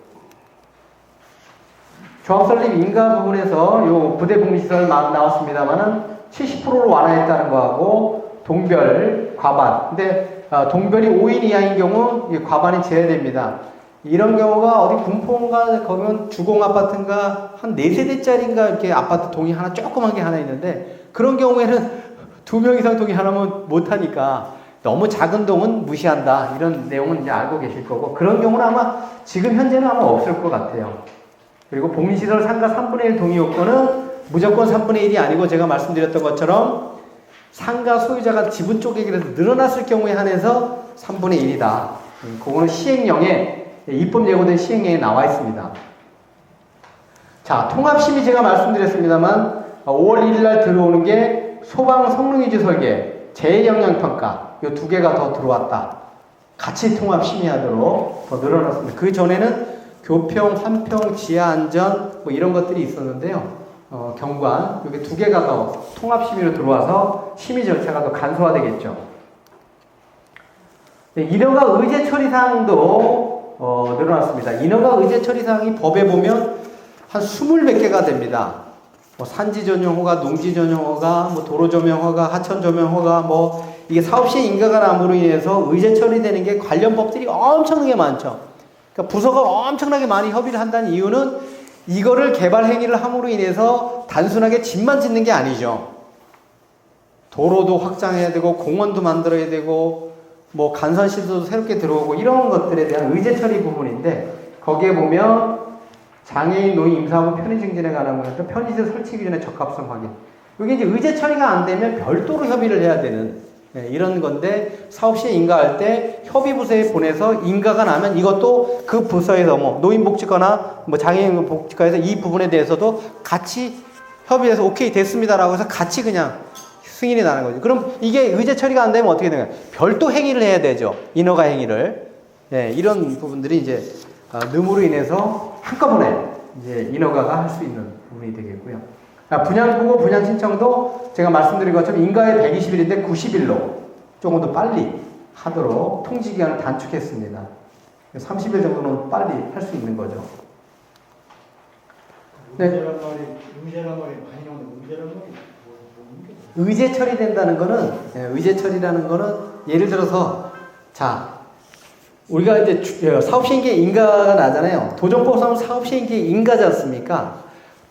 조합설립 인가 부분에서 요 부대 복리시설 나왔습니다만은 70%로 완화했다는 거하고 동별, 과반. 근데 동별이 5인 이하인 경우 과반이 제외됩니다. 이런 경우가 어디 군포인가 거기는 주공 아파트인가 한 4세대짜리인가 이렇게 아파트 동이 하나 조그만 게 하나 있는데 그런 경우에는 2명 이상 동이 하나면 못하니까 너무 작은 동은 무시한다. 이런 내용은 이제 알고 계실 거고 그런 경우는 아마 지금 현재는 아마 없을 것 같아요. 그리고 복리시설 상가 3분의 1 동의 요건은 무조건 3분의 1이 아니고 제가 말씀드렸던 것처럼 상가 소유자가 지분 쪼개기로 해서 늘어났을 경우에 한해서 3분의 1이다. 그거는 시행령에 입법 예고된 시행령에 나와 있습니다. 자, 통합심의 제가 말씀드렸습니다만 5월 1일 날 들어오는 게 소방 성능위주 설계, 재영향평가 이 두 개가 더 들어왔다. 같이 통합심의하도록 더 늘어났습니다. 그 전에는 교평, 환평, 지하안전 뭐 이런 것들이 있었는데요. 경관 이게 두 개가 더 통합심의로 들어와서 심의 절차가 더 간소화되겠죠. 네, 인허가 의제 처리 사항도 늘어났습니다. 인허가 의제 처리 사항이 법에 보면 한 20몇 개가 됩니다. 뭐 산지 전용 허가, 농지 전용 허가, 뭐 도로 조명 허가, 하천 조명 허가, 뭐 이게 사업시행 인가가 남으로 인해서 의제 처리되는 게 관련 법들이 엄청나게 많죠. 그러니까 부서가 엄청나게 많이 협의를 한다는 이유는 이거를 개발 행위를 함으로 인해서 단순하게 집만 짓는 게 아니죠. 도로도 확장해야 되고 공원도 만들어야 되고 뭐 간선시설도 새롭게 들어오고 이런 것들에 대한 의제 처리 부분인데 거기에 보면 장애인, 노인, 임산부 편의 증진에 관한 거니까 편의시설 설치 기준의 적합성 확인. 이게 이제 의제 처리가 안 되면 별도로 협의를 해야 되는 이런 건데 사업시에 인가할 때 협의부서에 보내서 인가가 나면 이것도 그 부서에서 뭐 노인복지과나 뭐 장애인 복지과에서 이 부분에 대해서도 같이 협의해서 오케이 됐습니다라고 해서 같이 그냥 승인이 나는 거죠. 그럼 이게 의제 처리가 안 되면 어떻게 되나요? 별도 행위를 해야 되죠. 인허가 행위를. 이런 부분들이 이제 능으로 인해서 한꺼번에 이제 인허가가 할 수 있는 부분이 되겠고요. 분양보고 분양 신청도 제가 말씀드린 것처럼 인가에 120일인데 90일로 조금 더 빨리 하도록 통지 기간을 단축했습니다. 30일 정도는 빨리 할 수 있는 거죠. 의제란 말이 많이 나오는데 의제란 말이 의제 처리된다는 거는 의제 처리라는 거는 예를 들어서 자 우리가 이제 사업시행기에 인가가 나잖아요. 도정법상 사업시행기에 인가지 않습니까?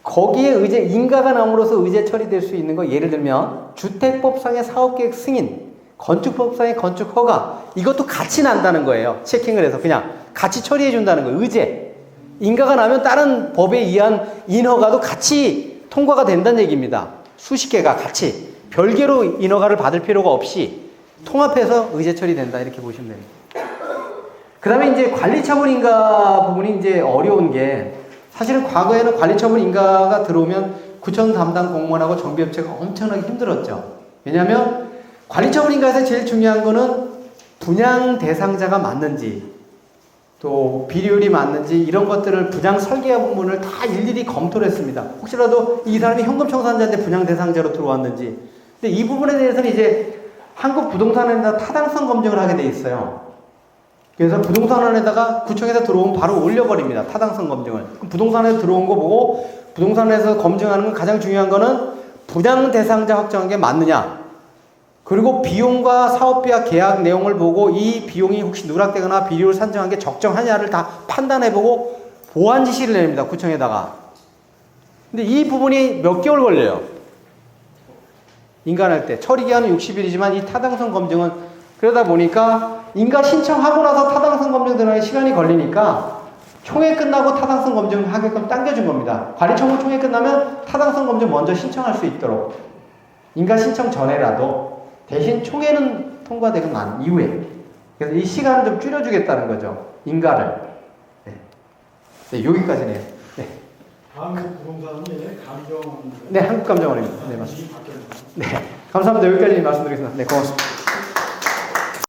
거기에 의제 인가가 남으로써 의제 처리될 수 있는 거 예를 들면 주택법상의 사업계획 승인, 건축법상의 건축 허가 이것도 같이 난다는 거예요. 체킹을 해서 그냥 같이 처리해 준다는 거예요. 의제 인가가 나면 다른 법에 의한 인허가도 같이 통과가 된다는 얘기입니다. 수십 개가 같이 별개로 인허가를 받을 필요가 없이 통합해서 의제 처리된다 이렇게 보시면 됩니다. 그 다음에 이제 관리처분 인가 부분이 이제 어려운 게 사실은 과거에는 관리처분 인가가 들어오면 구청 담당 공무원하고 정비업체가 엄청나게 힘들었죠. 왜냐하면 관리처분 인가에서 제일 중요한 거는 분양 대상자가 맞는지 또 비율이 맞는지 이런 것들을 분양 설계 부분을 다 일일이 검토를 했습니다. 혹시라도 이 사람이 현금 청산자인데 분양 대상자로 들어왔는지. 근데 이 부분에 대해서는 이제 한국부동산원에다 타당성 검증을 하게 돼 있어요. 그래서 부동산원에다가 구청에서 들어오면 바로 올려버립니다. 타당성 검증을. 그럼 부동산에서 들어온 거 보고 부동산에서 검증하는 건 가장 중요한 거는 분양 대상자 확정한 게 맞느냐. 그리고 비용과 사업비와 계약 내용을 보고 이 비용이 혹시 누락되거나 비율을 산정한 게 적정하냐를 다 판단해보고 보완 지시를 내립니다. 구청에다가. 근데 이 부분이 몇 개월 걸려요. 인가할 때. 처리기한은 60일이지만 이 타당성 검증은 그러다 보니까 인가 신청하고 나서 타당성 검증 들어가는 시간이 걸리니까 총회 끝나고 타당성 검증을 하게끔 당겨준 겁니다. 관리청구 총회 끝나면 타당성 검증 먼저 신청할 수 있도록. 인가 신청 전에라도 대신 총회는 통과되고 난 이후에. 그래서 이 시간을 좀 줄여주겠다는 거죠. 인가를. 네, 여기까지네요. 네. 한국부동산은 감정. 네, 한국감정원입니다. 네, 맞습니다. 네, 감사합니다. 여기까지 말씀드리겠습니다. 네, 고맙습니다.